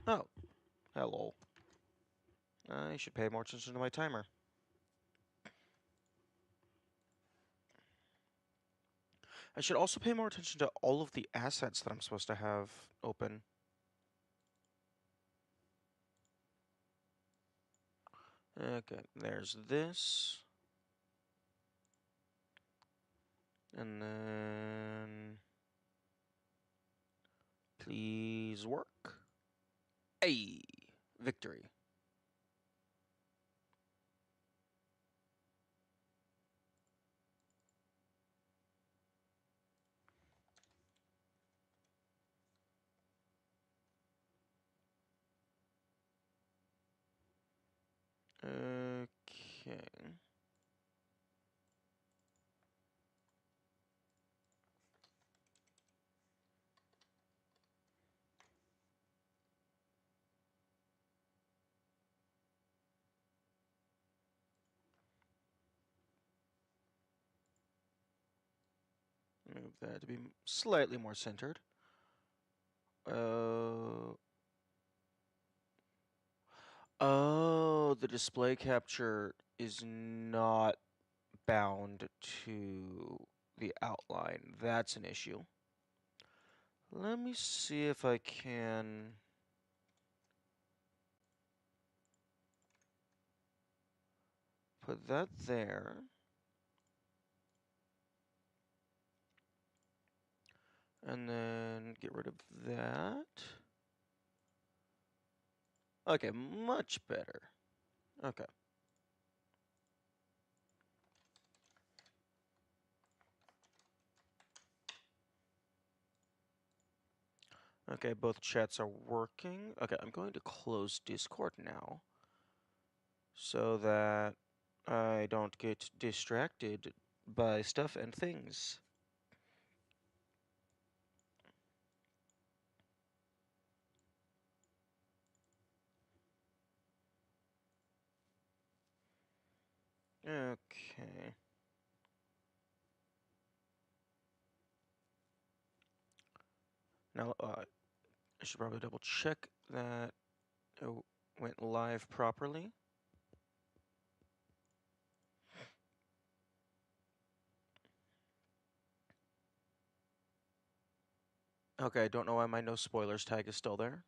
Oh, hello. I should pay more attention to my timer. I should also pay more attention to all of the assets that I'm supposed to have open. Okay, there's this. And then... Please work. Hey! Victory. Okay. Move that to be slightly more centered. Oh, the display capture is not bound to the outline. That's an issue. Let me see if I can... put that there. And then get rid of that. Okay, much better. Okay. Okay, both chats are working. Okay, I'm going to close Discord now so that I don't get distracted by stuff and things. Okay. Now, I should probably double check that it went live properly. Okay, I don't know why my no spoilers tag is still there.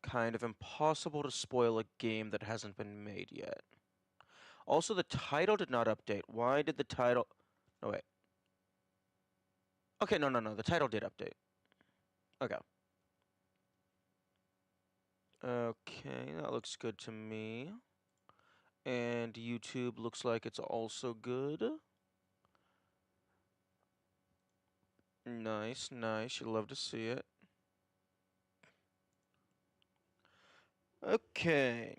Kind of impossible to spoil a game that hasn't been made yet. Also, the title did not update. Why did the title... No, wait. Okay, no. The title did update. Okay. Okay, that looks good to me. And YouTube looks like it's also good. Nice. You'd love to see it. Okay.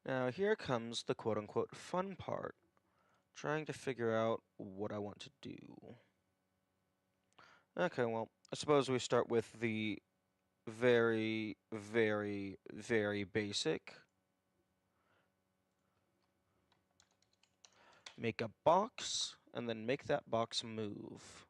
Now here comes the quote-unquote fun part. Trying to figure out what I want to do. Okay, well, I suppose we start with the very basic. Make a box, and then make that box move.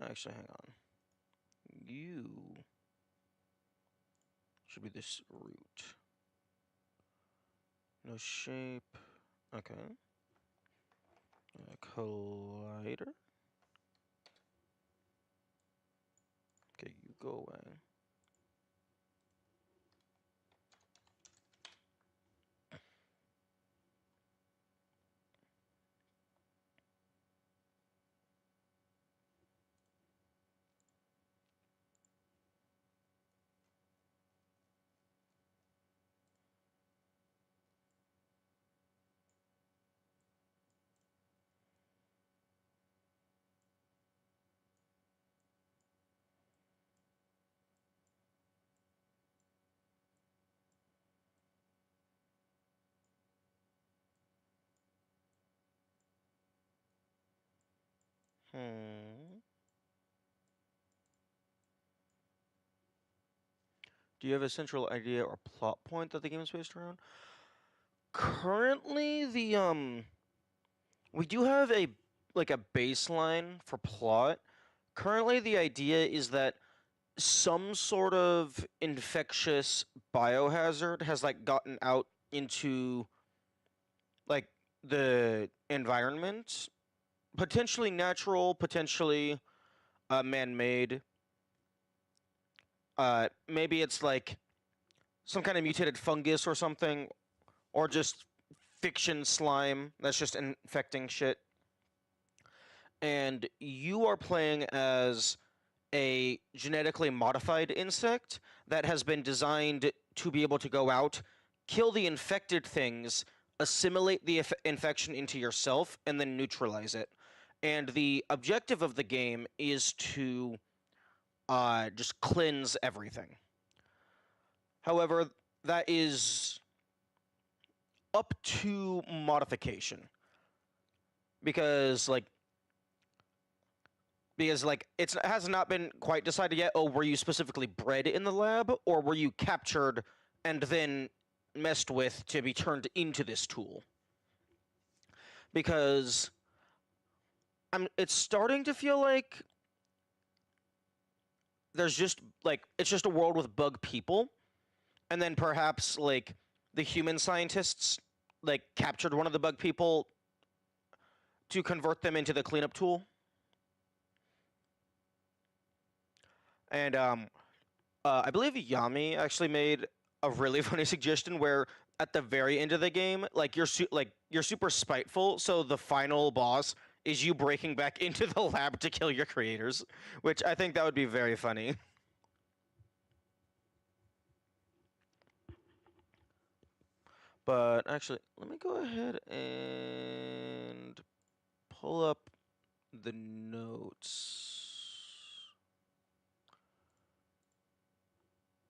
Actually, hang on. You should be this root. No shape. Okay. Collider. Okay, you go away. Hmm. Do you have a central idea or plot point that the game is based around? Currently, we do have a baseline for plot. Currently, the idea is that some sort of infectious biohazard has gotten out into the environment, potentially natural, potentially man-made. Maybe it's some kind of mutated fungus or something, or just fiction slime that's just infecting shit. And you are playing as a genetically modified insect that has been designed to be able to go out, kill the infected things, assimilate the infection into yourself, and then neutralize it. And the objective of the game is to just cleanse everything. However, that is up to modification. Because it has not been quite decided yet. Oh, were you specifically bred in the lab, or were you captured and then messed with to be turned into this tool? Because it's starting to feel like there's just it's just a world with bug people, and then perhaps the human scientists captured one of the bug people to convert them into the cleanup tool. And I believe Yami actually made a really funny suggestion where at the very end of the game, you're super spiteful, so the final boss is you breaking back into the lab to kill your creators, which I think that would be very funny. But actually, let me go ahead and pull up the notes.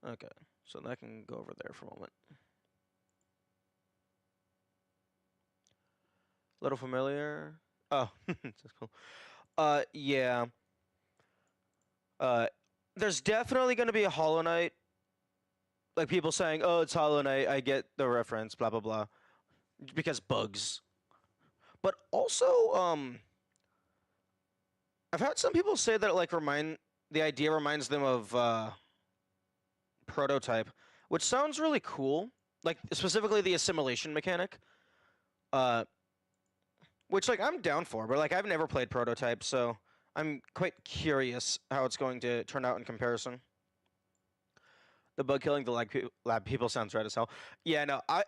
Okay, so I can go over there for a moment. Little familiar? Oh, that's cool. Yeah. There's definitely going to be a Hollow Knight. Like people saying, "Oh, it's Hollow Knight." I get the reference, blah blah blah, because bugs. But also, I've had some people say that the idea reminds them of Prototype, which sounds really cool. Like specifically the assimilation mechanic. Which I'm down for, but I've never played Prototype, so I'm quite curious how it's going to turn out in comparison. The bug killing the lab people sounds right as hell. Yeah, no, I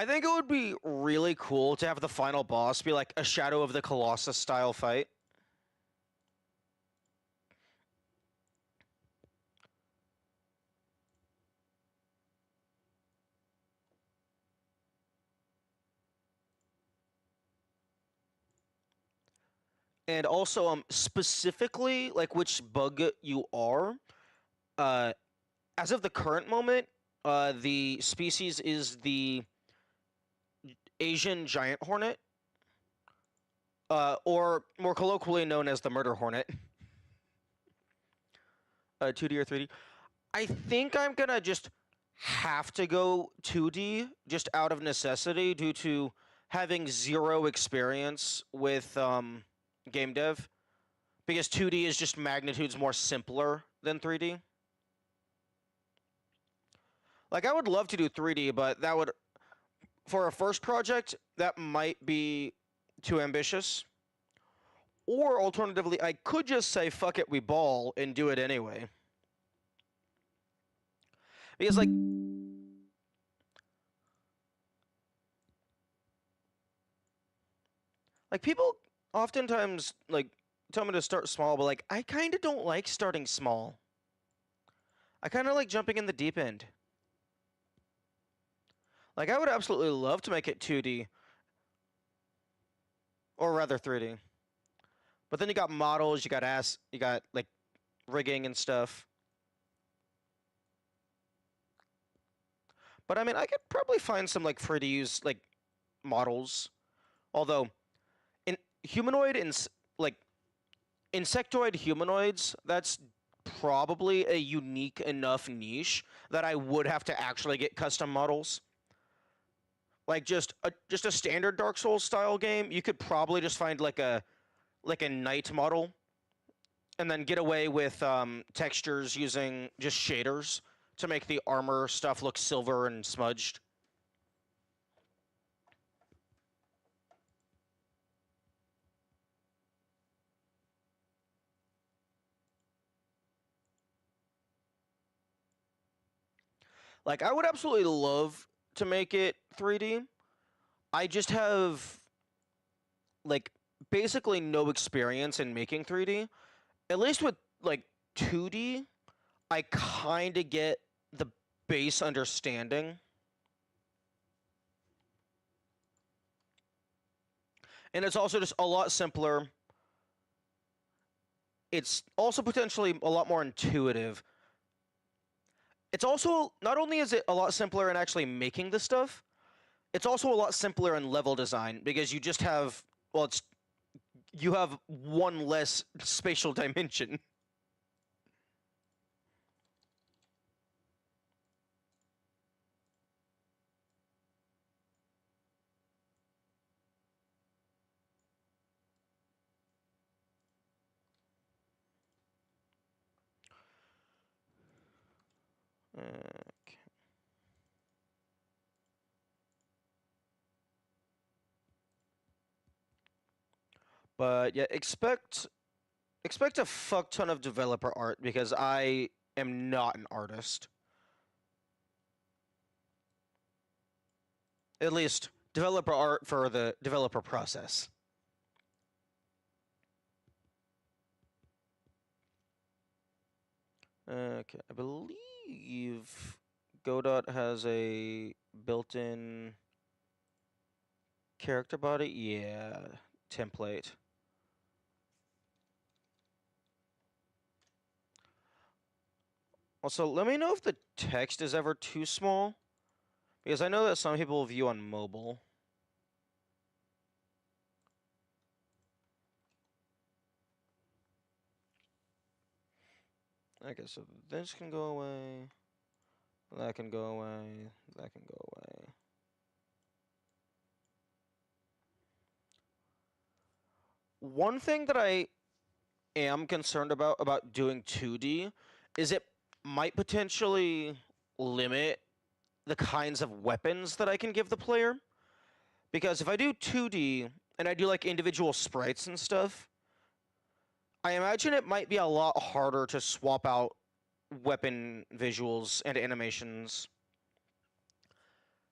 think it would be really cool to have the final boss be like a Shadow of the Colossus style fight. And also, specifically, which bug you are, as of the current moment, the species is the Asian giant hornet, or more colloquially known as the murder hornet. 2D or 3D? I think I'm gonna just have to go 2D just out of necessity due to having zero experience with game dev, because 2D is just magnitudes more simpler than 3D. I would love to do 3D, but that would, for a first project, that might be too ambitious. Or alternatively, I could just say, fuck it, we ball, and do it anyway. Because, people oftentimes, tell me to start small, but, I kind of don't like starting small. I kind of like jumping in the deep end. I would absolutely love to make it 2D. Or rather 3D. But then you got models, you got rigging and stuff. But I mean, I could probably find some free to use models. Although in humanoid insectoid humanoids, that's probably a unique enough niche that I would have to actually get custom models. Like just a standard Dark Souls style game, you could probably just find like a knight model and then get away with textures using just shaders to make the armor stuff look silver and smudged. Like, I would absolutely love to make it 3D. I just have, like, basically no experience in making 3D. At least with, like, 2D, I kind of get the base understanding. And it's also just a lot simpler. It's also potentially a lot more intuitive. It's also, not only is it a lot simpler in actually making the stuff, it's also a lot simpler in level design because you just have, well, you have one less spatial dimension. Okay. But yeah, expect a fuck ton of developer art because I am not an artist. At least developer art for the developer process. Okay, I believe Godot has a built-in character body. Yeah, template. Also, let me know if the text is ever too small, because I know that some people view on mobile. Okay, so this can go away. That can go away. That can go away. One thing that I am concerned about doing 2D is it might potentially limit the kinds of weapons that I can give the player. Because if I do 2D and I do like individual sprites and stuff, I imagine it might be a lot harder to swap out weapon visuals and animations.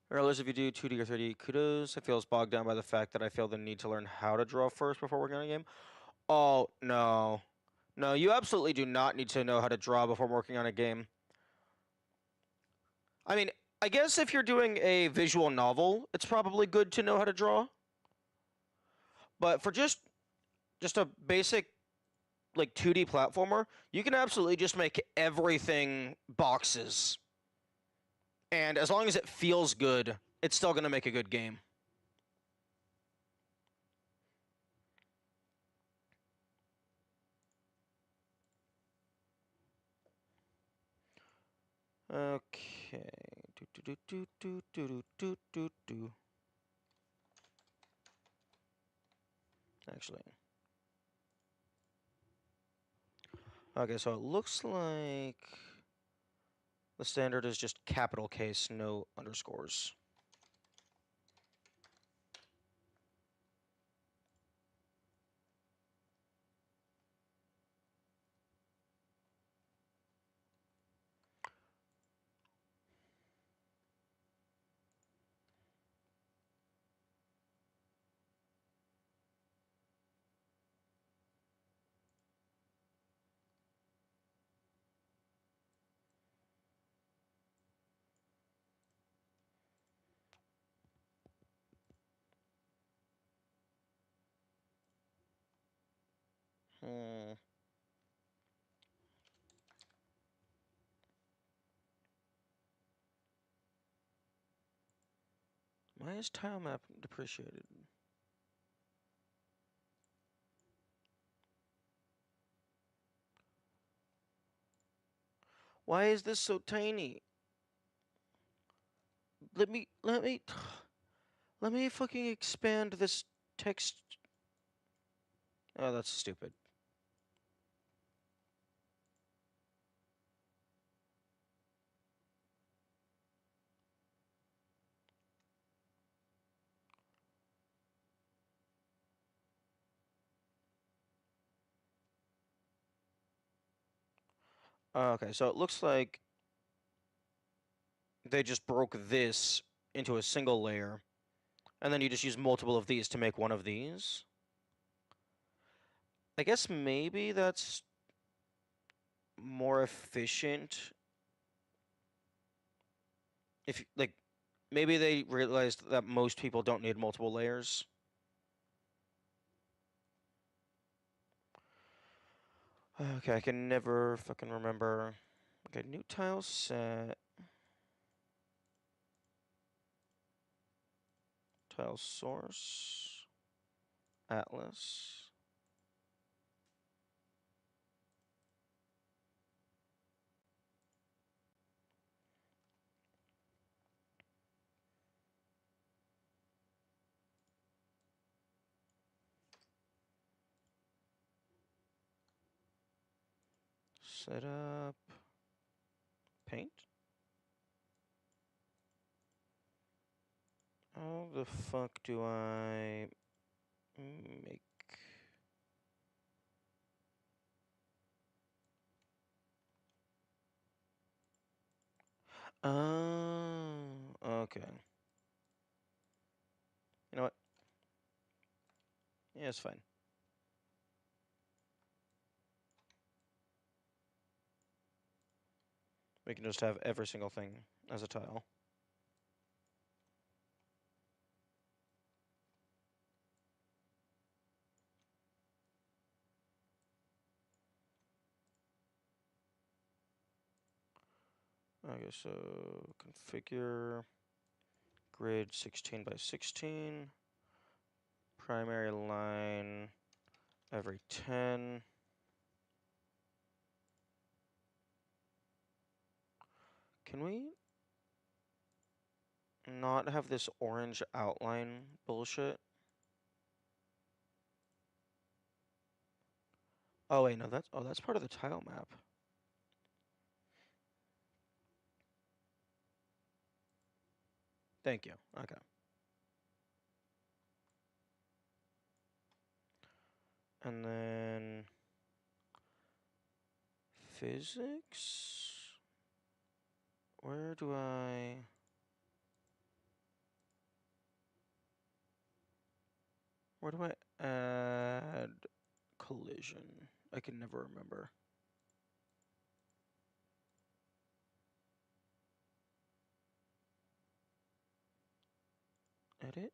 Regardless if you do 2D or 3D, kudos. I feel bogged down by the fact that I feel the need to learn how to draw first before working on a game. Oh, no. No, you absolutely do not need to know how to draw before working on a game. I mean, I guess if you're doing a visual novel, it's probably good to know how to draw. But for just a basic like 2D platformer, you can absolutely just make everything boxes. And as long as it feels good, it's still going to make a good game. Okay. Actually. Okay, so it looks like the standard is just capital case, no underscores. Hmm. Why is tile map depreciated? Why is this so tiny? Let me let me fucking expand this text. Oh, that's stupid. Okay, so it looks like they just broke this into a single layer, and then you just use multiple of these to make one of these. I guess maybe that's more efficient if, like, maybe they realized that most people don't need multiple layers. Okay, I can never fucking remember. Okay, new tile set. Tile source. Atlas. Setup. Paint. How the fuck do I make... Oh, okay. You know what? Yeah, it's fine. We can just have every single thing as a tile. Okay, so configure grid 16 by 16. Primary line every 10. Can we not have this orange outline bullshit? Oh wait, no, that's part of the tile map. Thank you. Okay. And then physics? Where do I add collision? I can never remember. Edit?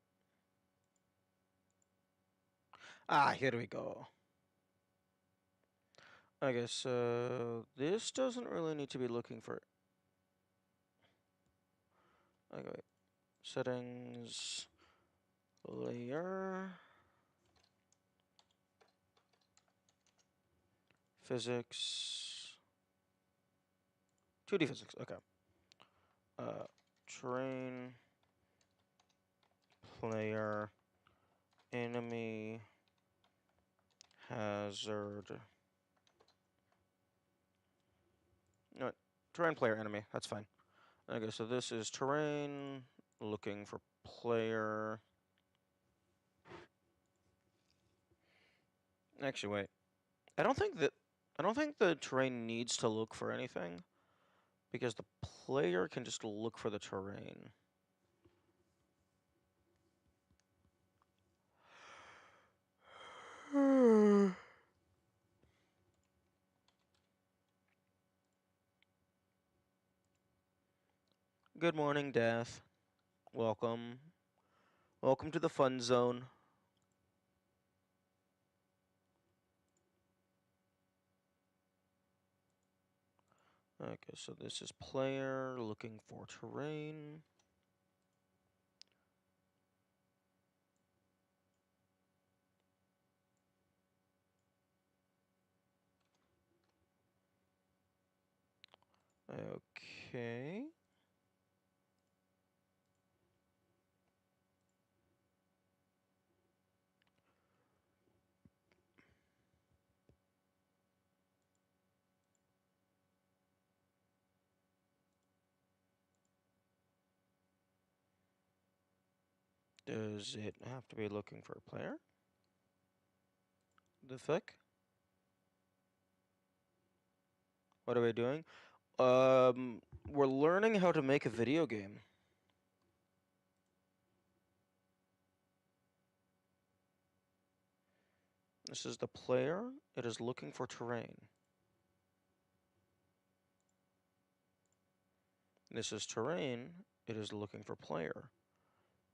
Ah, here we go. Okay, so this doesn't really need to be looking for... Okay, wait. Settings... Layer... Physics... 2D physics, okay. Terrain... Player... Enemy... Hazard... No, terrain, player, enemy. That's fine. Okay, so this is terrain, looking for player. Actually, wait. I don't think the terrain needs to look for anything, because the player can just look for the terrain. Good morning, Death. Welcome. Welcome to the fun zone. Okay, so this is player looking for terrain. Okay. Does it have to be looking for a player? The fuck? What are we doing? We're learning how to make a video game. This is the player. It is looking for terrain. This is terrain. It is looking for player.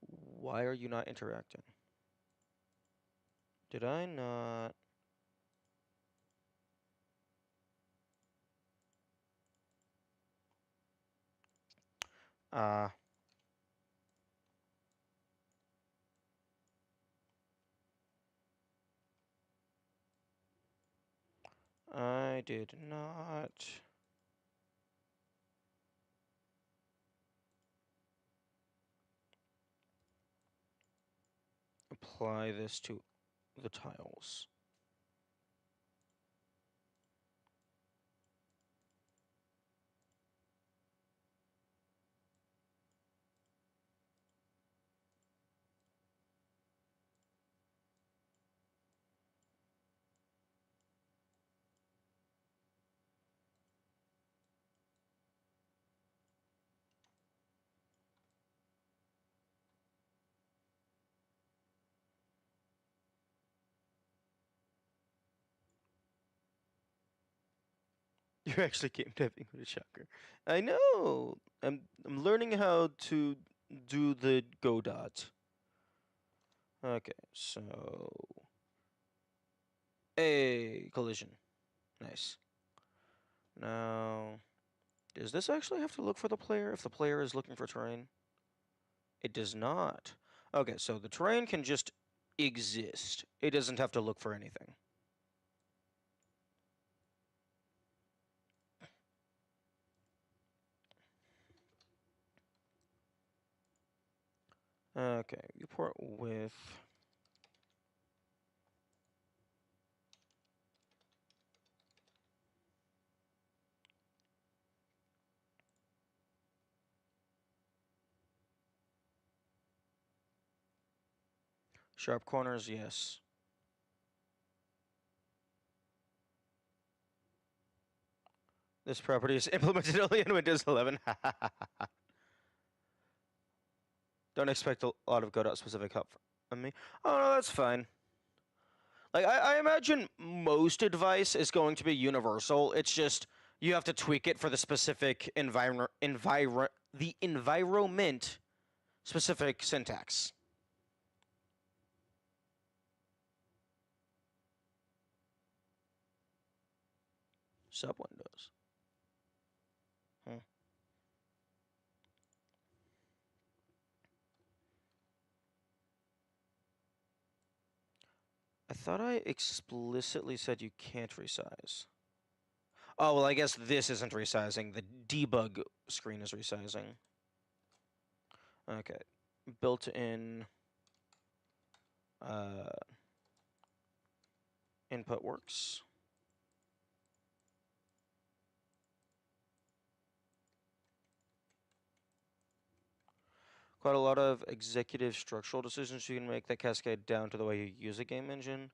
Why are you not interacting? Did I not? Ah. I did not apply this to the tiles. You're actually game typing with a shocker. I know. I'm learning how to do the go dot. Okay, so a collision. Nice. Now, does this actually have to look for the player if the player is looking for terrain? It does not. Okay, so the terrain can just exist. It doesn't have to look for anything. Okay, report with sharp corners, yes. This property is implemented only in Windows 11. Don't expect a lot of Godot specific help from me. Oh no, that's fine. Like I imagine most advice is going to be universal. It's just you have to tweak it for the specific the environment specific syntax. Sub windows. I thought I explicitly said you can't resize. Oh, well, I guess this isn't resizing. The debug screen is resizing. Okay. Built-in input works. Quite a lot of executive structural decisions you can make that cascade down to the way you use a game engine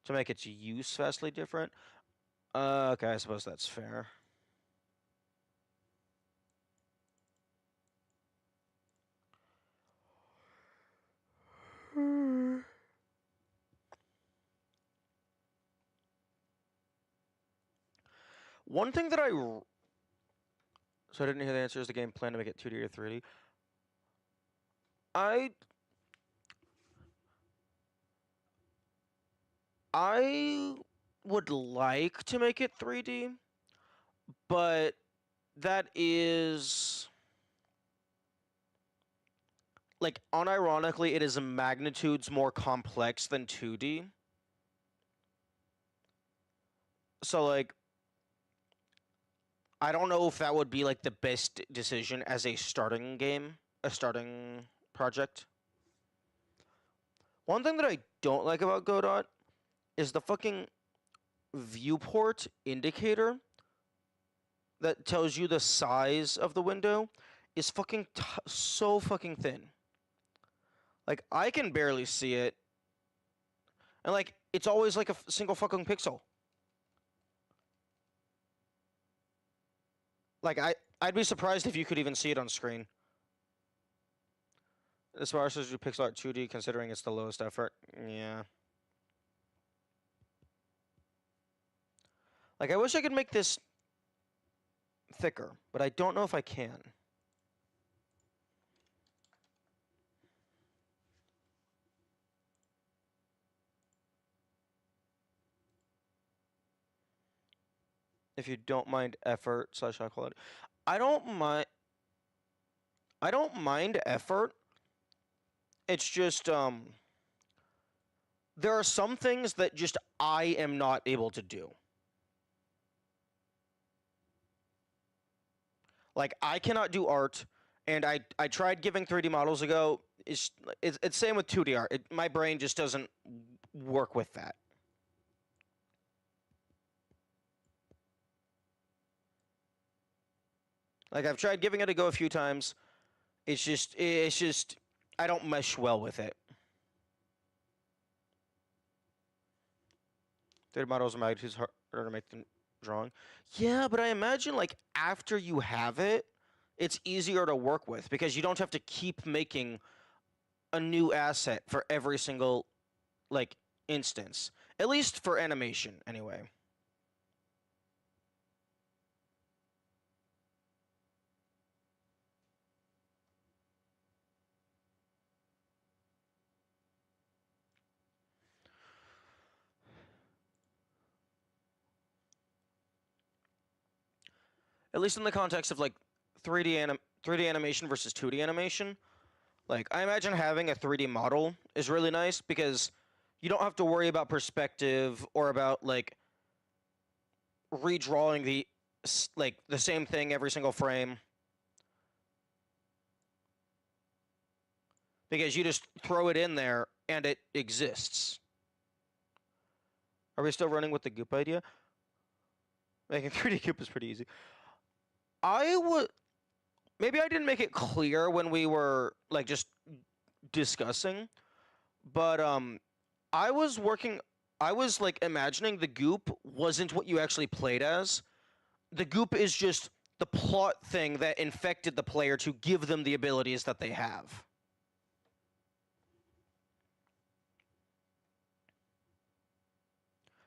to make its use vastly different. Okay, I suppose that's fair. One thing that so I didn't hear the answer. Is the game plan to make it 2D or 3D? I would like to make it 3D, but that is like unironically it is magnitudes more complex than 2D. So like I don't know if that would be like the best decision as a starting game, a starting project. One thing that I don't like about Godot is the fucking viewport indicator that tells you the size of the window is fucking so fucking thin. Like, I can barely see it. And, like, it's always like a single fucking pixel. Like, I'd be surprised if you could even see it on screen. As far as do pixel art 2D, considering it's the lowest effort. Yeah. Like, I wish I could make this thicker, but I don't know if I can. If you don't mind effort / high quality. I don't mind effort. It's just there are some things that just I am not able to do. Like, I cannot do art, and I tried giving 3D models a go. It's same with 2D art. My brain just doesn't work with that. Like, I've tried giving it a go a few times. It's just I don't mesh well with it. 3D models are magnitudes harder to make than drawing. Yeah, but I imagine, like, after you have it, it's easier to work with because you don't have to keep making a new asset for every single, like, instance. At least for animation, anyway. At least in the context of, like, 3D animation versus 2D animation. Like, I imagine having a 3D model is really nice because you don't have to worry about perspective or about, like, redrawing the same thing every single frame. Because you just throw it in there and it exists. Are we still running with the goop idea? Making 3D goop is pretty easy. Maybe I didn't make it clear when we were, like, just discussing, but I was like imagining the goop wasn't what you actually played as. The goop is just the plot thing that infected the player to give them the abilities that they have.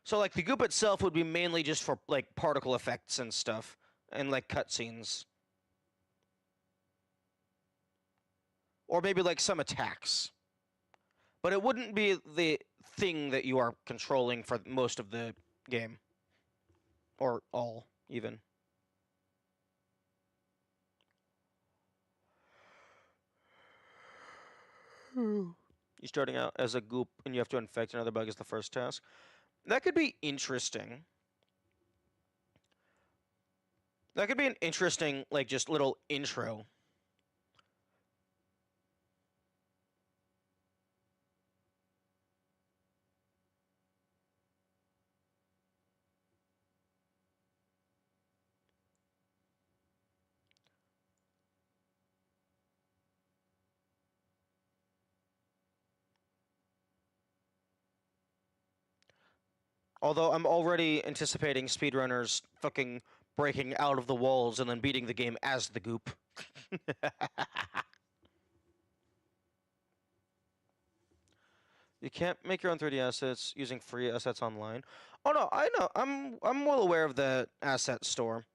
So, like, the goop itself would be mainly just for, like, particle effects and stuff, and, like, cutscenes. Or maybe, like, some attacks. But it wouldn't be the thing that you are controlling for most of the game. Or all, even. You're starting out as a goop and you have to infect another bug as the first task. That could be interesting. That could be an interesting, like, just little intro. Although I'm already anticipating speedrunners fucking breaking out of the walls and then beating the game as the goop. You can't make your own 3D assets using free assets online. Oh no, I know. I'm well aware of the asset store.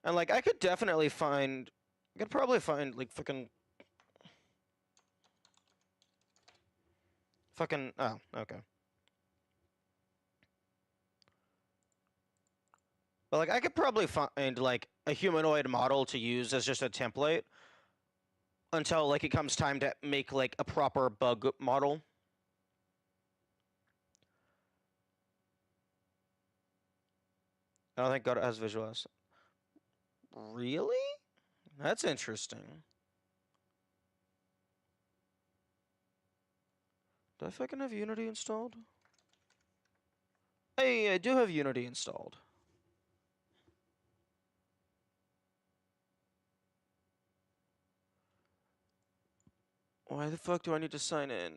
And, like, I could probably find like fucking oh, okay. But, like, I could probably find, like, a humanoid model to use as just a template until, like, it comes time to make, like, a proper bug model. I don't think God has visual asset. Really? That's interesting. Do I fucking have Unity installed? Hey, I do have Unity installed. Why the fuck do I need to sign in?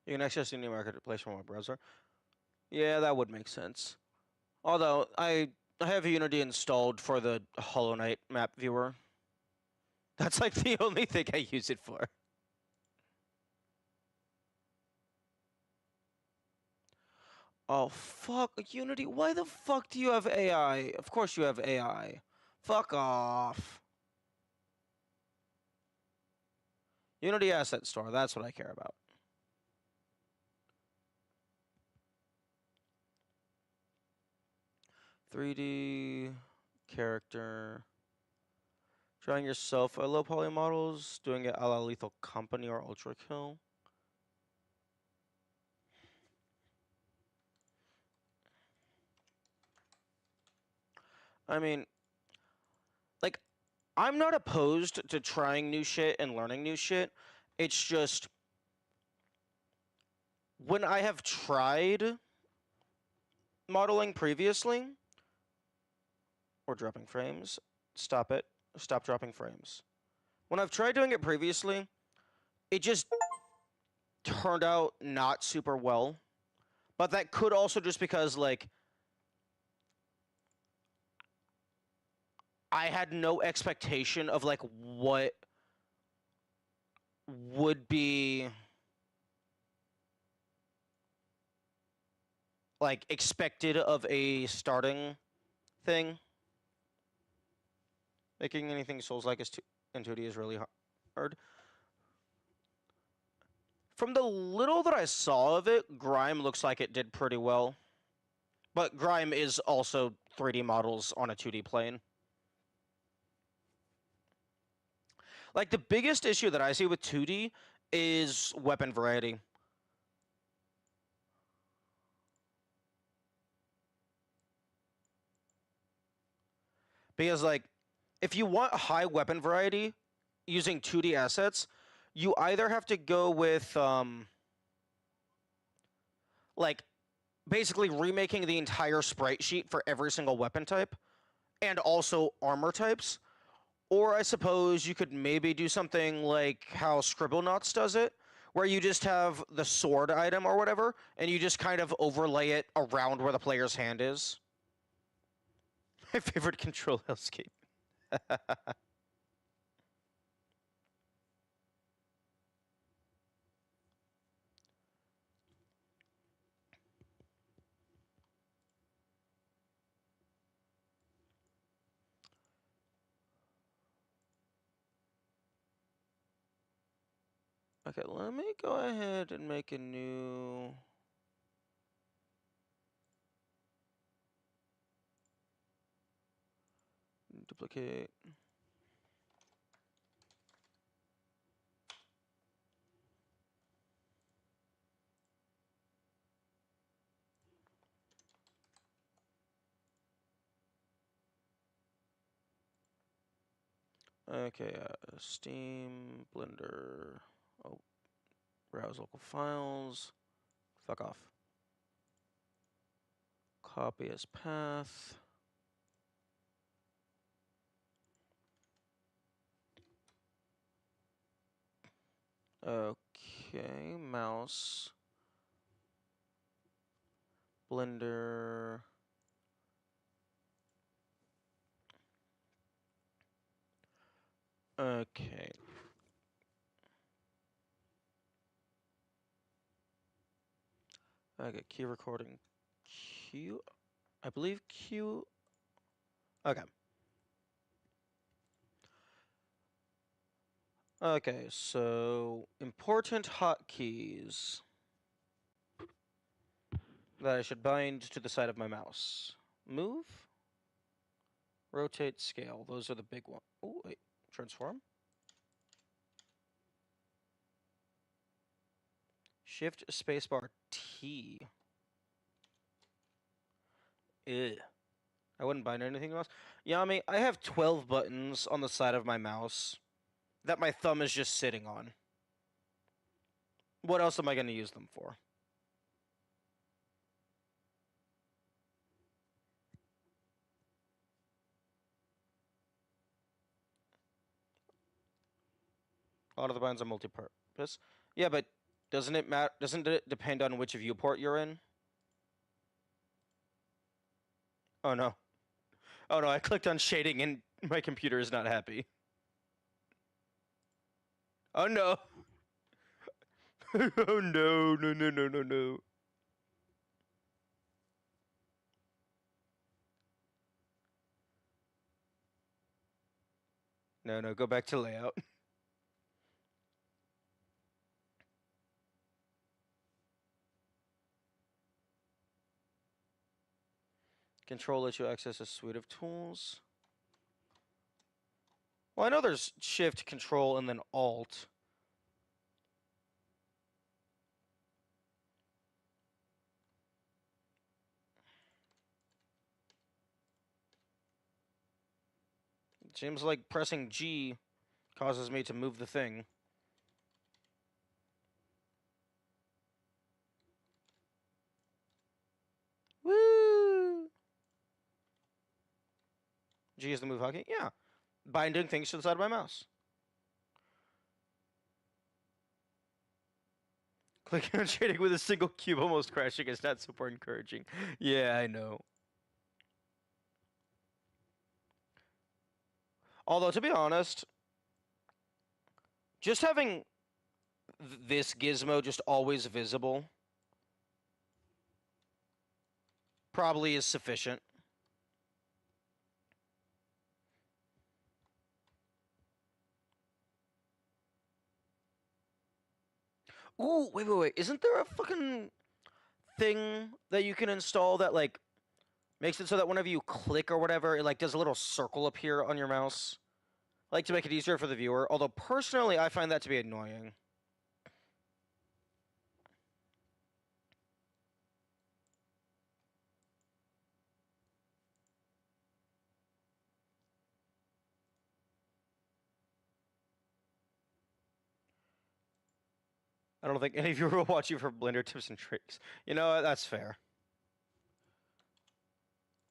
You can access the new marketplace from a browser. Yeah, that would make sense. Although, I have Unity installed for the Hollow Knight map viewer. That's like the only thing I use it for. Oh, fuck. Unity, why the fuck do you have AI? Of course you have AI. Fuck off. Unity Asset Store, that's what I care about. $3D character. Trying yourself at low poly models, doing it a la Lethal Company or Ultra Kill. I mean, like, I'm not opposed to trying new shit and learning new shit. It's just when I have tried modeling previously, or dropping frames, stop it. Stop dropping frames. When I've tried doing it previously, it just turned out not super well. But that could also just because, like, I had no expectation of, like, what would be, like, expected of a starting thing. Making anything Souls-like in 2D is really hard. From the little that I saw of it, Grime looks like it did pretty well. But Grime is also 3D models on a 2D plane. Like, the biggest issue that I see with 2D is weapon variety. Because, like, if you want high weapon variety using 2D assets, you either have to go with, like, basically remaking the entire sprite sheet for every single weapon type, and also armor types. Or I suppose you could maybe do something like how Scribblenauts does it, where you just have the sword item or whatever, and you just kind of overlay it around where the player's hand is. My favorite control hellscape. Okay, let me go ahead and make a new... Duplicate. Okay, Steam, Blender. Oh, browse local files. Fuck off. Copy as path. Okay, mouse. Blender. Okay. Okay, key recording Q. I believe Q. Okay. Okay, so important hotkeys. that I should bind to the side of my mouse. Move, rotate, scale. Those are the big ones. Oh, wait. Transform. Shift spacebar T. Ew. I wouldn't bind anything else. Yami, I have 12 buttons on the side of my mouse that my thumb is just sitting on. What else am I going to use them for? A lot of the buttons are multi-purpose. Yeah, but doesn't it matter? Doesn't it depend on which viewport you're in? Oh no. Oh no, I clicked on shading and my computer is not happy. Oh no. Oh no, no, no, no, no, no. No, no, go back to layout. Control lets you access a suite of tools. Well, I know there's Shift, Control, and then Alt. It seems like pressing G causes me to move the thing. Woo! G is the move hotkey? Yeah. Binding things to the side of my mouse. Clicking on shading with a single cube almost crashing is not super encouraging. Yeah, I know. Although, to be honest, just having this gizmo just always visible probably is sufficient. Ooh, wait. Isn't there a fucking thing that you can install that, like, makes it so that whenever you click or whatever, it, like, does a little circle appear on your mouse? Like, to make it easier for the viewer. Although, personally, I find that to be annoying. I don't think any of you will watch you for Blender tips and tricks. You know, that's fair.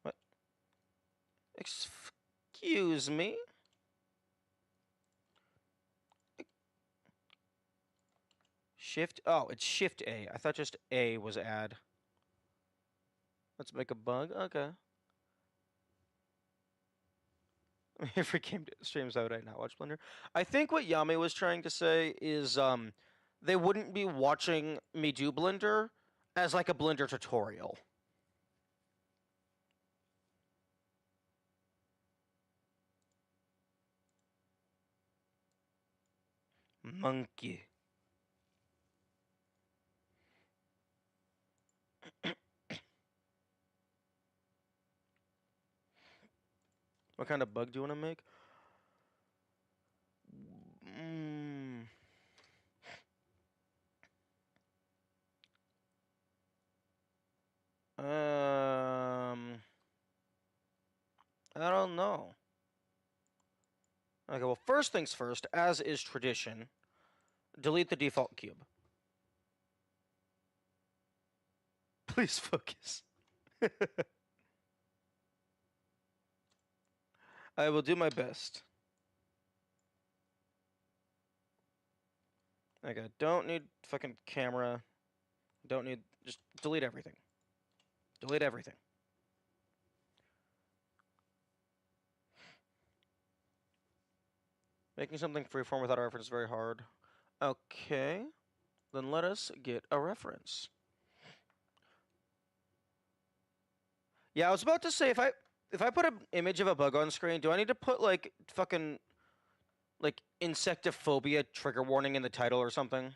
What? Excuse me? Shift? Oh, it's Shift A. I thought just A was add. Let's make a bug. Okay. If it came to streams, I would not watch Blender. I think what Yame was trying to say is they wouldn't be watching me do Blender as like a Blender tutorial. Monkey. What kind of bug do you want to make? I don't know. Okay, well, first things first, as is tradition, delete the default cube. Please focus. I will do my best. Okay, don't need fucking camera. Don't need... Just delete everything. Delete everything. Making something freeform without a reference is very hard. Okay. Then let us get a reference. Yeah, I was about to say, if I put an image of a bug on screen, do I need to put, like, fucking, like, insectophobia trigger warning in the title or something?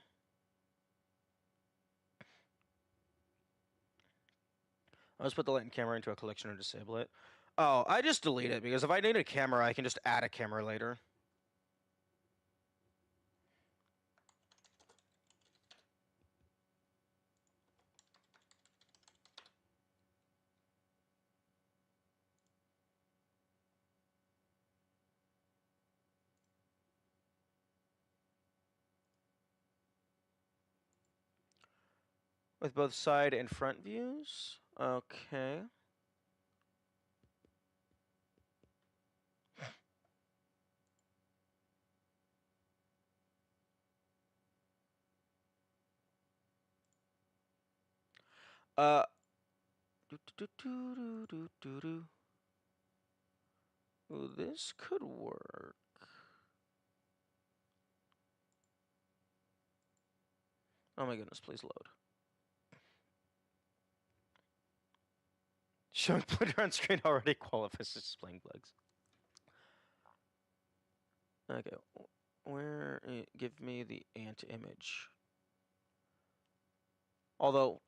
Let's put the light and camera into a collection and disable it. Oh, I just delete it because if I need a camera, I can just add a camera later. With both side and front views? Okay. Uh. Ooh, this could work. Oh my goodness, please load. Showing Twitter on screen already qualifies as displaying bugs. Okay, where? Give me the ant image. Although,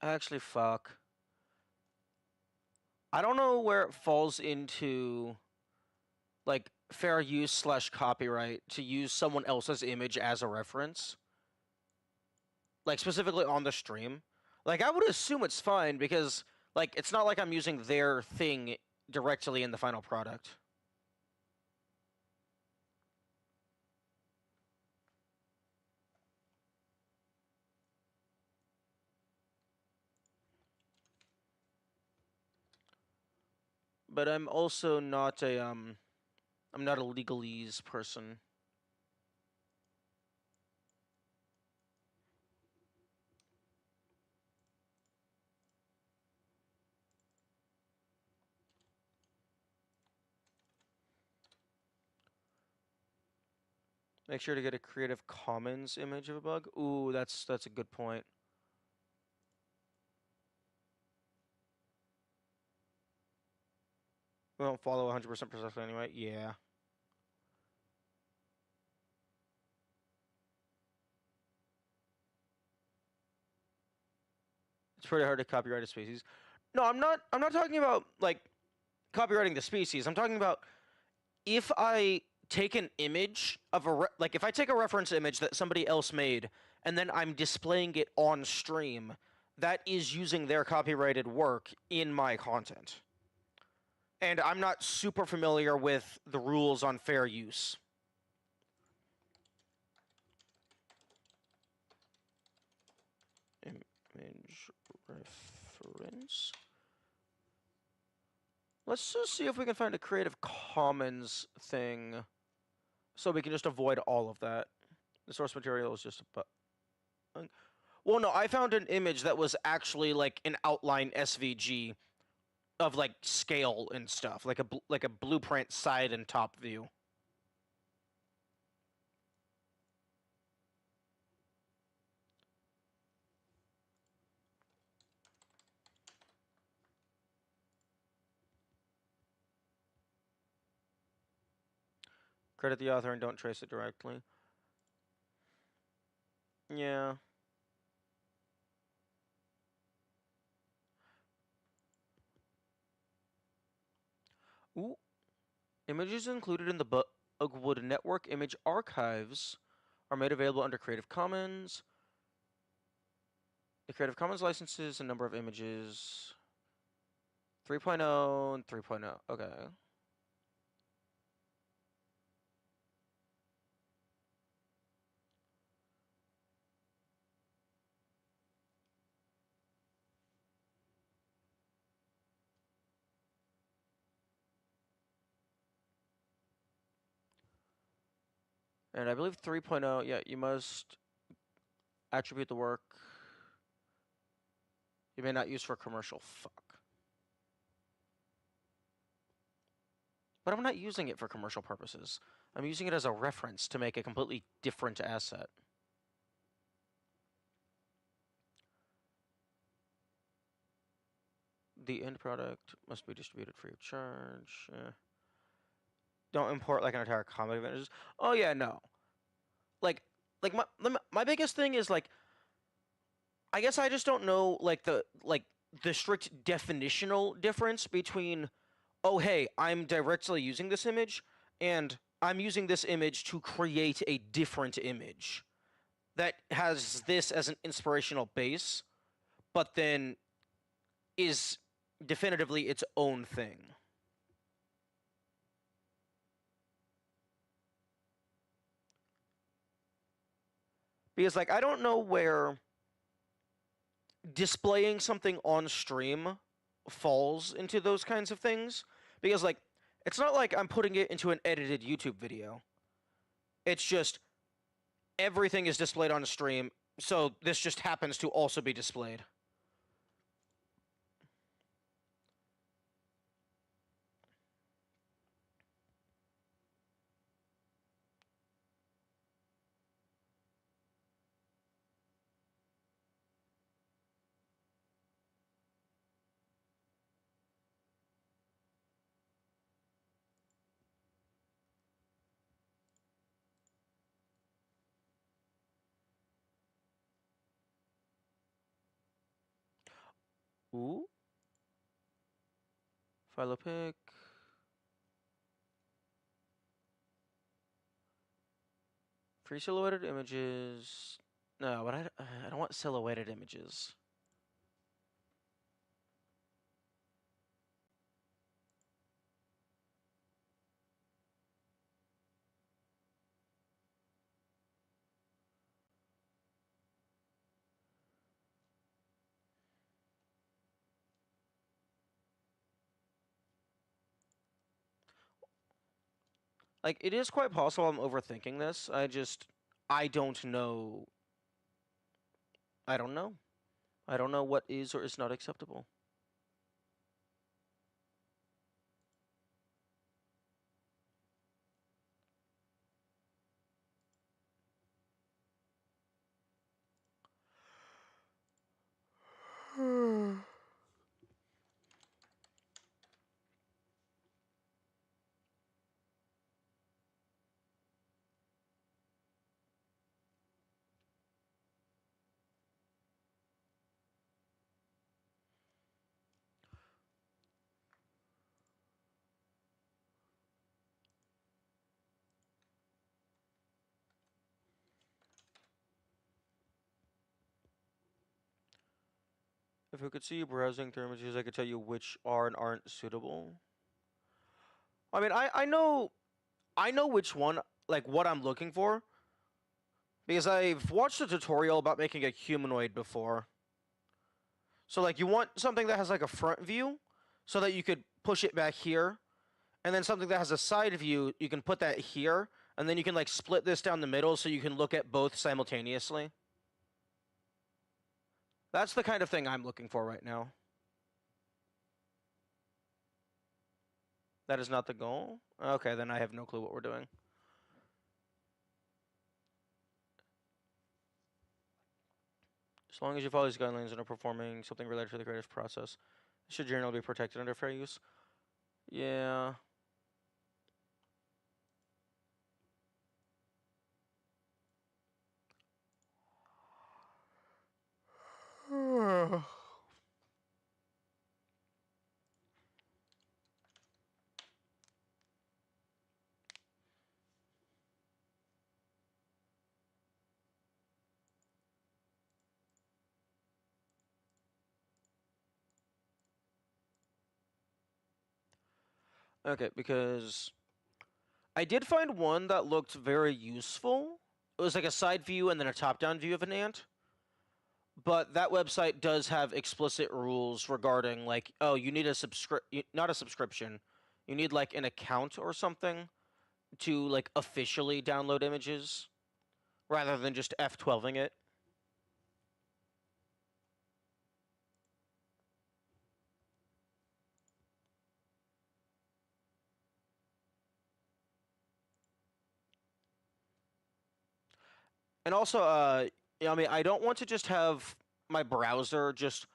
actually, fuck. I don't know where it falls into, like, fair use / copyright to use someone else's image as a reference. Like, specifically on the stream. Like, I would assume it's fine because, like, it's not like I'm using their thing directly in the final product. But I'm also not a, I'm not a legalese person. Make sure to get a Creative Commons image of a bug. Ooh, that's a good point. We don't follow 100% precisely anyway. Yeah. It's pretty hard to copyright a species. No, I'm not talking about like copywriting the species. I'm talking about if I take an image of like if I take a reference image that somebody else made and then I'm displaying it on stream, that is using their copyrighted work in my content. And I'm not super familiar with the rules on fair use. Image reference. Let's just see if we can find a Creative Commons thing so we can just avoid all of that. The source material is just a well, no, I found an image that was actually like an outline SVG of like scale and stuff, like a blueprint side and top view. Credit the author and don't trace it directly. Yeah. Ooh. Images included in the Bugwood Network image archives are made available under Creative Commons. The Creative Commons licenses a number of images. 3.0 and 3.0. Okay. And I believe 3.0, yeah, you must attribute the work you may not use for commercial. Fuck. But I'm not using it for commercial purposes. I'm using it as a reference to make a completely different asset. The end product must be distributed free of charge. Don't import like an entire comic of images. Oh yeah, no. Like my biggest thing is like, I guess I just don't know like the strict definitional difference between, oh, hey, I'm directly using this image, and I'm using this image to create a different image that has this as an inspirational base, but then is definitively its own thing. Because, like, I don't know where displaying something on stream falls into those kinds of things. Because, like, it's not like I'm putting it into an edited YouTube video. It's just everything is displayed on stream, so this just happens to also be displayed. Ooh. File pick. Free silhouetted images. No, but I don't want silhouetted images. Like, it is quite possible I'm overthinking this. I don't know. I don't know. I don't know what is or is not acceptable. If I could see you browsing through images, I could tell you which are and aren't suitable. I mean, I know which one, like, what I'm looking for, because I've watched a tutorial about making a humanoid before. So, like, you want something that has, like, a front view, so that you could push it back here, and then something that has a side view, you can put that here, and then you can, like, split this down the middle so you can look at both simultaneously. That's the kind of thing I'm looking for right now. That is not the goal? Okay, then I have no clue what we're doing. As long as you follow these guidelines and are performing something related to the creative process, it should generally be protected under fair use. Yeah. Okay, because I did find one that looked very useful. It was like a side view and then a top-down view of an ant. But that website does have explicit rules regarding, like, oh, you need not a subscription. You need, like, an account or something to, like, officially download images rather than just F12ing it. And also, I mean, I don't want to just have my browser just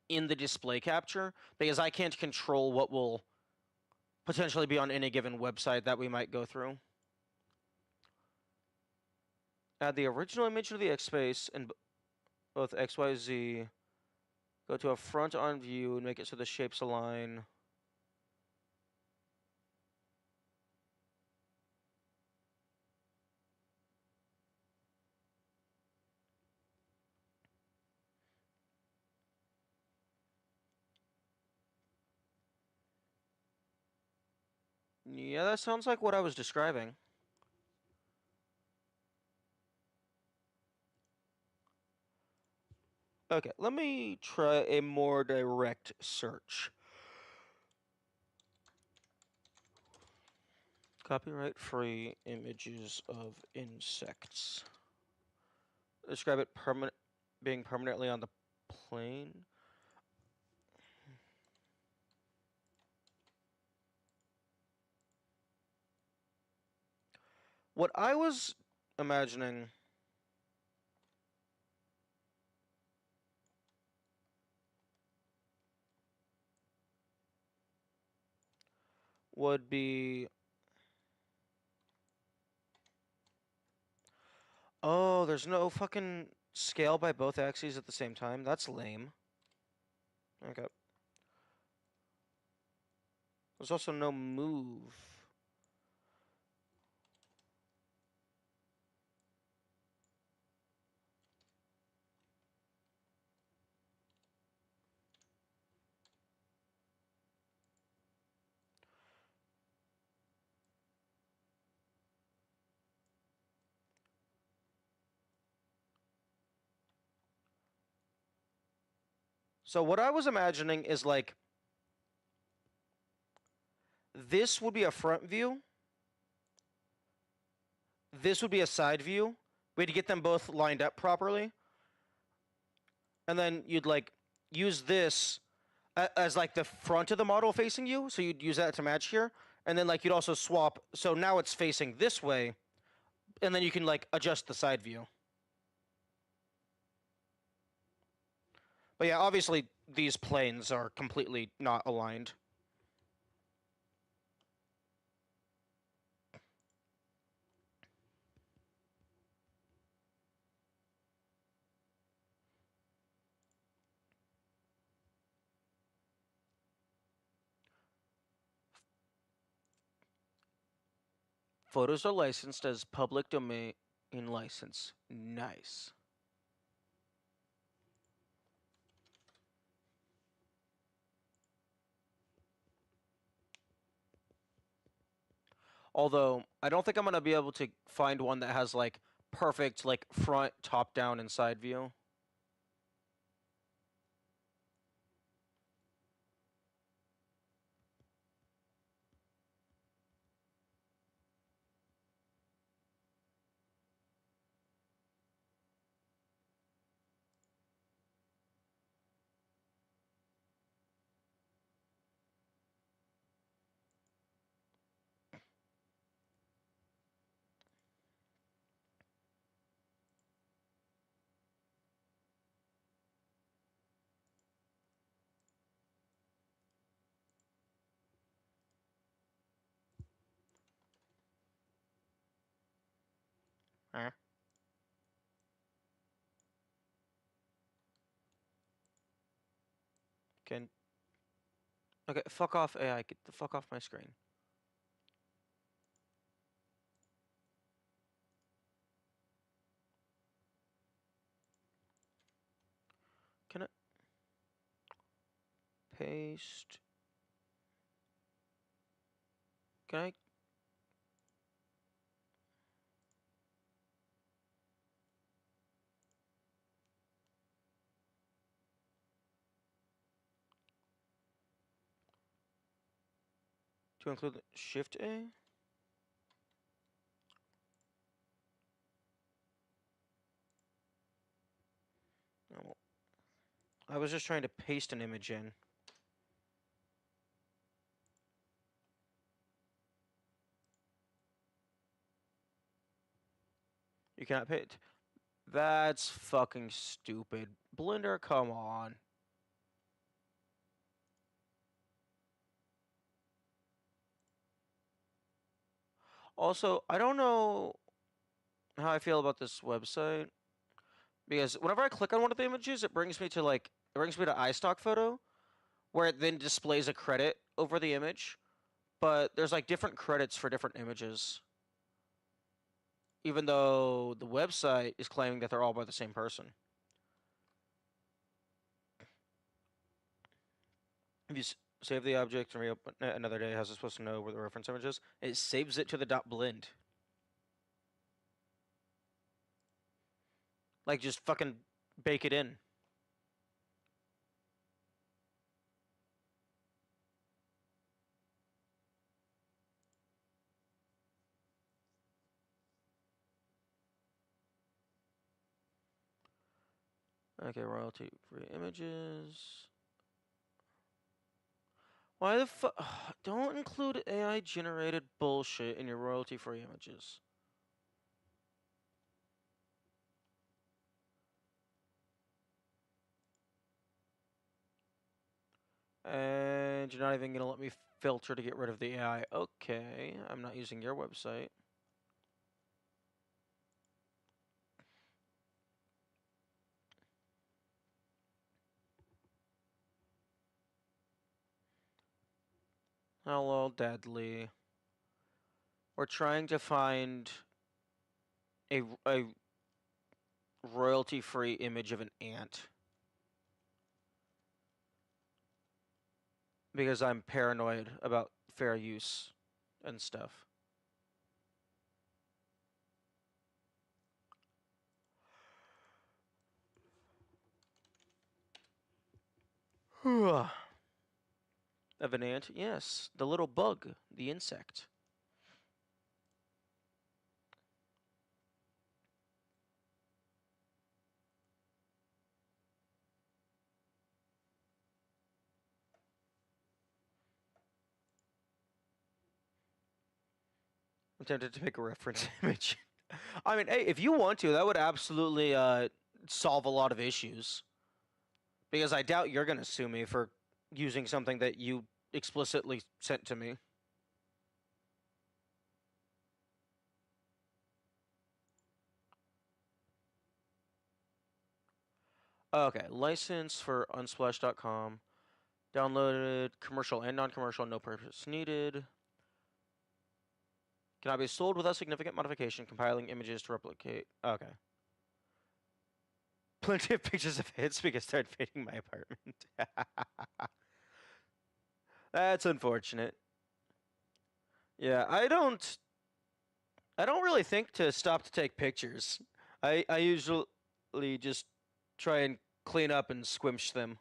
in the display capture because I can't control what will potentially be on any given website that we might go through. Add the original image to the X space in both XYZ Go to a front on view and make it so the shapes align. Yeah, that sounds like what I was describing. Okay, let me try a more direct search. Copyright-free images of insects. Describe it being permanently on the plane. What I was imagining would be... Oh, there's no fucking scale by both axes at the same time? That's lame. Okay. There's also no move. So what I was imagining is like this would be a front view. This would be a side view. We had to get them both lined up properly. And then you'd like use this as like the front of the model facing you. So you'd use that to match here. And then like you'd also swap. So now it's facing this way. And then you can like adjust the side view. But yeah, obviously these planes are completely not aligned. Photos are licensed as public domain license. Nice. Although I don't think I'm gonna be able to find one that has like perfect like front, top down, and side view. Eh. Can okay, fuck off AI. Get the fuck off my screen. Can I paste? Can I? To include the Shift A? No. I was just trying to paste an image in. You cannot paste. That's fucking stupid. Blender, come on. Also, I don't know how I feel about this website Because whenever I click on one of the images, it brings me to iStock photo, where it then displays a credit over the image. But there's like different credits for different images. Even though the website is claiming that they're all by the same person. If you save the object and reopen it another day, how's it supposed to know where the reference image is? It saves it to the .blend. Like, just fucking bake it in. Okay, royalty-free images. Why the fuck? Don't include AI-generated bullshit in your royalty-free images. And you're not even gonna let me filter to get rid of the AI. Okay, I'm not using your website. Hello, Deadly. We're trying to find a royalty-free image of an ant. Because I'm paranoid about fair use and stuff. Of an ant? Yes. The little bug. The insect. I'm tempted to pick a reference image. I mean, hey, if you want to, that would absolutely solve a lot of issues. Because I doubt you're going to sue me for using something that you explicitly sent to me. Okay, license for unsplash.com. Downloaded commercial and non-commercial, no purpose needed. Cannot be sold without significant modification. Compiling images to replicate. Okay. Plenty of pictures of hits because they're invading my apartment. That's unfortunate. Yeah, I don't really think to stop to take pictures. I usually just try and clean up and squimsh them.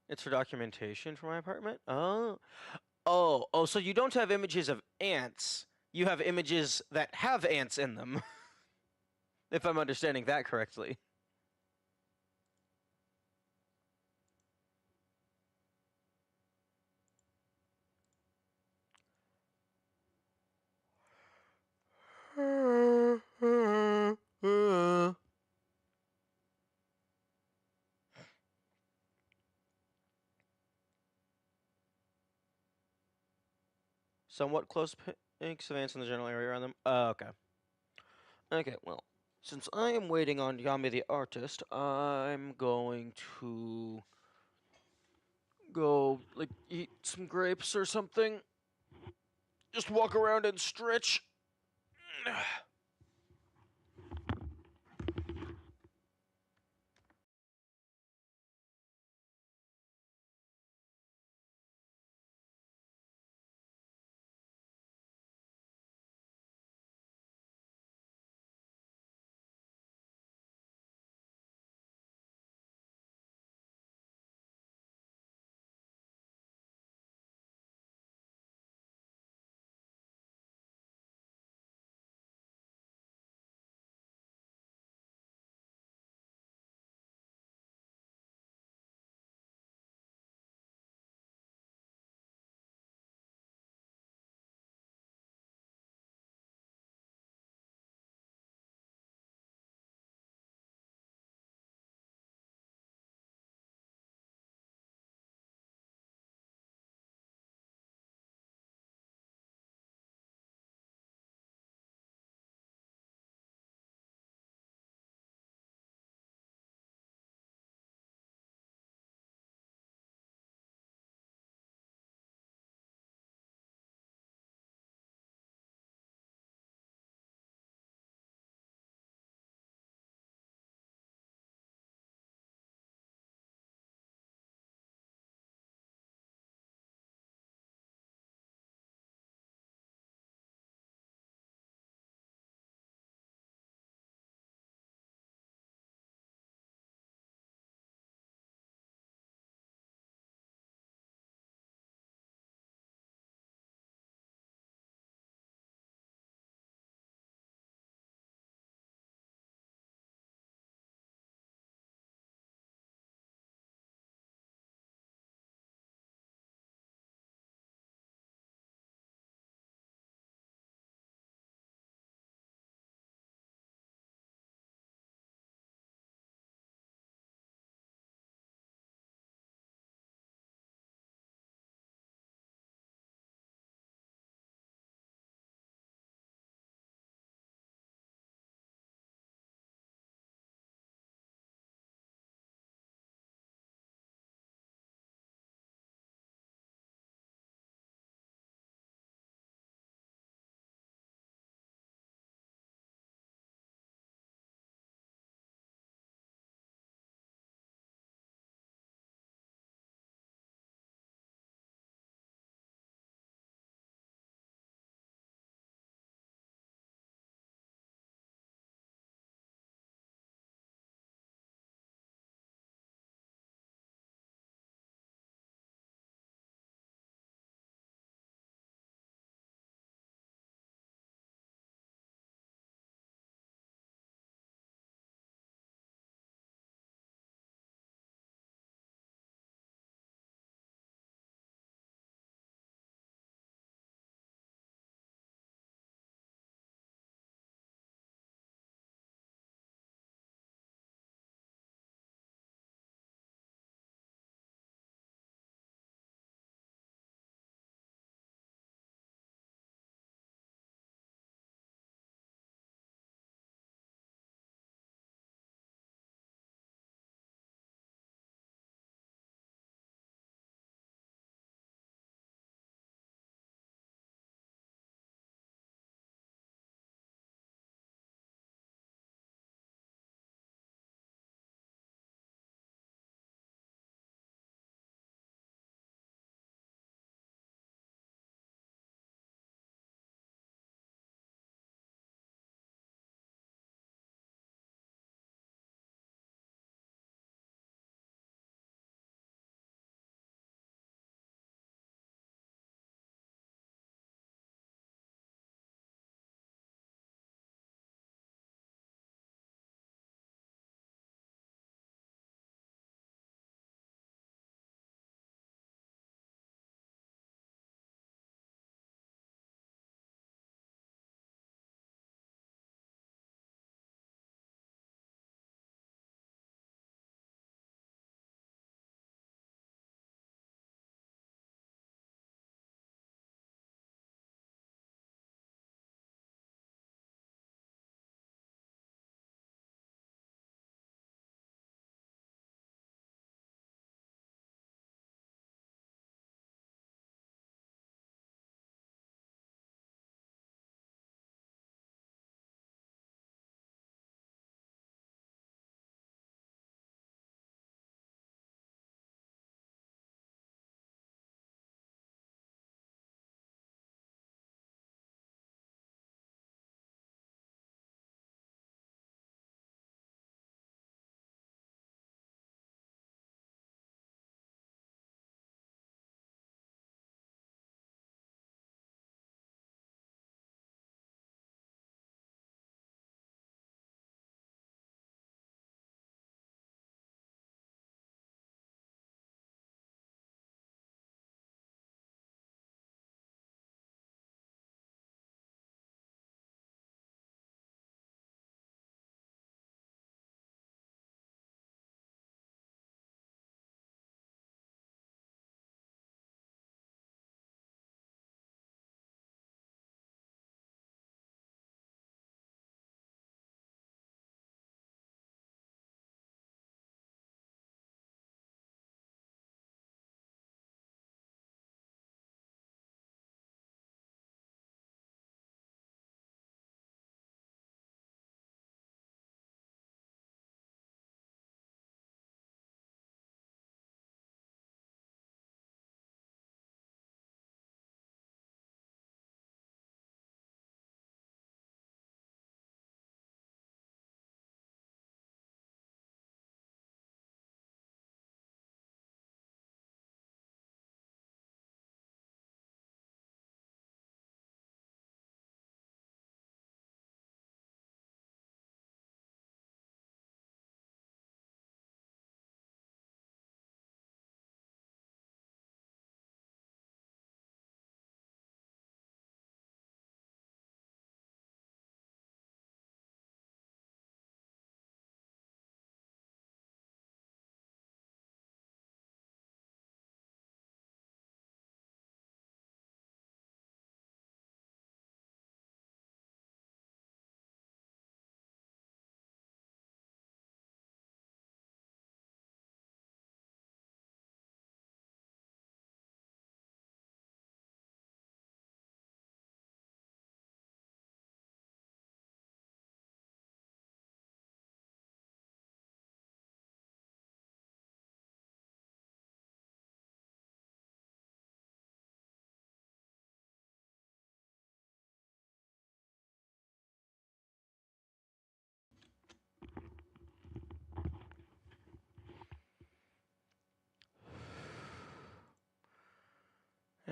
It's for documentation for my apartment? Oh. Oh, so you don't have images of ants. You have images that have ants in them. If I'm understanding that correctly. Somewhat close pics of ants in the general area around them. Okay. Okay, well, since I am waiting on Yami the artist, I'm going to go, like, eat some grapes or something. Just walk around and stretch.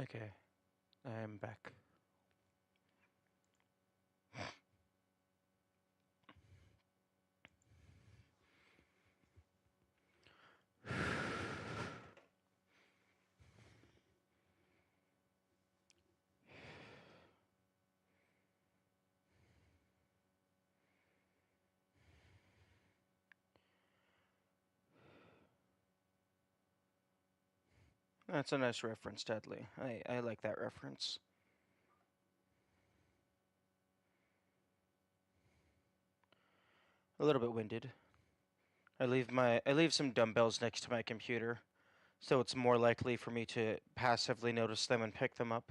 Okay, I am back. That's a nice reference, Dudley. I like that reference. A little bit winded. I leave some dumbbells next to my computer, so it's more likely for me to passively notice them and pick them up.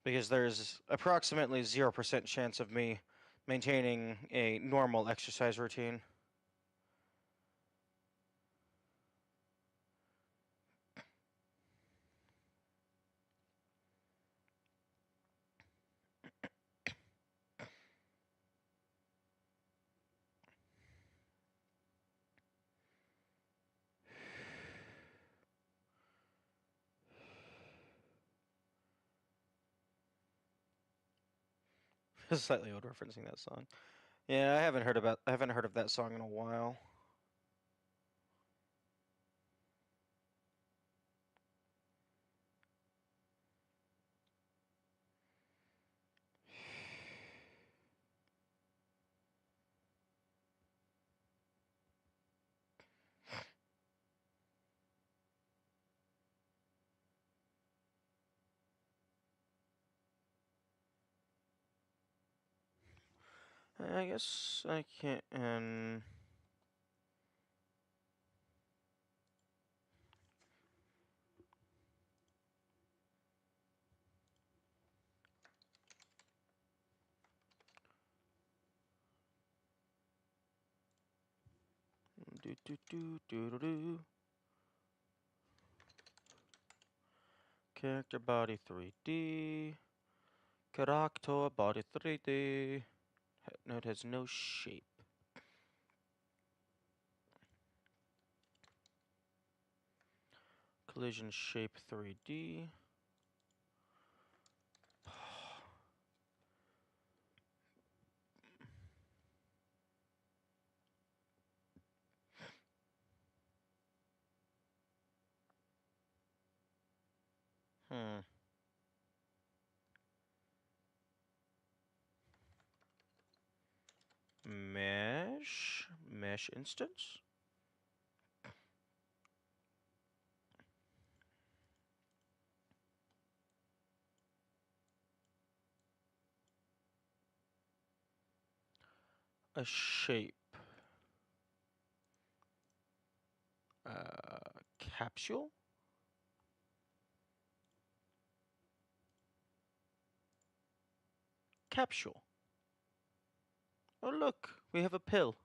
Because there's approximately 0% chance of me maintaining a normal exercise routine. Slightly old referencing that song. Yeah, I haven't heard of that song in a while. I guess I can. Do do do do do do. Character body 3D. Character body 3D. Node has no shape. Collision shape 3D. Hmm. Mesh instance? A shape. Capsule? Capsule. Oh look, we have a pill.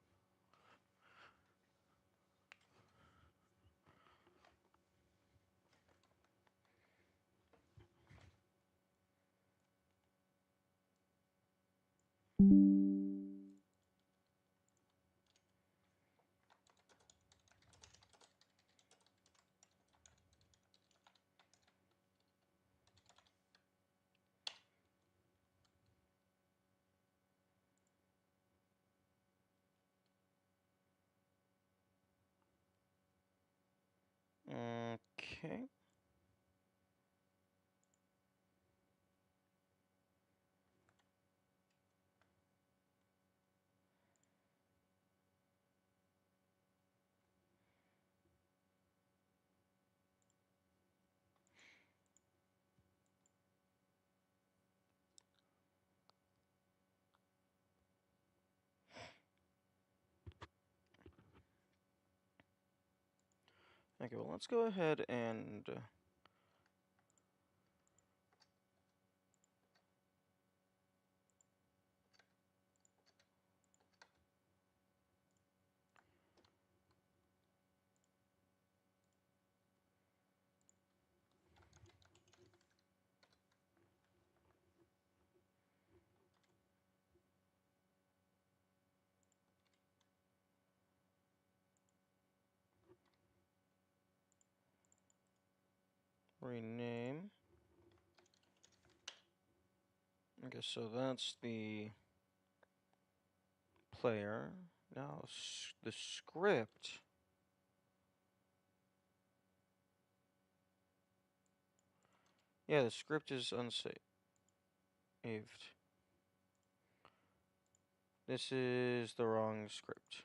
Okay. Okay, well, let's go ahead and rename. Okay, so that's the player. Now the script. Yeah, the script is unsaved. This is the wrong script.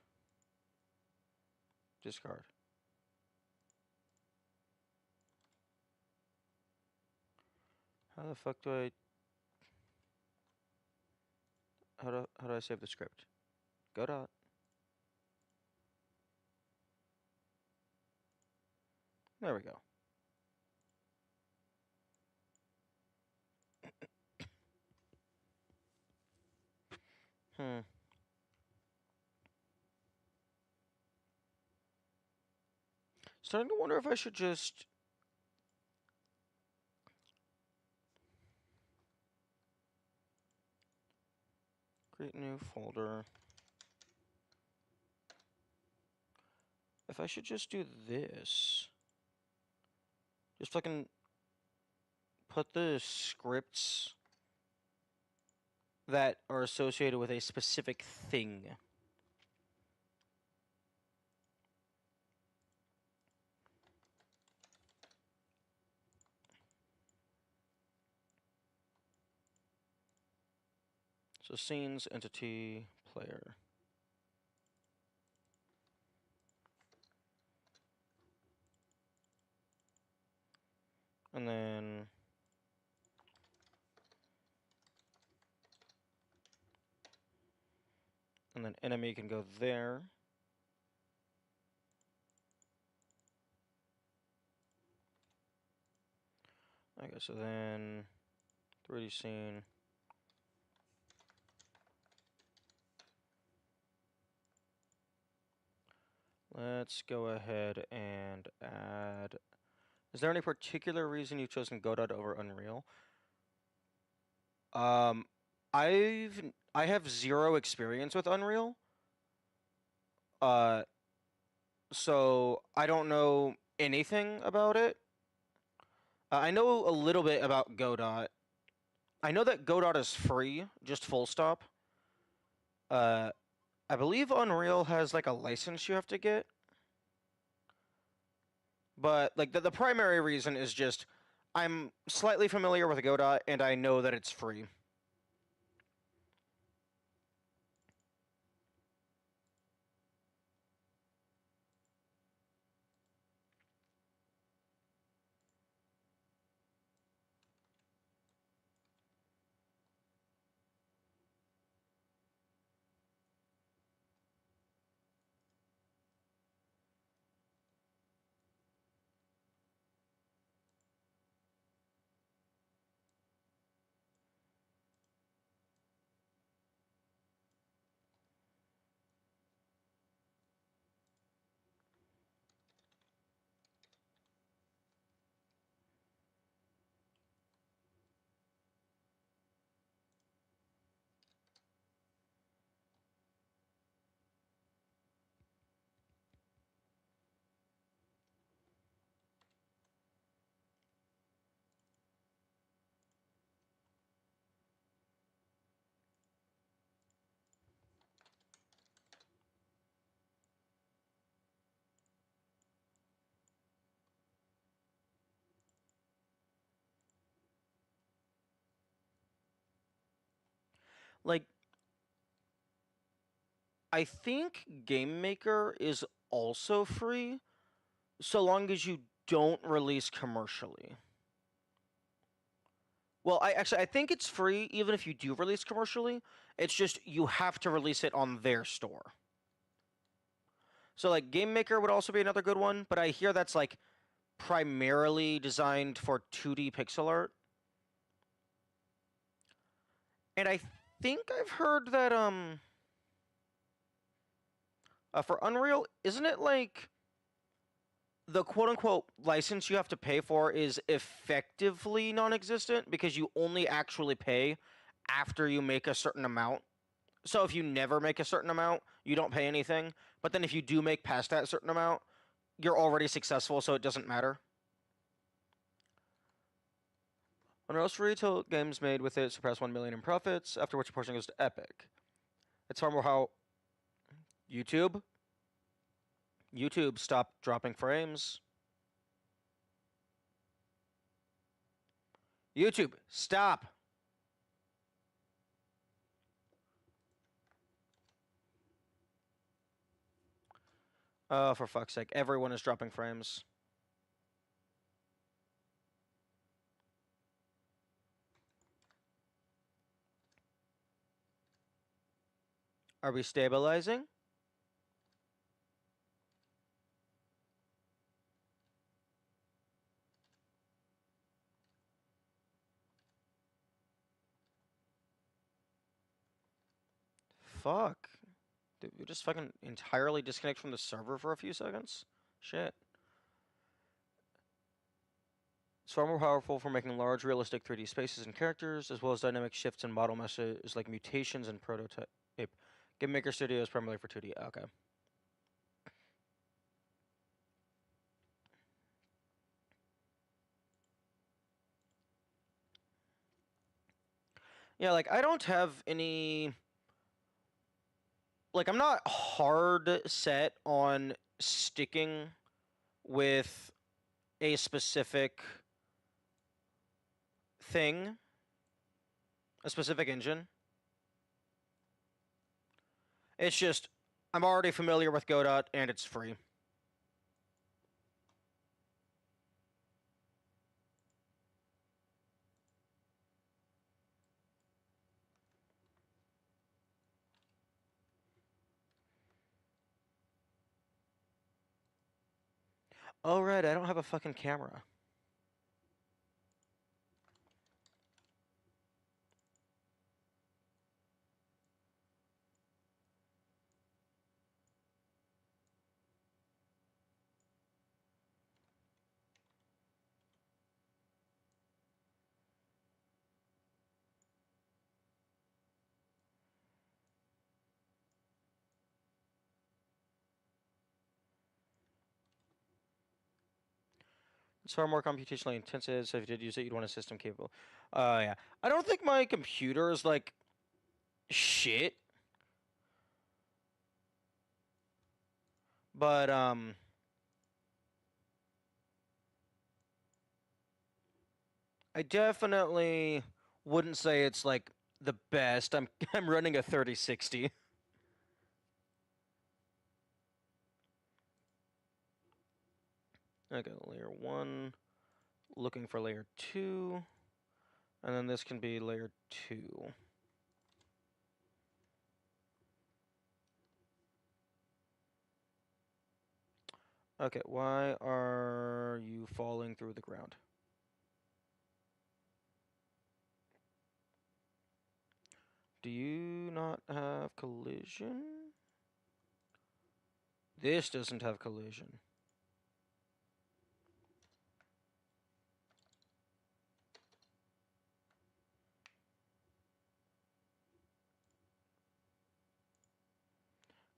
Discard. How the fuck do I... How do I save the script? Go dot. There we go. Starting to wonder if I should just... create a new folder. If I should just do this. Just fucking put the scripts that are associated with a specific thing. So scenes, entity, player. And then enemy can go there. Okay, so then 3D scene. Let's go ahead and add... Is there any particular reason you've chosen Godot over Unreal? I have zero experience with Unreal. So I don't know anything about it. I know a little bit about Godot. I know that Godot is free, just full stop. I believe Unreal has like a license you have to get. But like the primary reason is just I'm slightly familiar with Godot and I know that it's free. Like I think Game Maker is also free so long as you don't release commercially. Well, I think it's free even if you do release commercially. It's just you have to release it on their store. So like Game Maker would also be another good one, but I hear that's like primarily designed for 2D pixel art. And I think I've heard that for Unreal, isn't it like the quote-unquote license you have to pay for is effectively non-existent because you only actually pay after you make a certain amount. So if you never make a certain amount, you don't pay anything. But then if you do make past that certain amount, you're already successful, so it doesn't matter. When most retail games made with it surpass 1 million in profits, after which a portion goes to Epic. It's far more how YouTube, stop dropping frames. YouTube, stop. Oh, for fuck's sake, everyone is dropping frames. Are we stabilizing? Fuck. Did we just fucking entirely disconnect from the server for a few seconds? Shit. It's far more powerful for making large, realistic 3D spaces and characters, as well as dynamic shifts and model meshes like mutations and prototype. Game Maker Studio is primarily for 2D. Okay. Yeah, like, I don't have any... Like, I'm not hard set on sticking with a specific thing, a specific engine. It's just, I'm already familiar with Godot, and it's free. Oh, right, I don't have a fucking camera. It's far more computationally intensive, so if you did use it, you'd want a system capable. Yeah. I don't think my computer is, like, shit. But, I definitely wouldn't say it's, like, the best. I'm running a 3060. Okay, layer 1. Looking for layer 2. And then this can be layer 2. Okay, why are you falling through the ground? Do you not have collision? This doesn't have collision.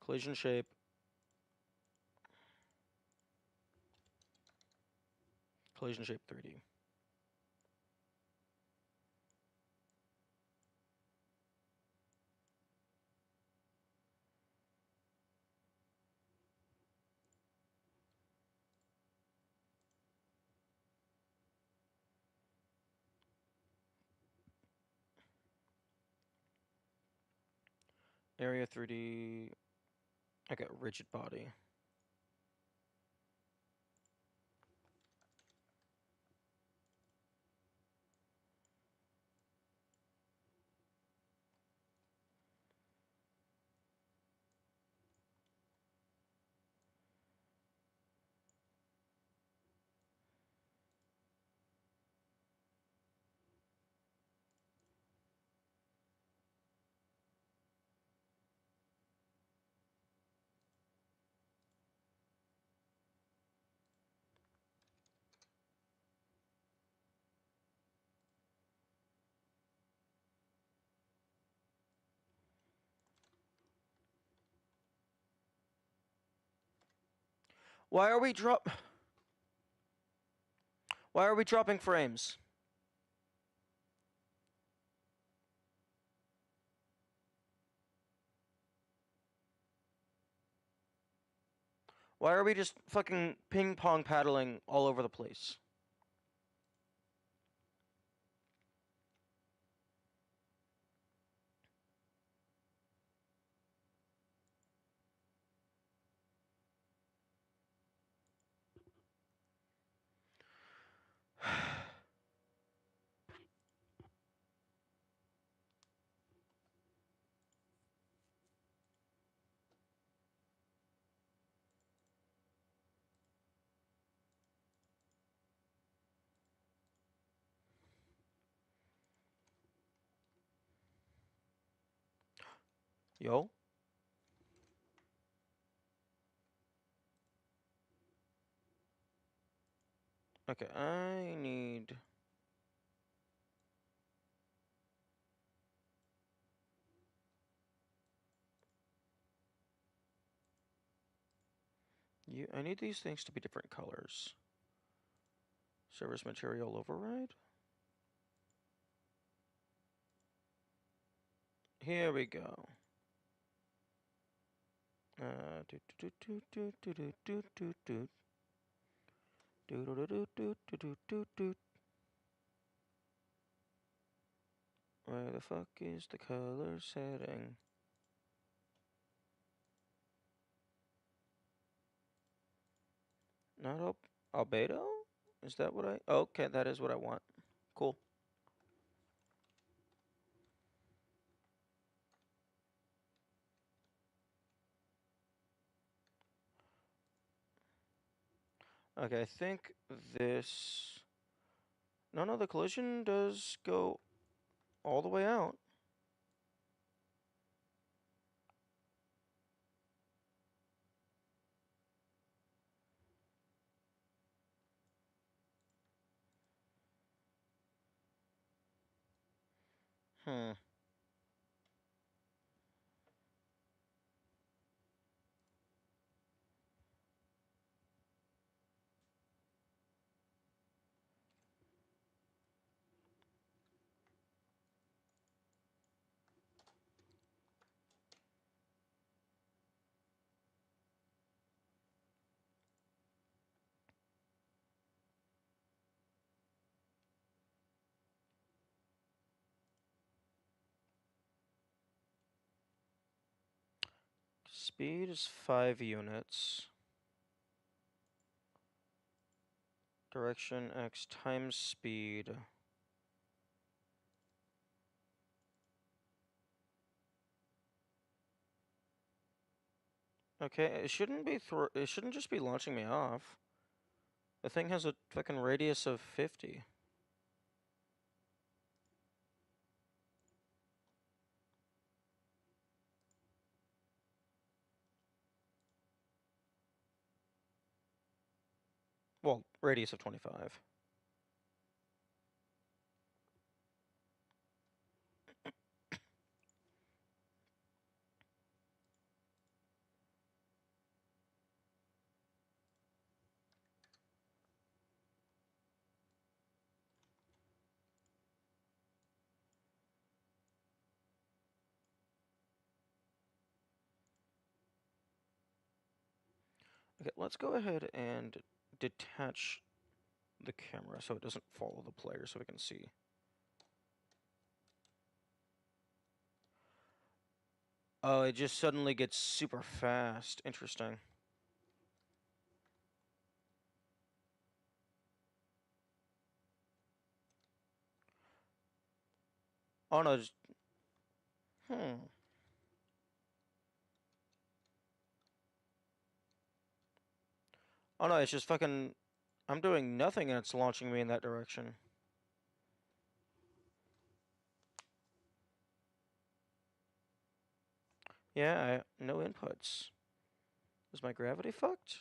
Collision shape. Collision shape 3D. Area 3D. I got rigid body. Why are we dropping frames? Why are we just fucking ping-pong paddling all over the place? Yo? Okay, I need... I need these things to be different colors. Service material override? Here we go. Do do do do do do do do do do do do do do do do do. Where the fuck is the color setting? Not albedo? Is that what I... Okay, that is what I want. Cool. Okay, I think this... No, the collision does go all the way out. Hmm. Speed is 5 units. Direction x times speed. Okay, it shouldn't be it shouldn't just be launching me off. The thing has a fucking radius of 50. Well, radius of 25. Okay, let's go ahead and detach the camera so it doesn't follow the player so we can see. Oh, it just suddenly gets super fast. Interesting. Oh no, just... Hmm. Oh no, it's just fucking... I'm doing nothing and it's launching me in that direction. Yeah, no inputs. Is my gravity fucked?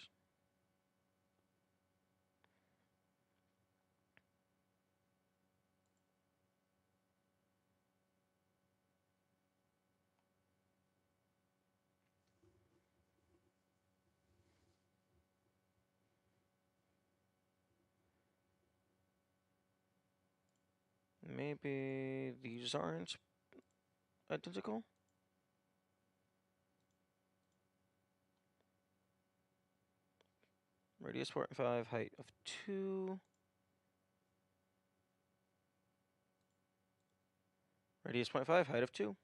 Maybe these aren't identical? Radius 0.5, height of 2. Radius 0.5, height of 2.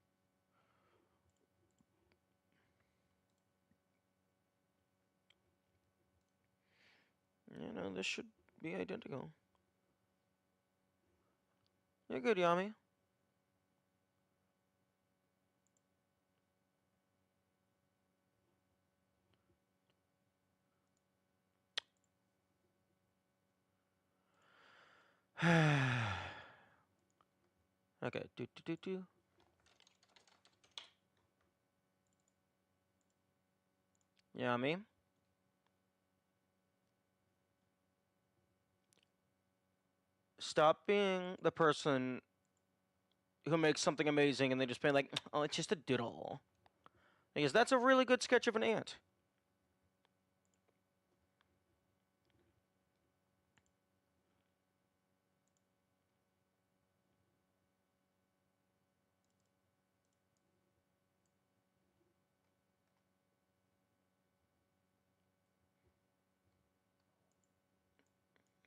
You know, this should be identical. You're good, Yami. Okay, do. Yami. Stop being the person who makes something amazing and they just being like, oh, it's just a doodle. Because that's a really good sketch of an ant.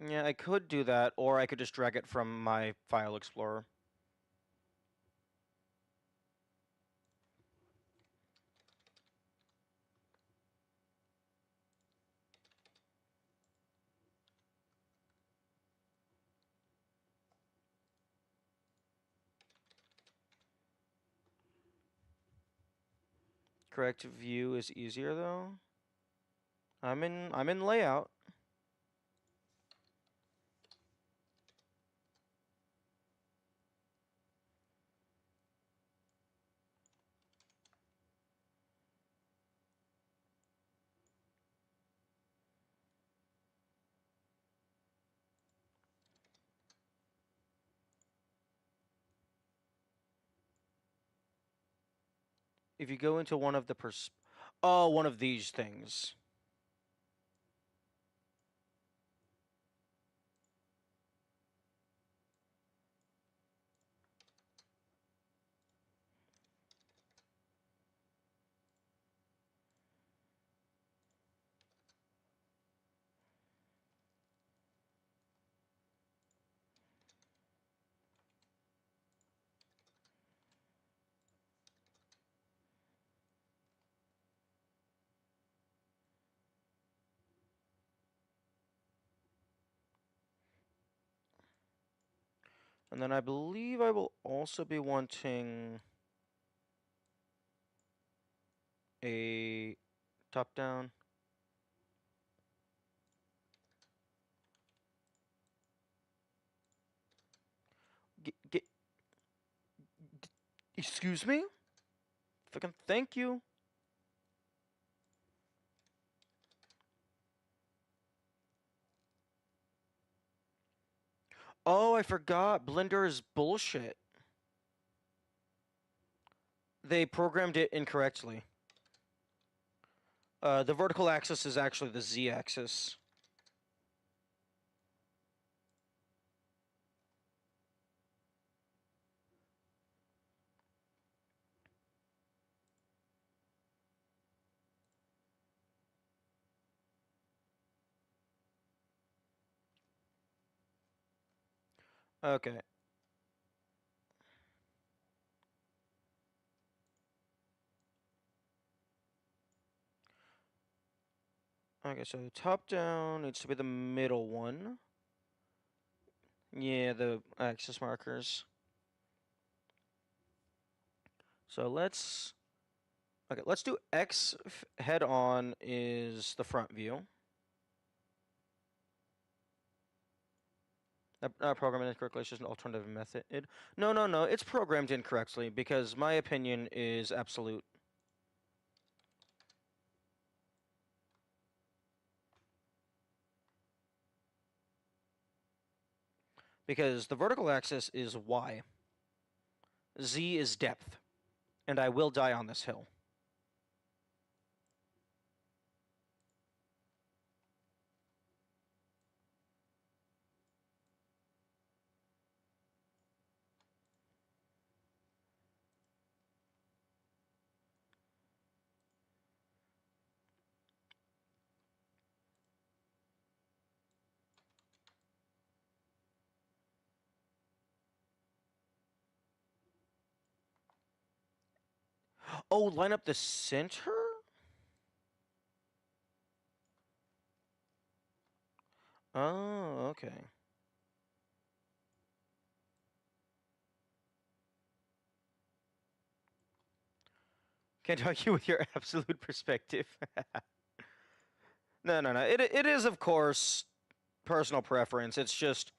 Yeah, I could do that, or I could just drag it from my file explorer. Correct view is easier though. I'm in layout. If you go into one of the one of these things. And then I believe I will also be wanting a top down. Excuse me? Fucking thank you. Oh, I forgot. Blender is bullshit. They programmed it incorrectly. The vertical axis is actually the z-axis. Okay. Okay, so top down needs to be the middle one. Yeah, the axis markers. So let's do X head on is the front view. Not programmed incorrectly, it's just an alternative method. No, it's programmed incorrectly because my opinion is absolute. Because the vertical axis is Y. Z is depth. And I will die on this hill. Oh, line up the center? Oh, okay. Can't argue with your absolute perspective. No. It is, of course, personal preference. It's just...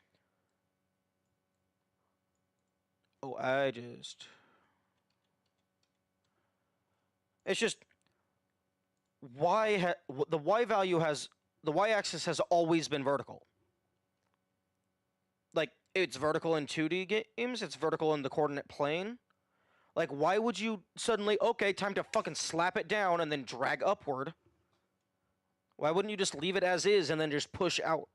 Oh, It's just... The Y value has... The Y-axis has always been vertical. Like, it's vertical in 2D games, it's vertical in the coordinate plane. Like, why would you suddenly... Okay, time to fucking slap it down and then drag upward? Why wouldn't you just leave it as is and then just push out?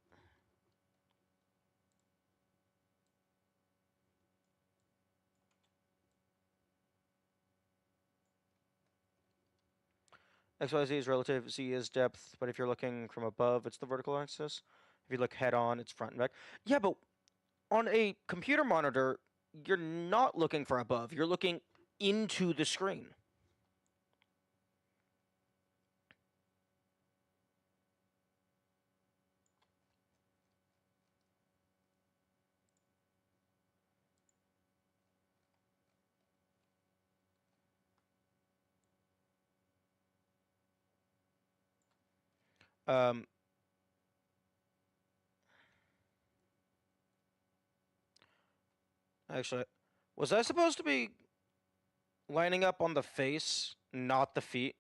XYZ is relative, Z is depth, but if you're looking from above, it's the vertical axis. If you look head on, it's front and back. Yeah, but on a computer monitor, you're not looking for above. You're looking into the screen. Actually, was I supposed to be lining up on the face, not the feet?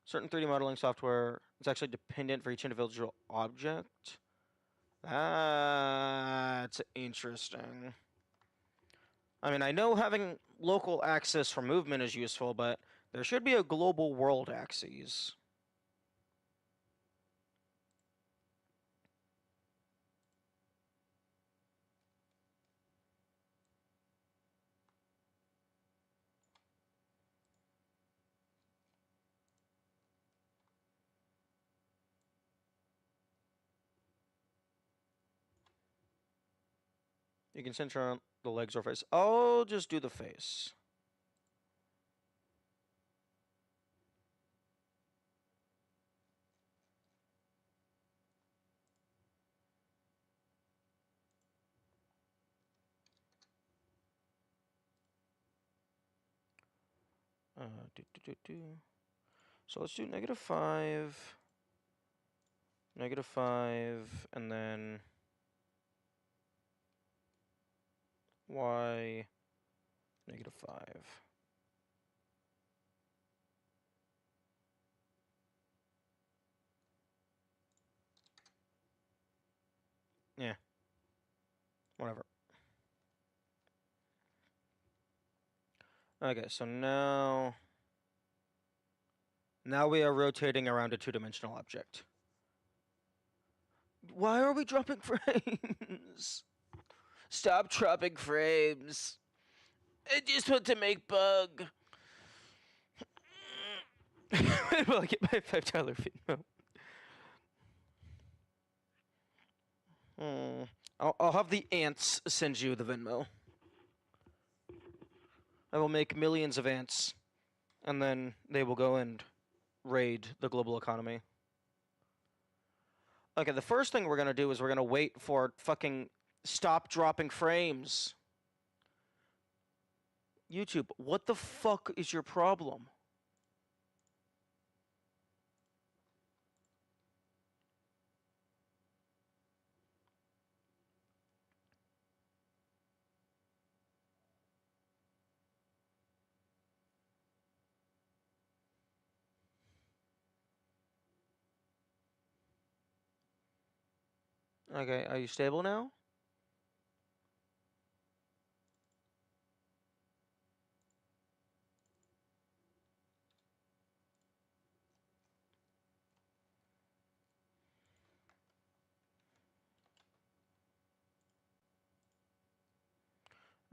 Certain 3D modeling software is actually dependent for each individual object. That's interesting. I mean, I know having local axis for movement is useful, but there should be a global world axis. You can center on the legs or face. I'll just do the face. So let's do -5, -5, and then y, -5. Yeah. Whatever. Okay, so now we are rotating around a two-dimensional object. Why are we dropping frames? Stop dropping frames. I just want to make bug. When will I get my $5 Venmo? I'll have the ants send you the Venmo. I will make millions of ants, and then they will go and raid the global economy. Okay, the first thing we're gonna do is we're gonna wait for fucking stop dropping frames. YouTube, what the fuck is your problem? Okay, are you stable now?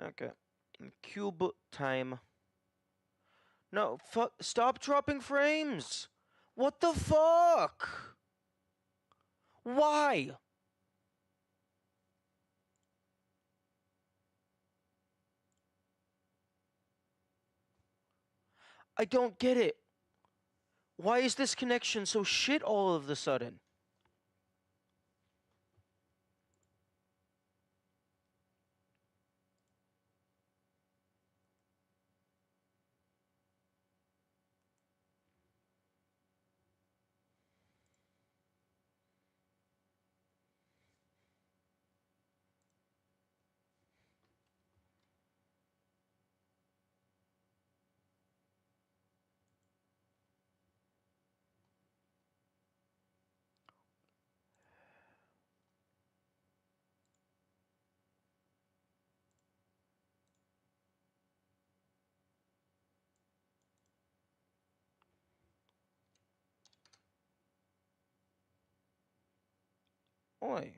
Okay. Cube time. No, fuck. Stop dropping frames. What the fuck? Why? I don't get it. Why is this connection so shit all of a sudden? Oi.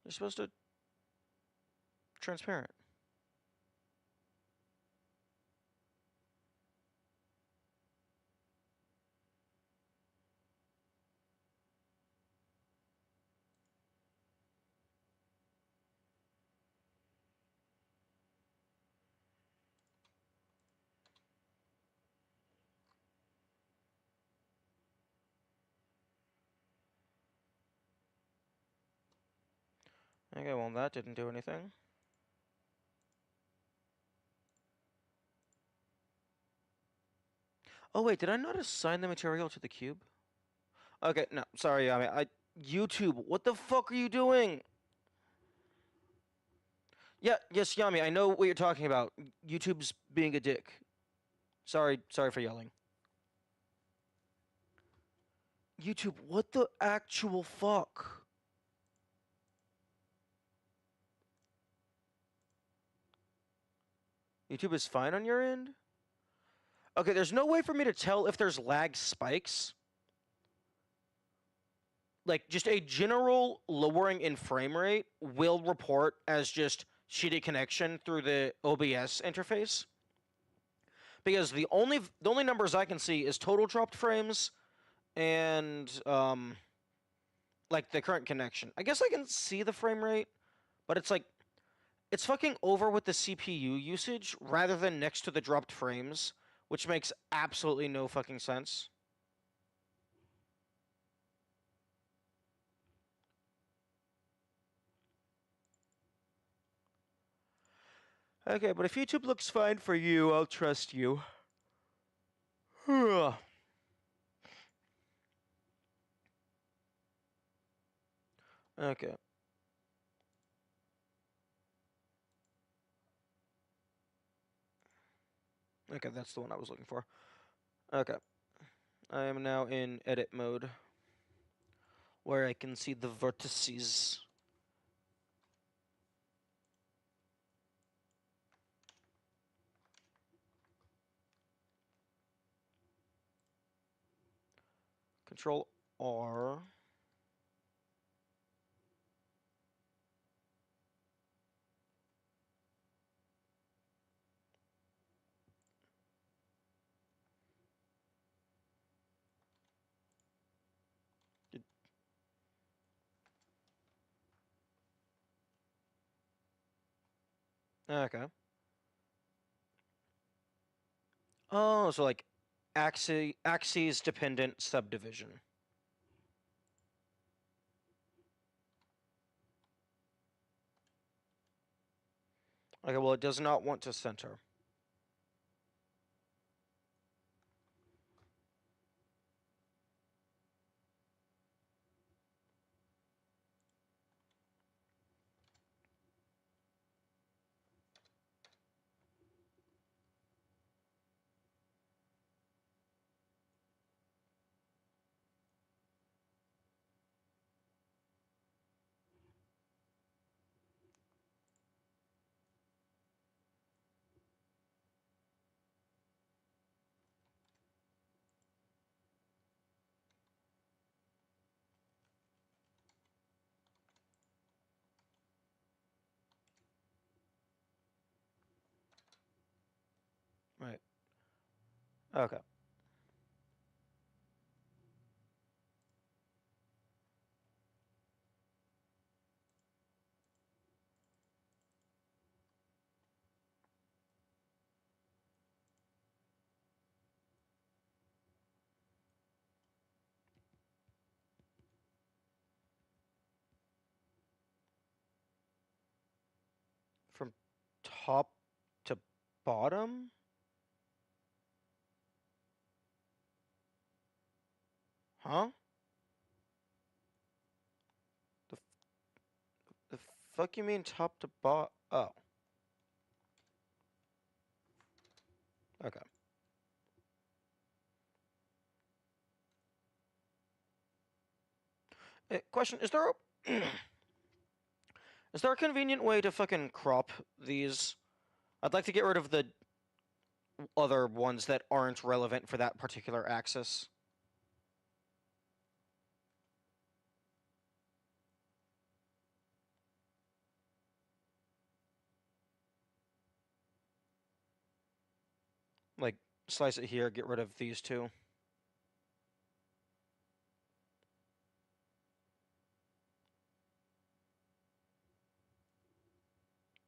You're supposed to... Transparent. Okay, well, that didn't do anything. Oh, wait, did I not assign the material to the cube? Okay, no, sorry, YouTube, what the fuck are you doing? Yeah, yes, Yami, I know what you're talking about. YouTube's being a dick. Sorry for yelling. YouTube, what the actual fuck? YouTube is fine on your end? Okay, there's no way for me to tell if there's lag spikes. Like, just a general lowering in frame rate will report as just shitty connection through the OBS interface. Because the only numbers I can see is total dropped frames and like the current connection. I guess I can see the frame rate, but it's like it's fucking over with the CPU usage rather than next to the dropped frames, which makes absolutely no fucking sense. Okay, but if YouTube looks fine for you, I'll trust you. Okay. Okay, that's the one I was looking for. Okay. I am now in edit mode, where I can see the vertices. Control R. Okay. Oh, so like axes dependent subdivision. Okay, well, it does not want to center. Right. Okay. top to bottom? Huh? The, the fuck you mean top to bottom? Oh. Okay. Question, is there a... Is there a convenient way to fucking crop these? I'd like to get rid of the other ones that aren't relevant for that particular axis. Like, slice it here, get rid of these two.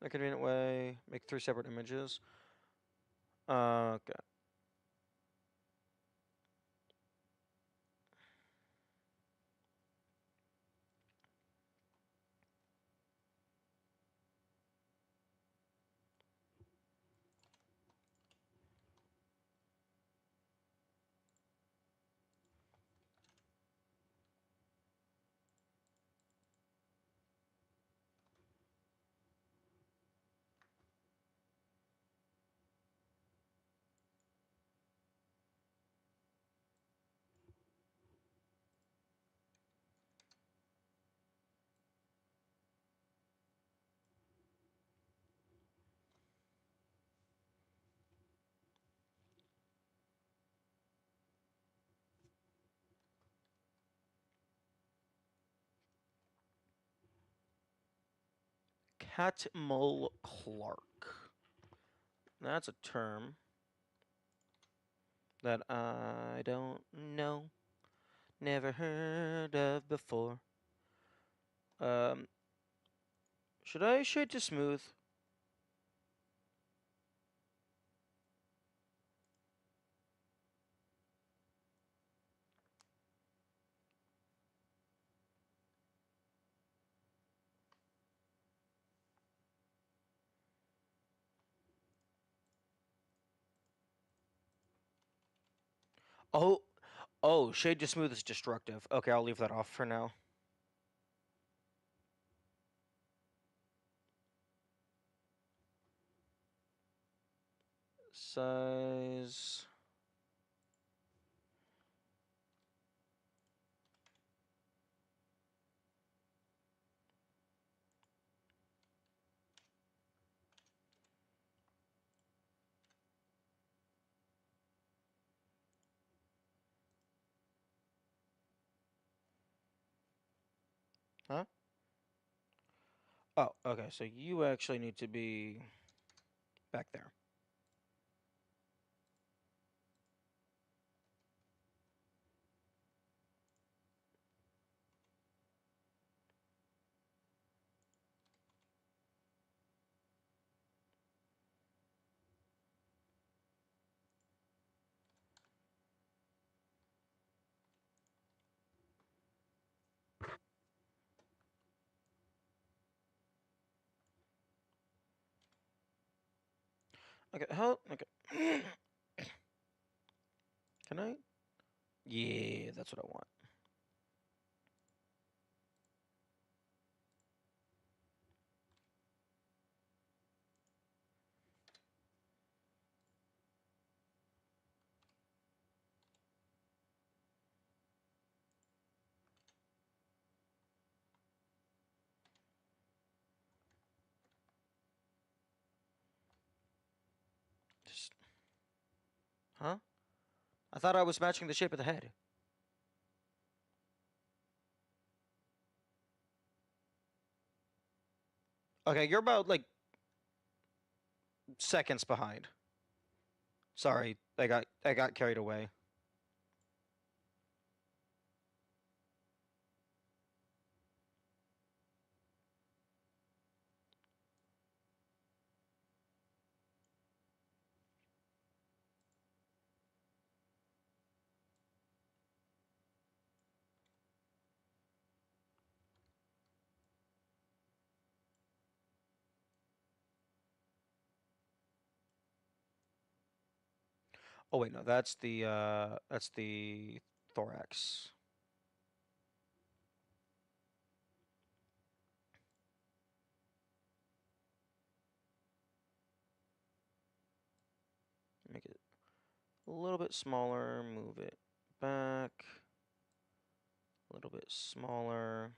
A convenient way, make 3 separate images. Okay. Catmull Clark. That's a term that I don't know. Never heard of before. Should I shade to smooth? Oh, oh, shade to smooth is destructive. Okay, I'll leave that off for now. Size. Huh? Oh, okay, so you actually need to be back there. Okay, how? Okay. Can I? Yeah, that's what I want. Just, huh? I thought I was matching the shape of the head. Okay, you're about like seconds behind. Sorry, I got carried away. Oh wait, no, that's the thorax. Make it a little bit smaller, move it back. A little bit smaller.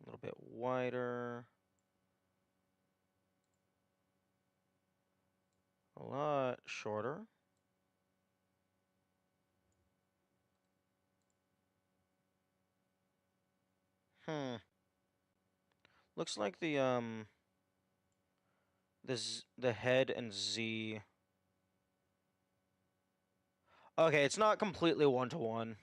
A little bit wider. A lot shorter. Looks like the head and Z. Okay, it's not completely one-to-one.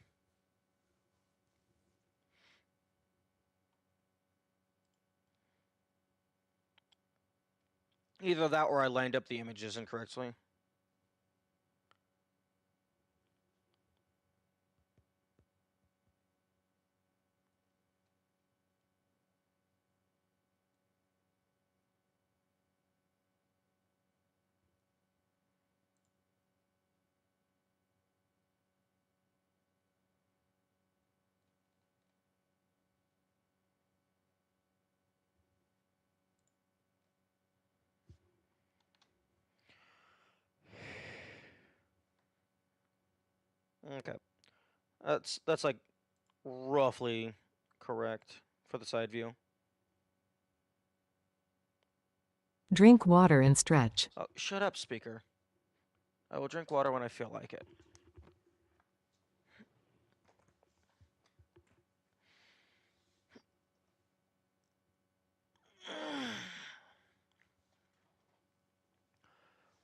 Either that or I lined up the images incorrectly. Okay. That's like roughly correct for the side view. Drink water and stretch. Oh, shut up, speaker. I will drink water when I feel like it.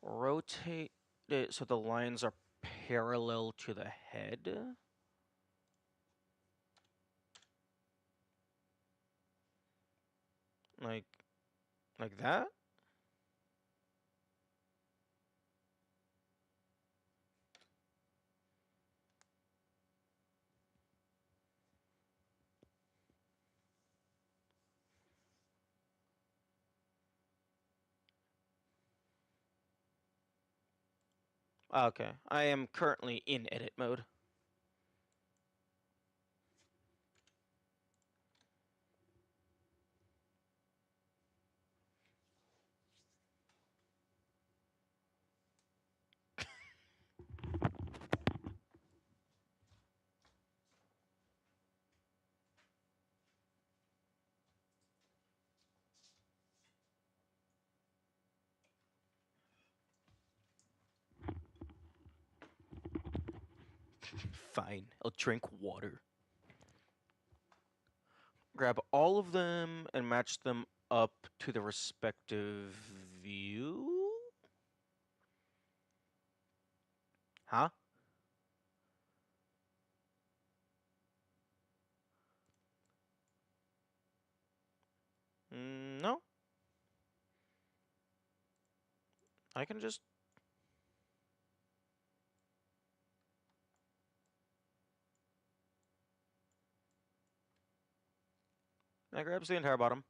Rotate it so the lines are parallel to the head. Like that? Okay, I am currently in edit mode. Fine, I'll drink water. Grab all of them and match them up to the respective view? Huh? No. I can just... That grabs the entire bottom.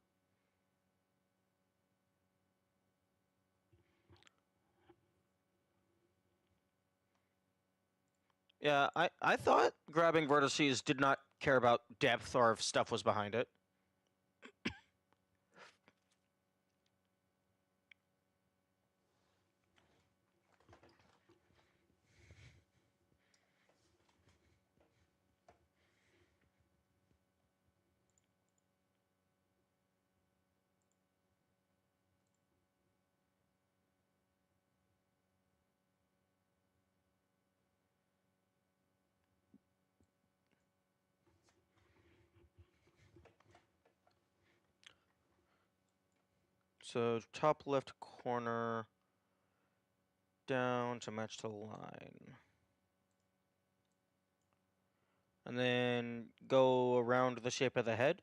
Yeah, I thought grabbing vertices did not care about depth or if stuff was behind it. So top left corner down to match the line. And then go around the shape of the head.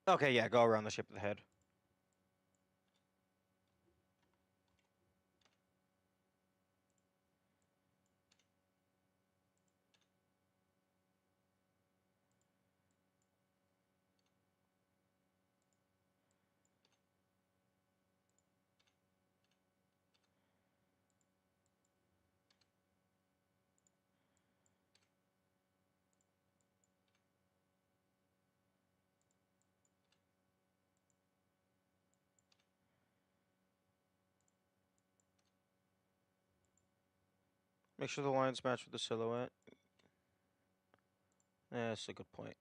Okay, yeah, go around the shape of the head. Make sure the lines match with the silhouette. Yeah, that's a good point.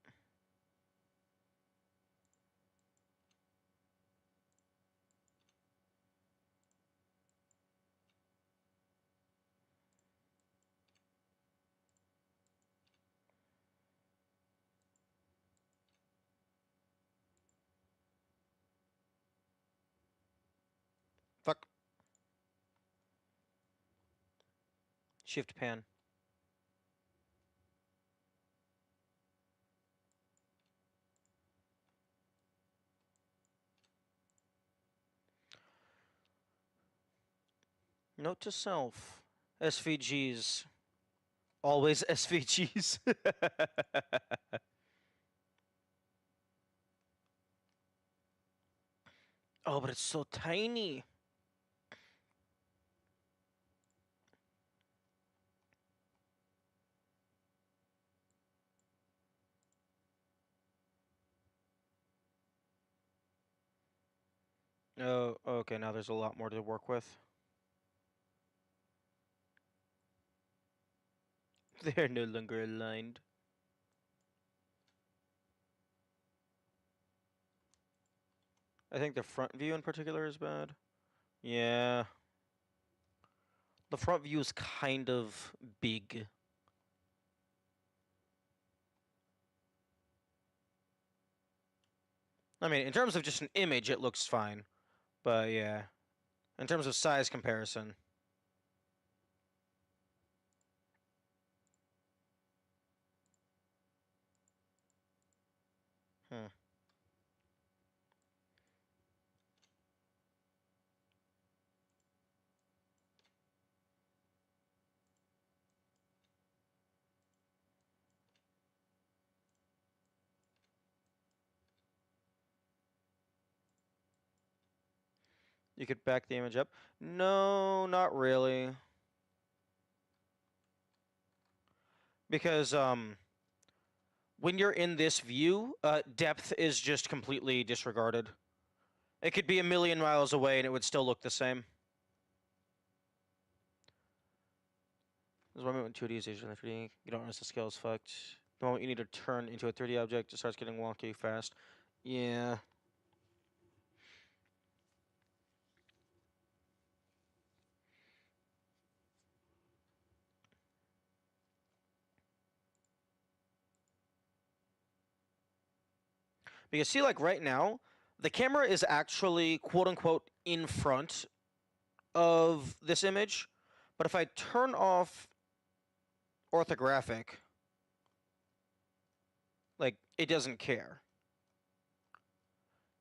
Fuck. Shift pan. Note to self. SVGs. Always SVGs. Oh, but it's so tiny. Oh, okay, now there's a lot more to work with. They're no longer aligned. I think the front view in particular is bad. Yeah. The front view is kind of big. I mean, in terms of just an image, it looks fine. But yeah. In terms of size comparison. Hmm. You could back the image up. No, not really. Because when you're in this view, depth is just completely disregarded. It could be a million miles away and it would still look the same. This is why when 2D is easier than 3D. You don't notice the scale is fucked. The moment you need to turn into a 3D object, it starts getting wonky fast. Yeah. Because see, like right now, the camera is actually quote unquote in front of this image. But if I turn off orthographic, like it doesn't care.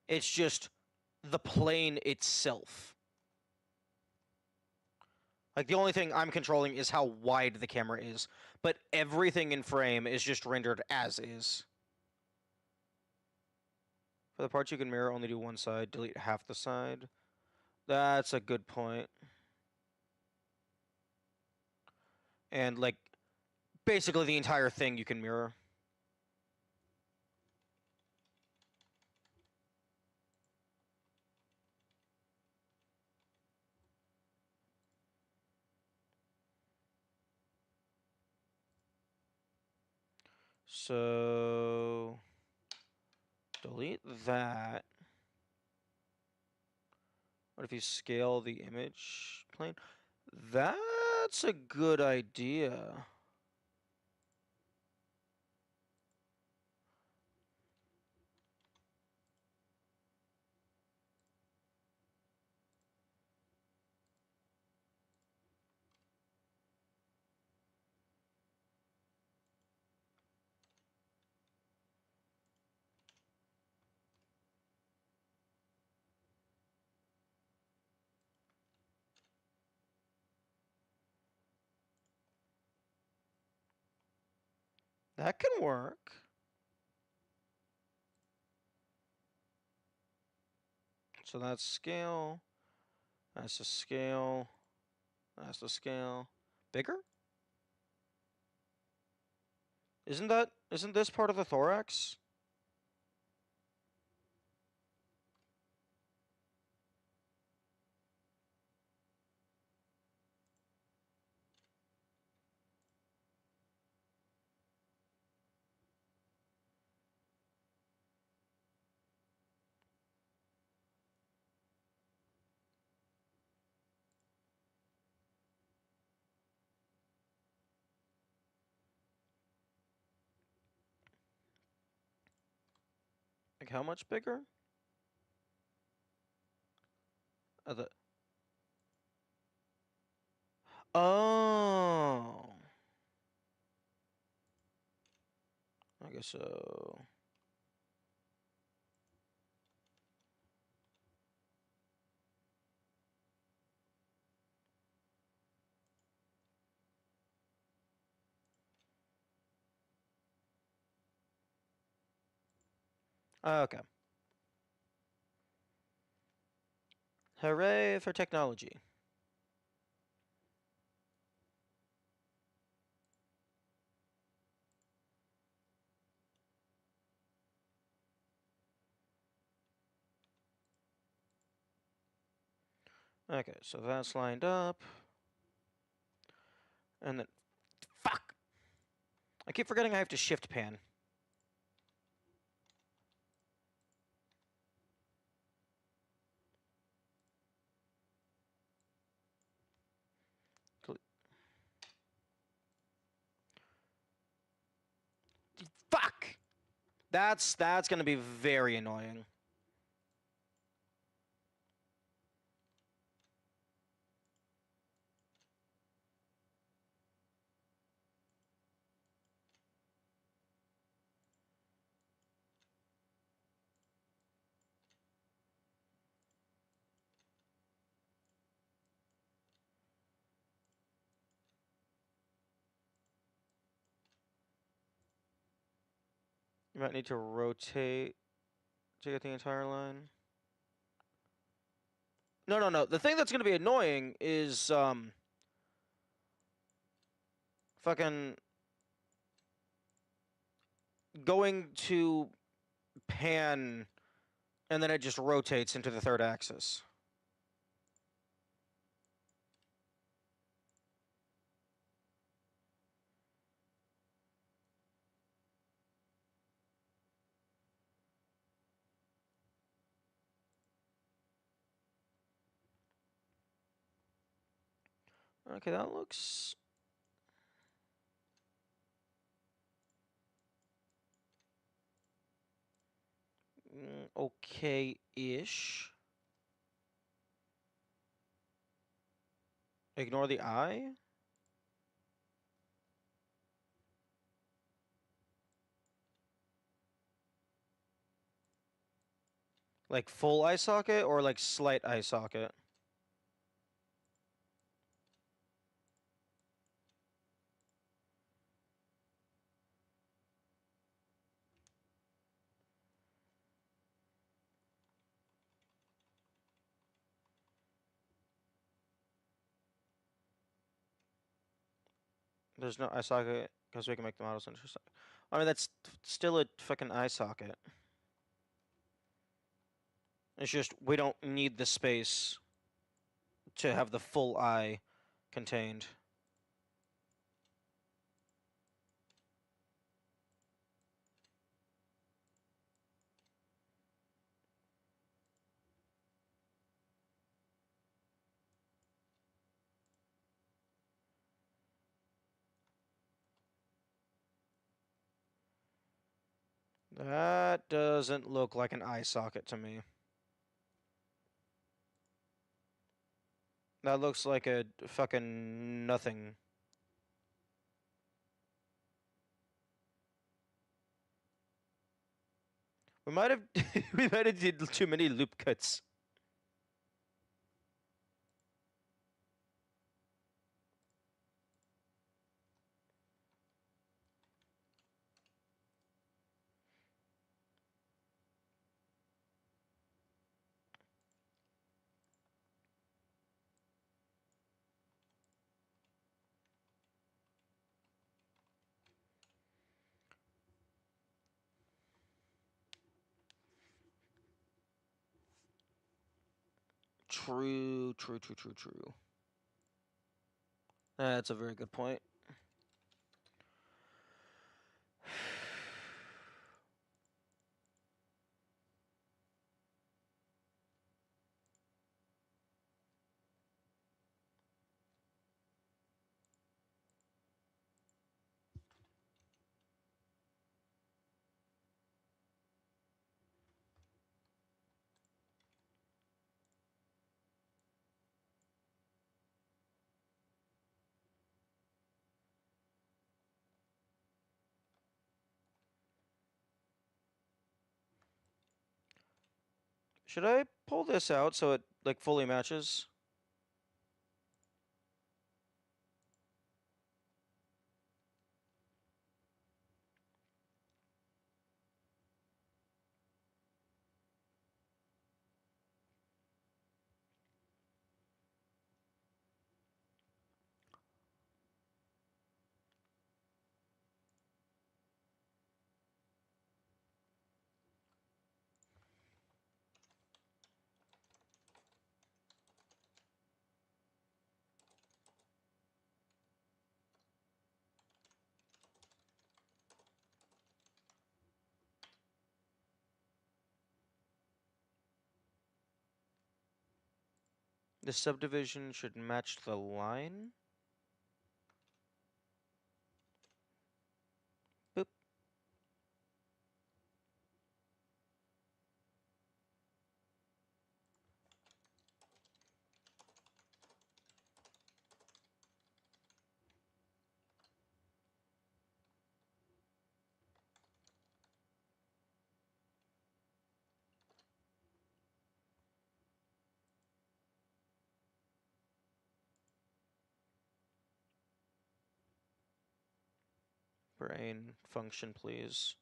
It's just the plane itself. Like the only thing I'm controlling is how wide the camera is, but everything in frame is just rendered as is. For the parts you can mirror, only do one side, delete half the side. That's a good point. And like basically the entire thing you can mirror. So delete that. What if you scale the image plane? That's a good idea. That can work. So that's scale. That's the scale. That's the scale. Bigger? Isn't this part of the thorax? Like how much bigger? The Oh. I guess so. Okay. Hooray for technology. Okay, so that's lined up. And then... Fuck! I keep forgetting I have to shift pan. Fuck! That's gonna be very annoying. You might need to rotate to get the entire line. No. The thing that's gonna be annoying is, fucking going to pan and then it just rotates into the third axis. Okay, that looks... okay-ish. Ignore the eye? Like full eye socket or like slight eye socket? There's no eye socket because we can make the models interesting. I mean, that's still a fucking eye socket. It's just we don't need the space to have the full eye contained. That doesn't look like an eye socket to me. That looks like a fucking nothing. We might have we might have did too many loop cuts. True. That's a very good point. Should I pull this out so it like fully matches? The subdivision should match the line. Boop. Brain function, please.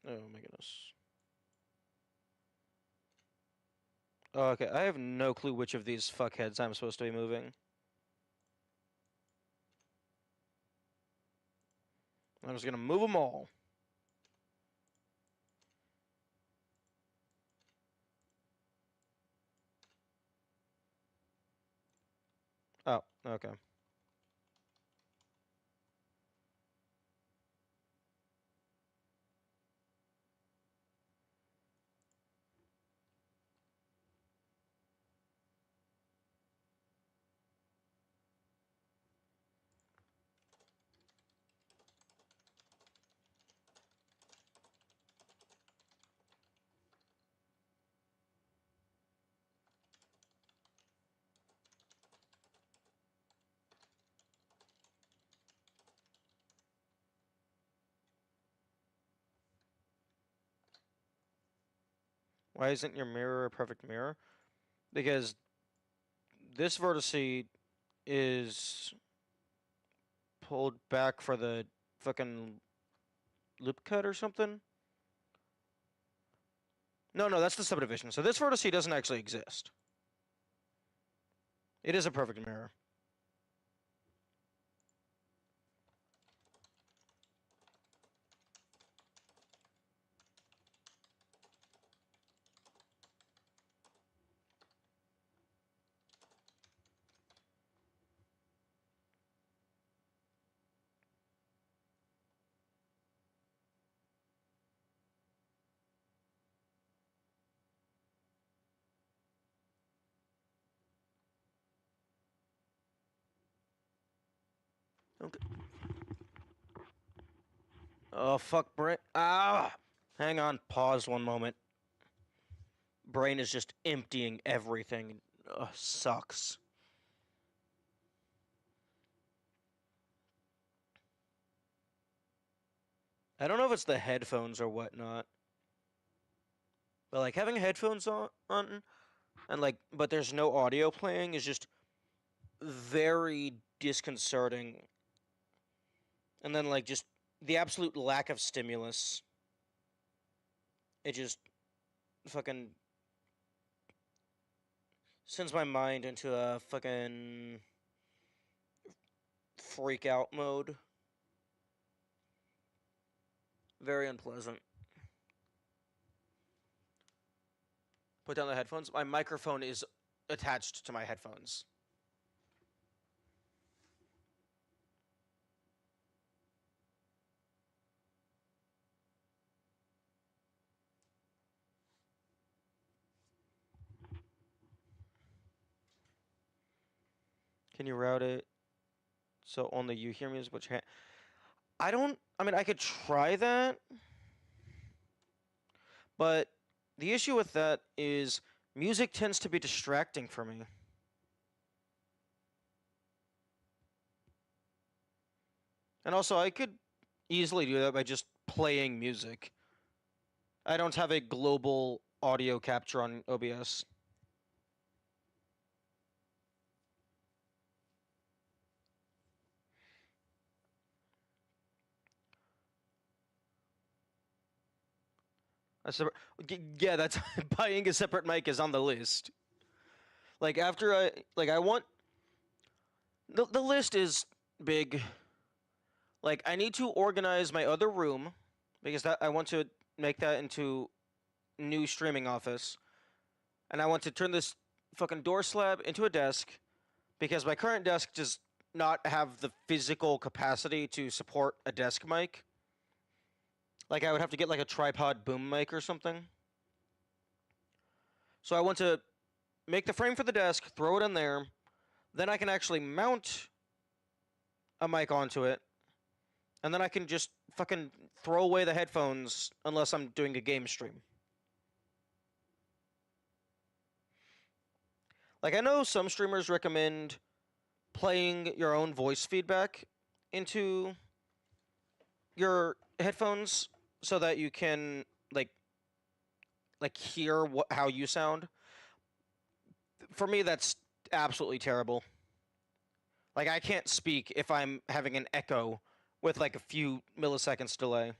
Oh my goodness. Oh, okay, I have no clue which of these fuckheads I'm supposed to be moving. I'm just gonna move them all. Oh, okay. Why isn't your mirror a perfect mirror? Because this vertice is pulled back for the fucking loop cut or something. No, that's the subdivision. So this vertice doesn't actually exist. It is a perfect mirror. Okay. Oh, fuck, brain. Ah! Hang on, pause one moment. Brain is just emptying everything. Ugh, sucks. I don't know if it's the headphones or whatnot. But, like, having headphones on and, like, but there's no audio playing is just very disconcerting. And then, like, just the absolute lack of stimulus. It just fucking sends my mind into a fucking freak out mode. Very unpleasant. Put down the headphones. My microphone is attached to my headphones. Can you route it so only you hear music? Which I don't. I mean, I could try that, but the issue with that is music tends to be distracting for me. And also, I could easily do that by just playing music. I don't have a global audio capture on OBS. A separate, yeah, that's buying a separate mic is on the list. Like after I want the list is big. Like I need to organize my other room because that I want to make that into new streaming office, and I want to turn this fucking door slab into a desk because my current desk does not have the physical capacity to support a desk mic. Like I would have to get like a tripod boom mic or something. So I want to make the frame for the desk, throw it in there, then I can actually mount a mic onto it, and then I can just fucking throw away the headphones unless I'm doing a game stream. Like I know some streamers recommend playing your own voice feedback into your headphones so that you can hear how you sound. For me that's absolutely terrible. Like I can't speak if I'm having an echo with like a few milliseconds delay.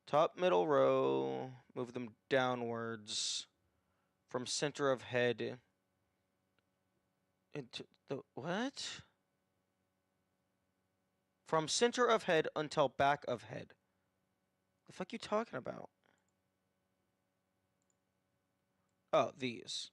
Top middle row, move them downwards from center of head into the what? From center of head until back of head. The fuck you talking about? Oh, these.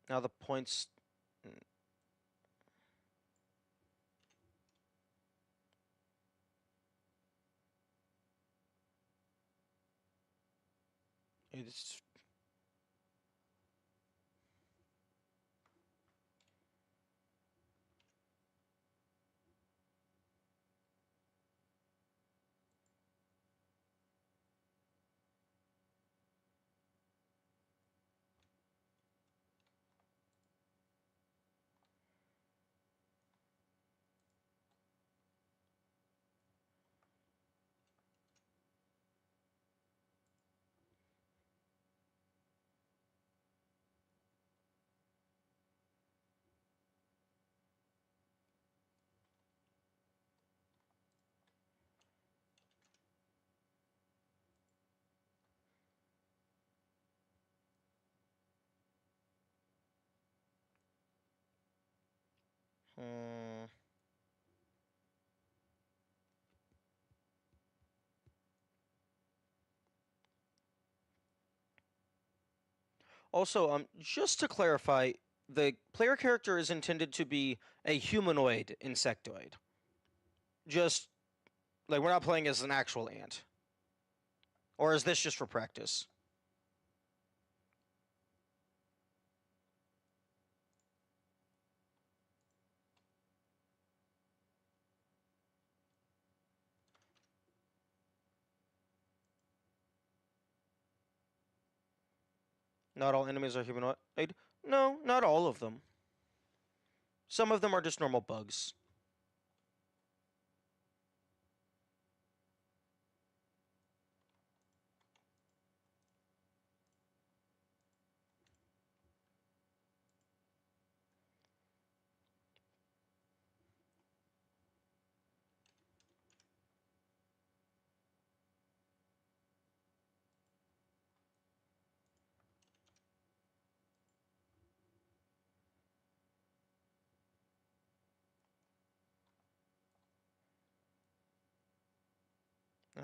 Now the points. It's hmm. Also, just to clarify, the player character is intended to be a humanoid insectoid. Just like we're not playing as an actual ant. Or is this just for practice? Not all enemies are humanoid. No, not all of them. Some of them are just normal bugs.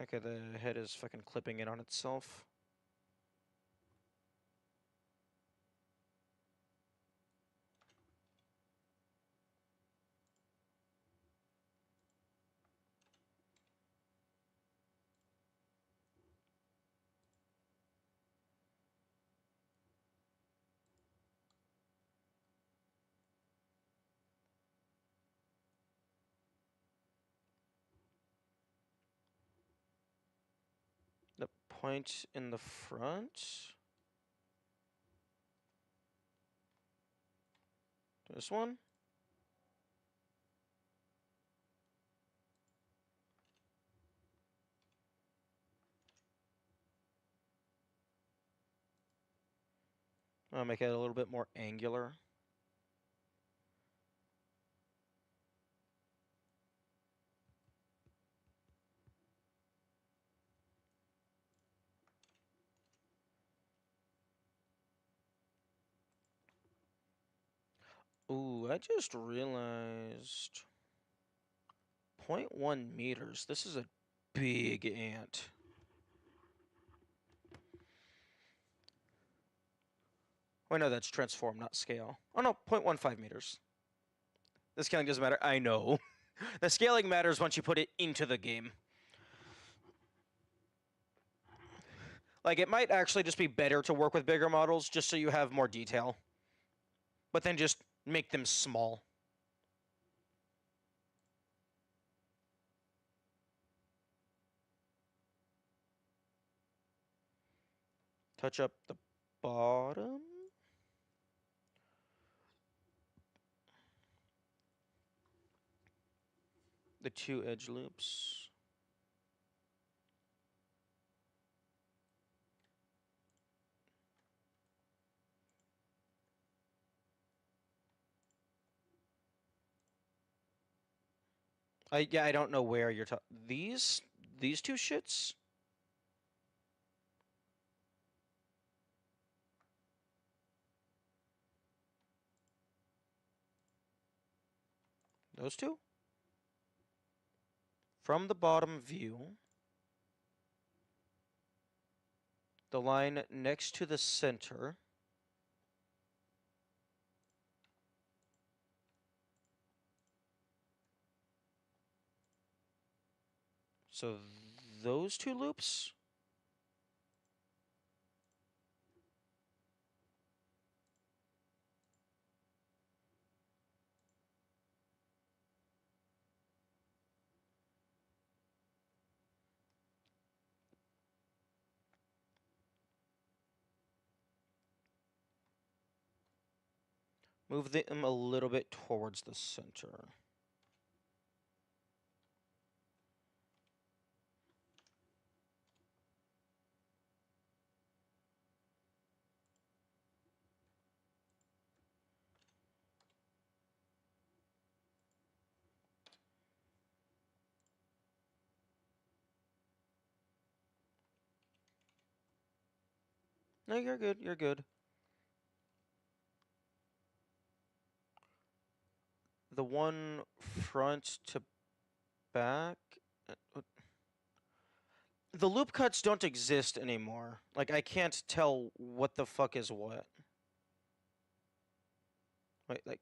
Okay, the head is fucking clipping in on itself. The point in the front. This one? I'll make it a little bit more angular. Ooh, I just realized 0.1 meters. This is a big ant. Wait, no, that's transform, not scale. Oh no, 0.15 meters. The scaling doesn't matter. I know. The scaling matters once you put it into the game. Like, it might actually just be better to work with bigger models just so you have more detail. But then just make them small. Touch up the bottom. The two edge loops. I don't know where you're talking. These two shits? Those two? From the bottom view, the line next to the center. So those two loops? Move them a little bit towards the center. No, you're good, you're good. The one front to back. The loop cuts don't exist anymore. Like, I can't tell what the fuck is what. Wait, like,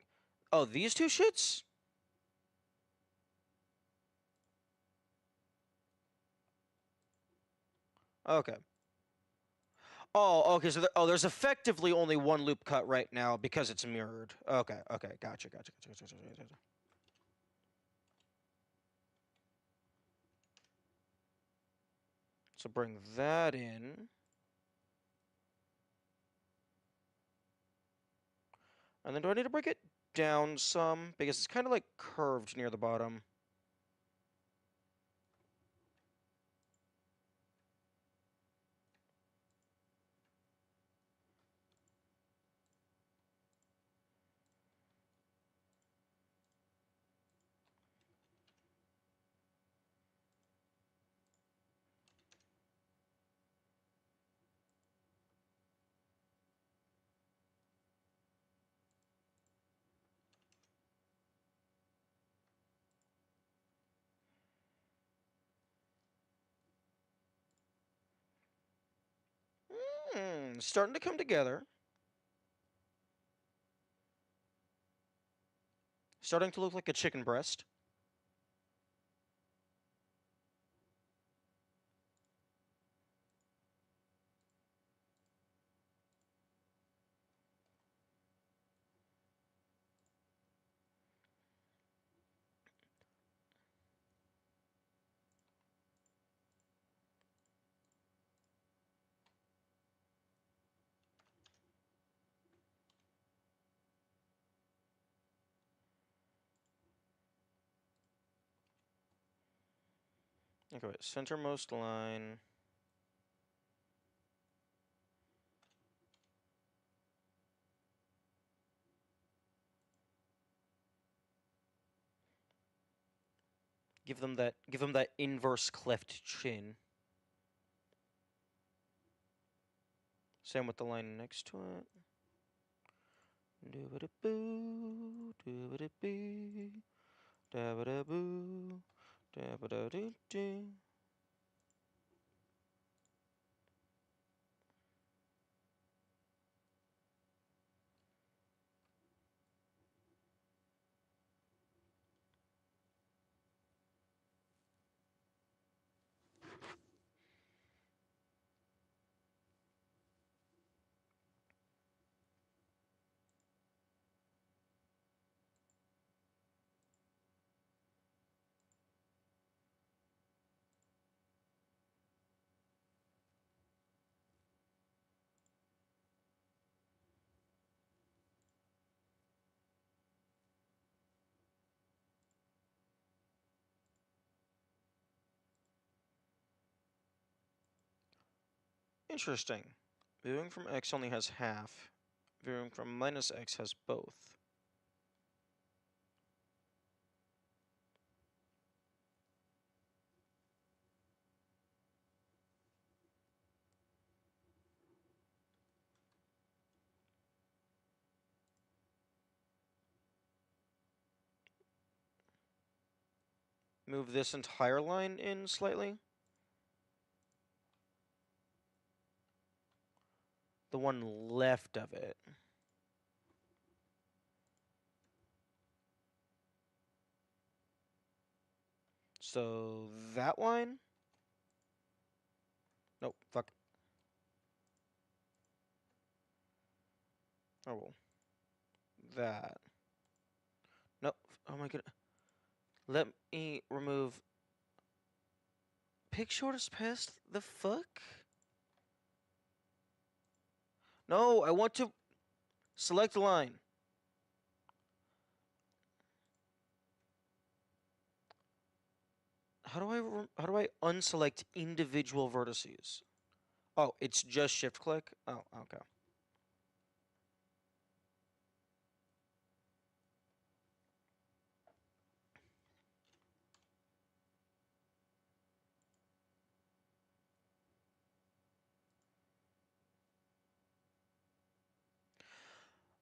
oh, these two shits? Okay. Oh, okay. So there's effectively only one loop cut right now because it's mirrored. Okay, okay, gotcha. So bring that in, and then do I need to break it down some because it's kind of like curved near the bottom? Starting to come together. Starting to look like a chicken breast. Okay, wait, centermost line. Give them that inverse cleft chin. Same with the line next to it. Do-ba-da-boo, do-ba-da-bee, da-ba-da-boo, da-ba-da-doo-doo. Interesting. Viewing from X only has half. Viewing from minus X has both. Move this entire line in slightly. The one left of it. So that line? Nope, fuck. Oh well. That. Nope. Oh my god. Let me remove. Pick shortest path? The fuck? No, I want to select a line. How do I unselect individual vertices? Oh, it's just shift click? Oh, okay.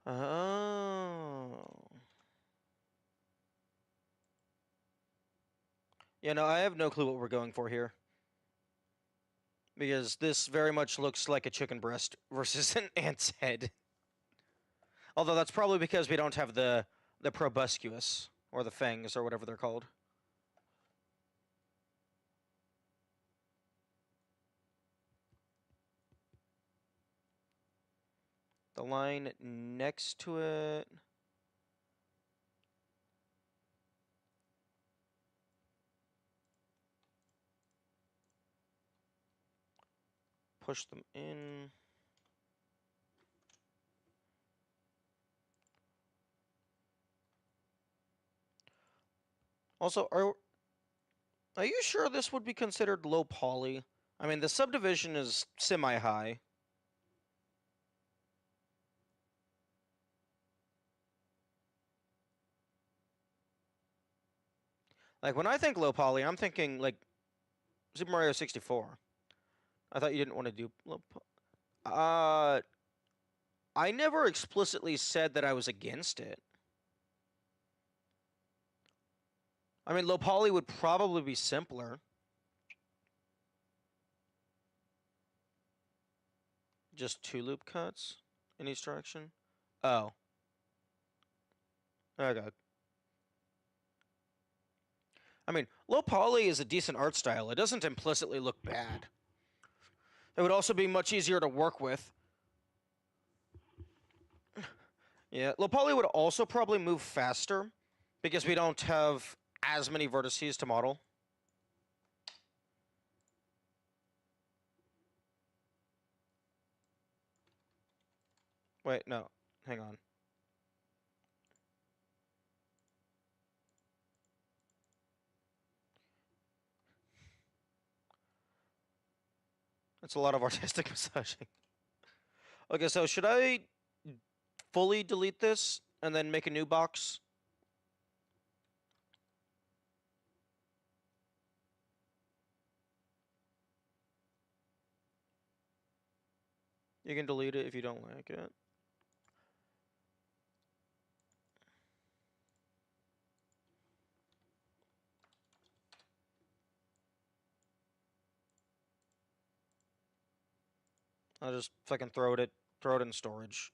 Oh. Yeah, no, I have no clue what we're going for here. Because this very much looks like a chicken breast versus an ant's head. Although that's probably because we don't have the proboscis or the fangs or whatever they're called. The line next to it. Push them in. Also, are you sure this would be considered low poly? I mean, the subdivision is semi-high. Like, when I think low poly, I'm thinking, like, Super Mario 64. I thought you didn't want to do low I never explicitly said that I was against it. I mean, low poly would probably be simpler. Just 2 loop cuts in each direction. Oh. Okay. I mean, low poly is a decent art style. It doesn't implicitly look bad. It would also be much easier to work with. Yeah, low poly would also probably move faster because we don't have as many vertices to model. Wait, no. Hang on. That's a lot of artistic massaging. Okay, so should I fully delete this and then make a new box? You can delete it if you don't like it. I'll just fucking throw it in storage.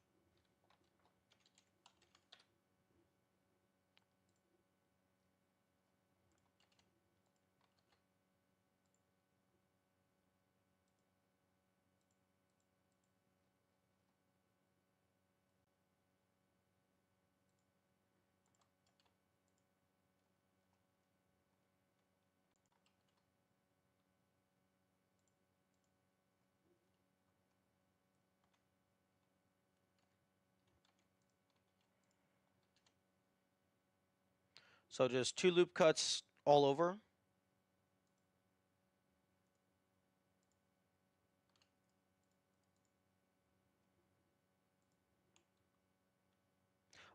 So just 2 loop cuts all over.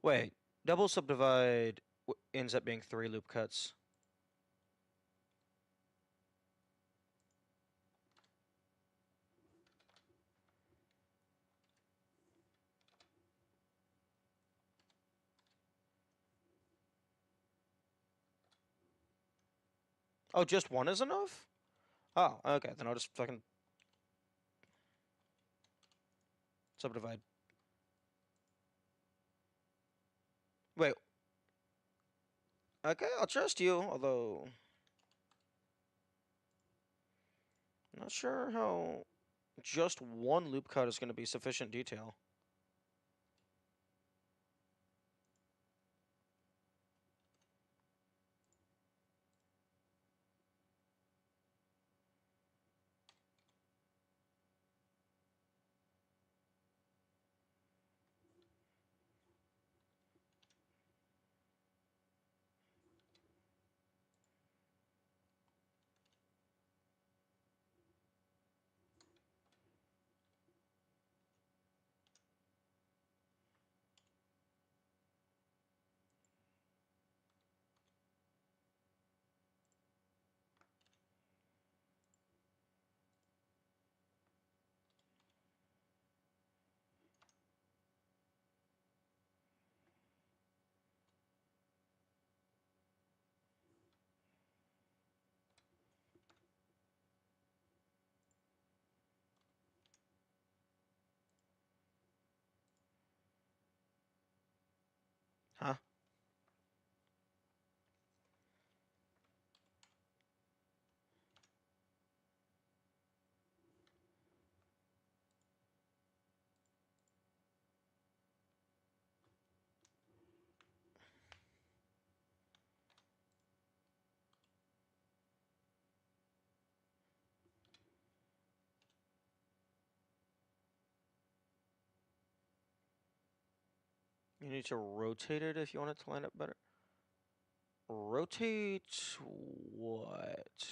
Wait, double subdivide ends up being 3 loop cuts. Oh, just one is enough? Oh, okay, then I'll just fucking subdivide. Wait. Okay, I'll trust you, although I'm not sure how just one loop cut is going to be sufficient detail. You need to rotate it if you want it to line up better. Rotate what?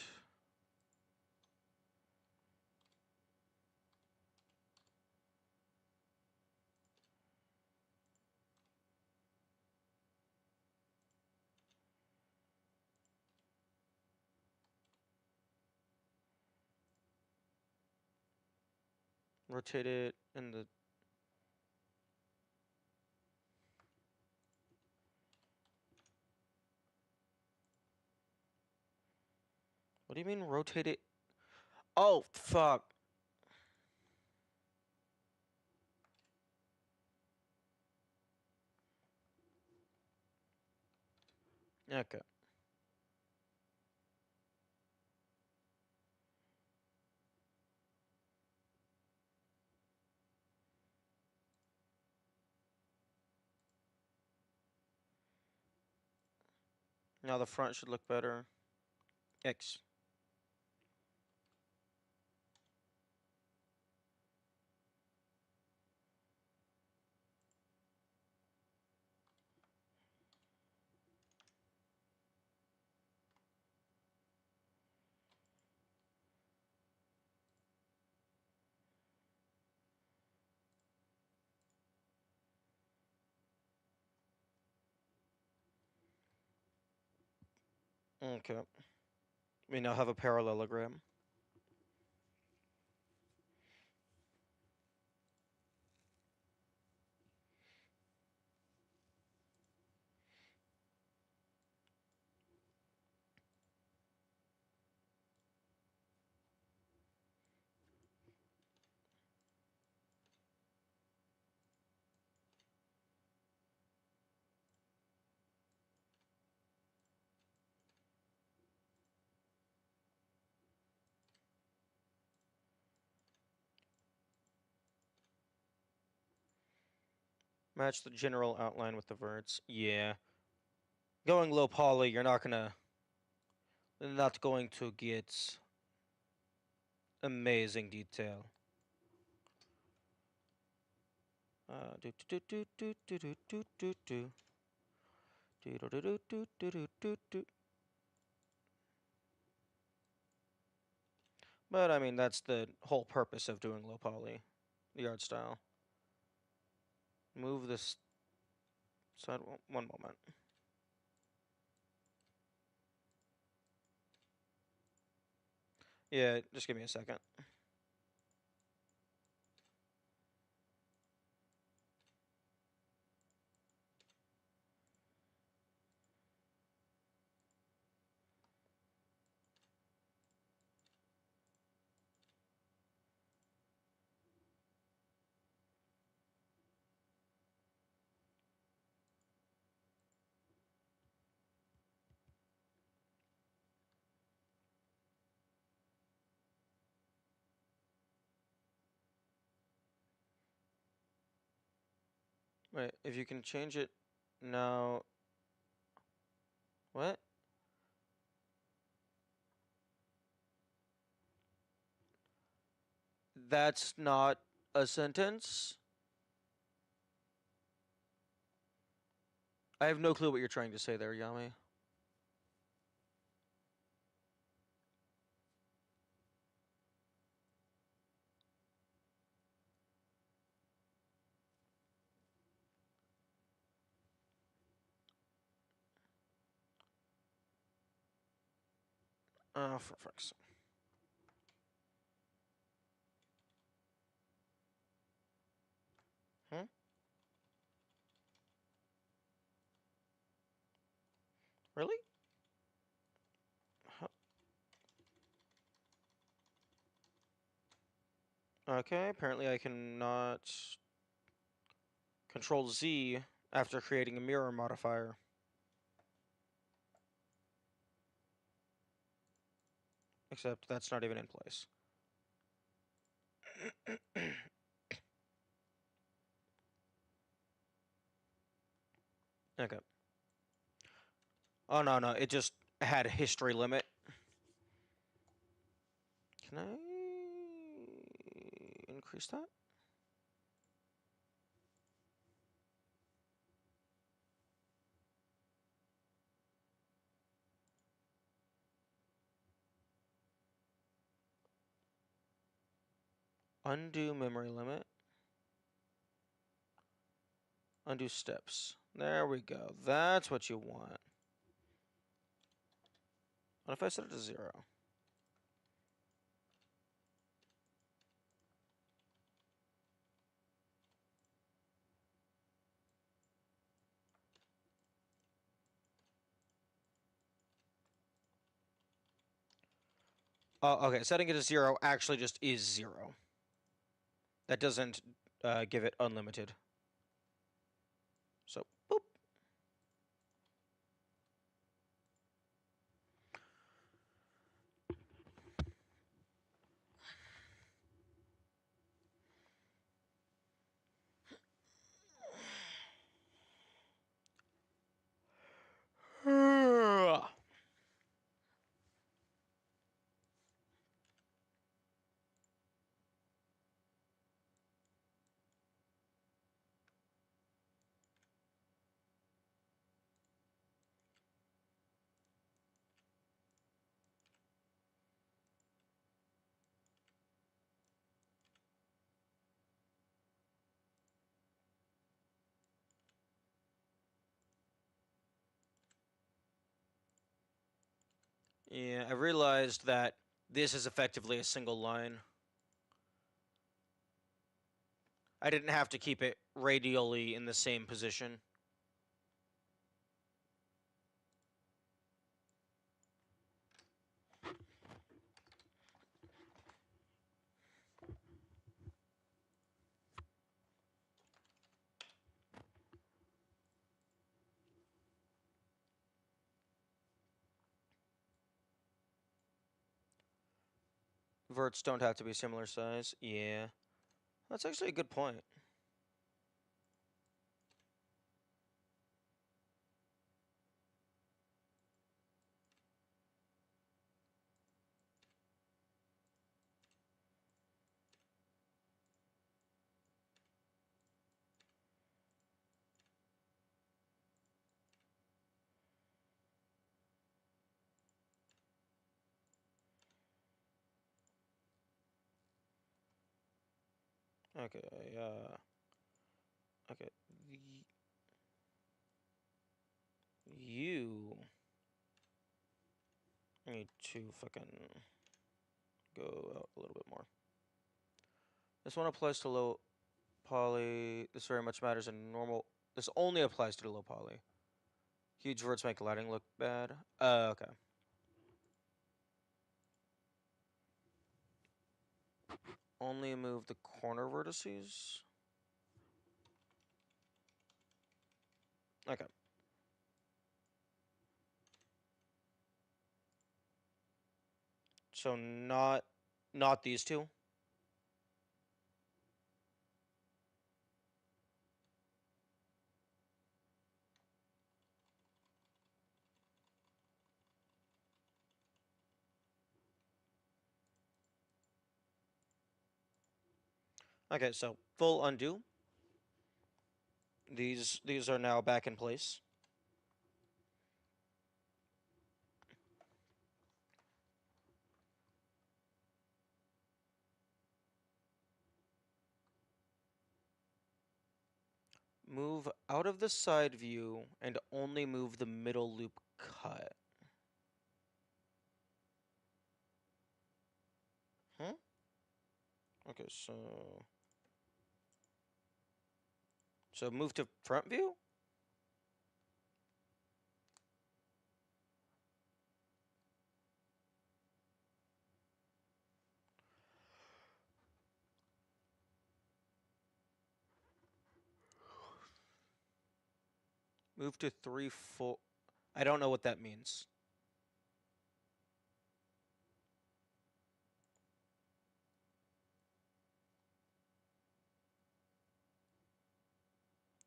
Rotate it in the... What do you mean rotate it? Oh, fuck. Okay. Now the front should look better. X. Okay. We now have a parallelogram. Match the general outline with the verts. Yeah. Going low poly, you're not going to get amazing detail. Do do do do do do do do do do do do do do do do do. But I mean, that's the whole purpose of doing low poly, the art style. Move this side one moment. Yeah, just give me a second. Wait, if you can change it now. What? That's not a sentence? I have no clue what you're trying to say there, Yami. For fuck's sake. Hmm? Really? Okay, apparently I cannot Control Z after creating a mirror modifier. Except that's not even in place. Okay. Oh, no, it just had a history limit. Can I increase that? Undo memory limit. Undo steps. There we go. That's what you want. What if I set it to 0? Oh, okay. Setting it to 0 actually just is 0. That doesn't give it unlimited. So, boop. Yeah, I realized that this is effectively a single line. I didn't have to keep it radially in the same position. Verts don't have to be similar size. Yeah. That's actually a good point. Okay, okay. You need to fucking go out a little bit more. This one applies to low poly. This very much matters in normal. This only applies to low poly. Huge verts make lighting look bad. Okay. Only move the corner vertices. Okay. So not these two. Okay, so full undo. These are now back in place. Move out of the side view and only move the middle loop cut. Huh? Okay, so move to front view? Move to 3 full. I don't know what that means.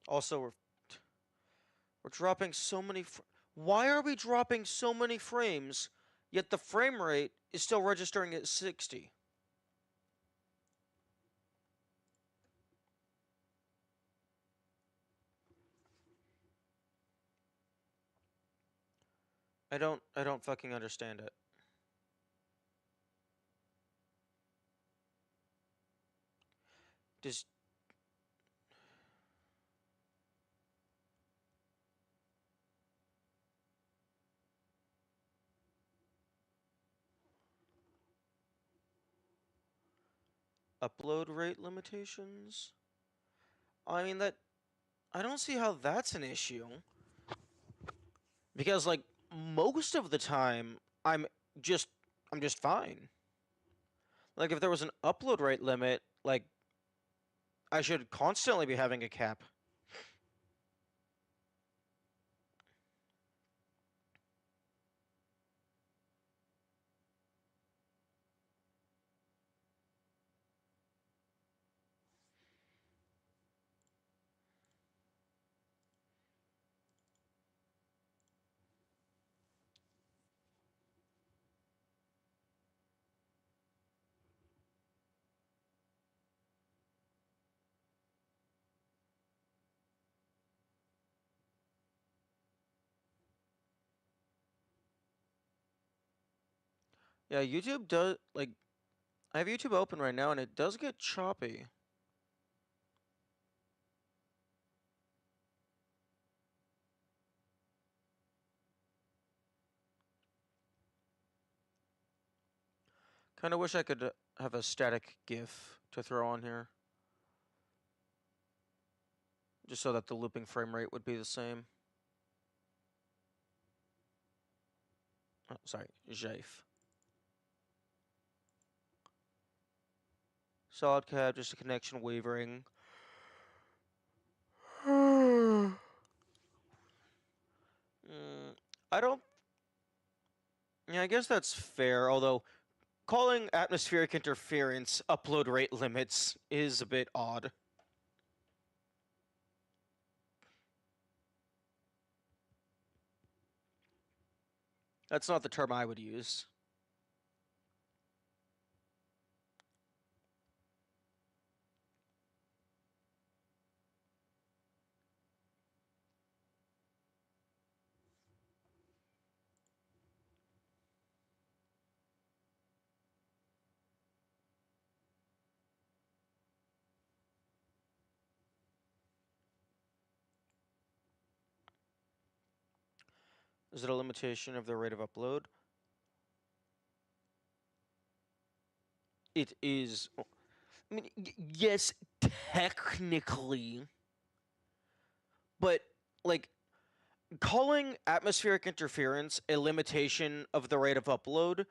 Also, we're dropping so many. Why are we dropping so many frames? Yet the frame rate is still registering at 60. I don't fucking understand it. Just upload rate limitations? I mean, that I don't see how that's an issue. Because like most of the time just I'm just fine. Like if there was an upload rate limit, like I should constantly be having a cap. Yeah, YouTube does like I have YouTube open right now and it does get choppy. Kind of wish I could have a static GIF to throw on here. Just so that the looping frame rate would be the same. Oh, sorry, JAIF. Solid cap, just a connection wavering. I don't. Yeah, I guess that's fair. Although calling atmospheric interference upload rate limits is a bit odd. That's not the term I would use. Is it a limitation of the rate of upload? It is. I mean, yes, technically, but like calling atmospheric interference a limitation of the rate of upload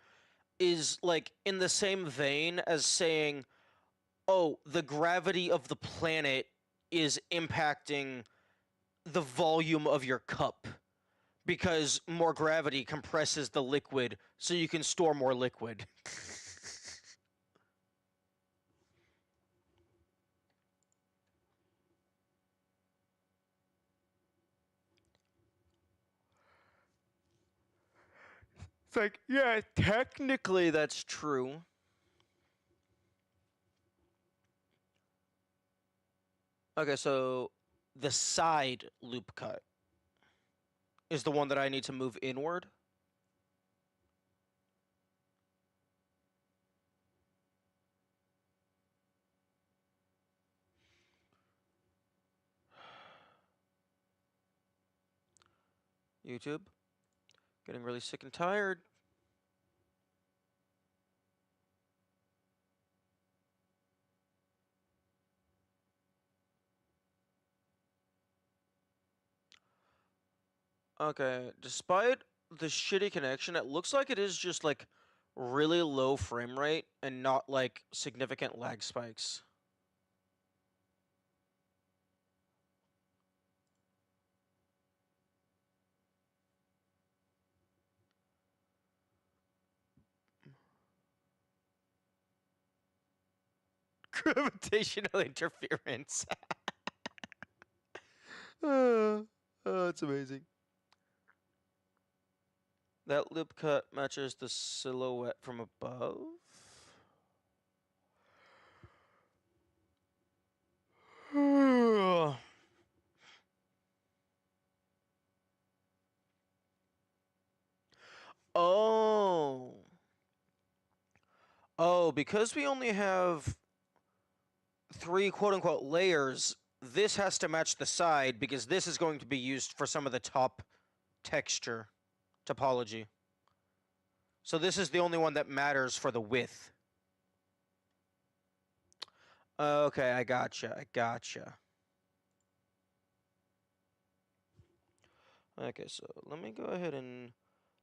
is like in the same vein as saying, oh, the gravity of the planet is impacting the volume of your cup because more gravity compresses the liquid so you can store more liquid. It's like, yeah, technically that's true. Okay, so the side loop cut is the one that I need to move inward. YouTube, getting really sick and tired. Okay, despite the shitty connection, it looks like it is just like really low frame rate and not like significant lag spikes. Gravitational interference. Oh, it's amazing. That loop cut matches the silhouette from above. Oh. Oh, because we only have 3 quote-unquote layers, this has to match the side because this is going to be used for some of the top texture topology. So this is the only one that matters for the width. Okay, I gotcha. Okay, so let me go ahead and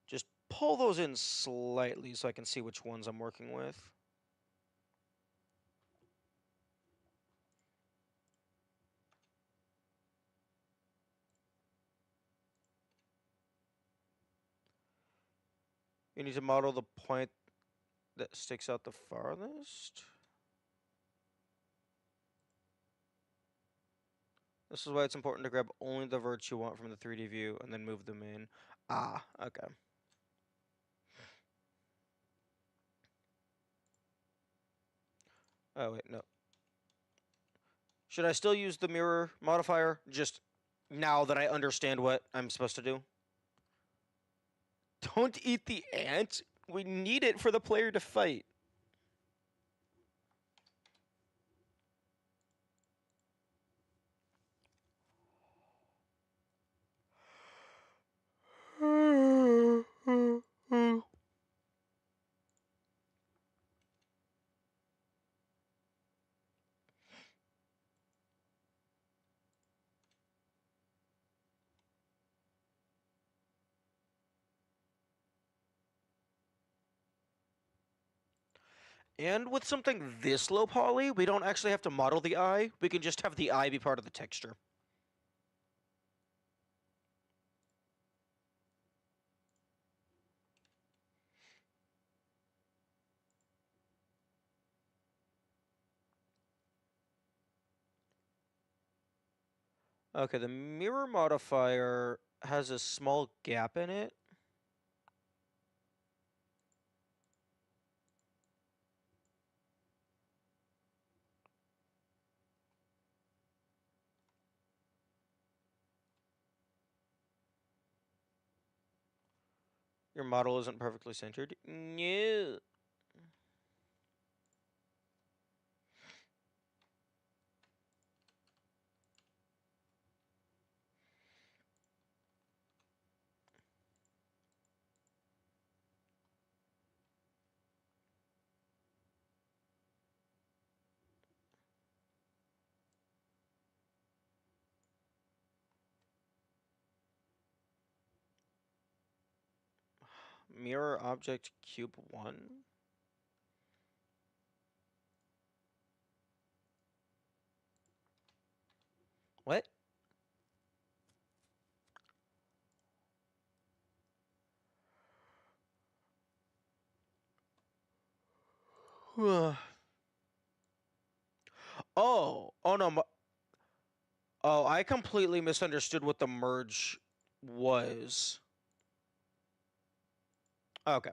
just pull those in slightly so I can see which ones I'm working with. You need to model the point that sticks out the farthest. This is why it's important to grab only the verts you want from the 3D view and then move them in. Ah, okay. Oh, wait, no. Should I still use the mirror modifier just now that I understand what I'm supposed to do? Don't eat the ant. We need it for the player to fight. And with something this low poly, we don't actually have to model the eye. We can just have the eye be part of the texture. Okay, the mirror modifier has a small gap in it. Your model isn't perfectly centered. No. Mirror object cube 1. What? Oh no. Oh, I completely misunderstood what the merge was. Okay.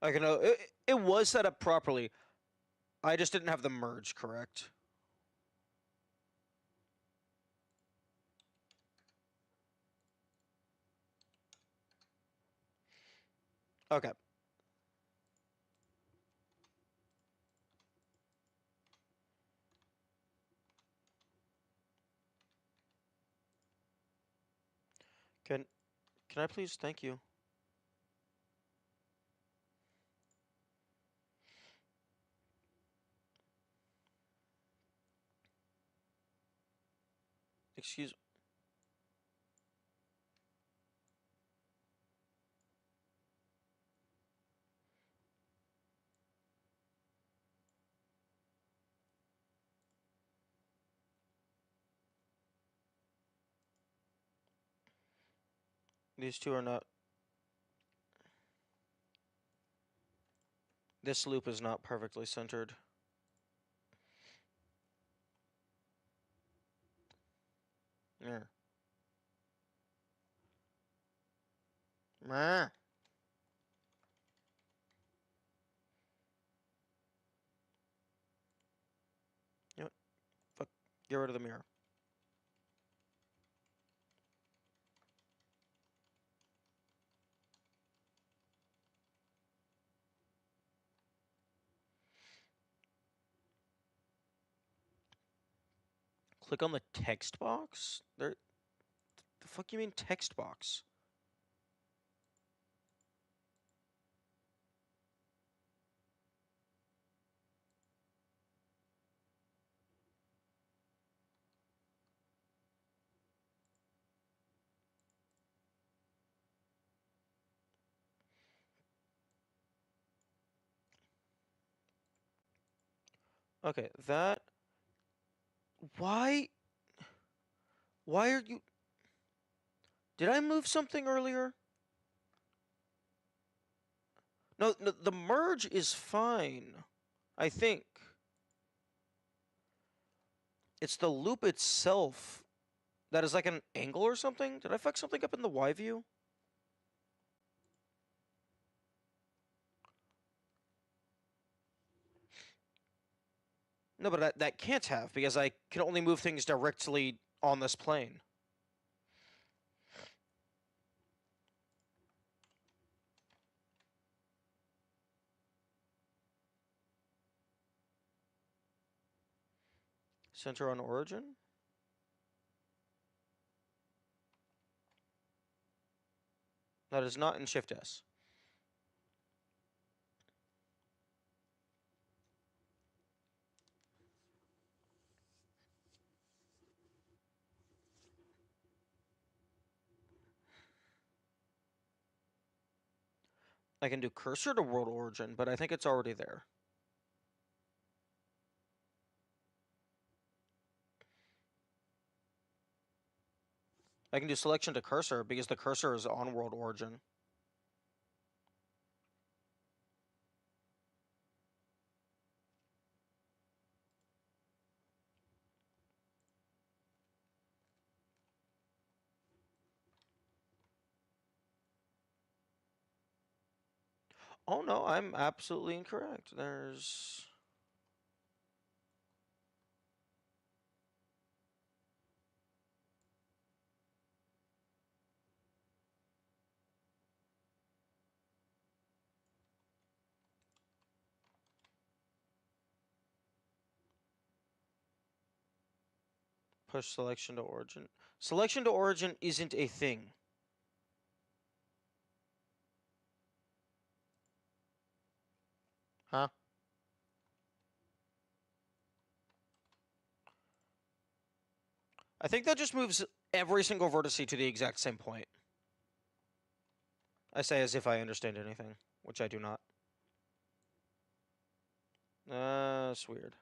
Okay, no, it was set up properly. I just didn't have the merge correct. Okay. Can can I please? Thank you. Excuse. These two are not. This loop is not perfectly centered. There. Meh. You know what? Fuck. Get rid of the mirror. Click on the text box? The fuck you mean text box? Okay, that... Why? Why are you... Did I move something earlier? No, the merge is fine. I think. It's the loop itself that is like an angle or something? Did I fuck something up in the Y view? No, but that can't have, because I can only move things directly on this plane. Center on origin? That is not in Shift S. I can do cursor to world origin, but I think it's already there. I can do selection to cursor because the cursor is on world origin. Oh no, I'm absolutely incorrect. There's... Push selection to origin. Selection to origin isn't a thing. Huh? I think that just moves every single vertice to the exact same point. I say as if I understand anything, which I do not. That's weird.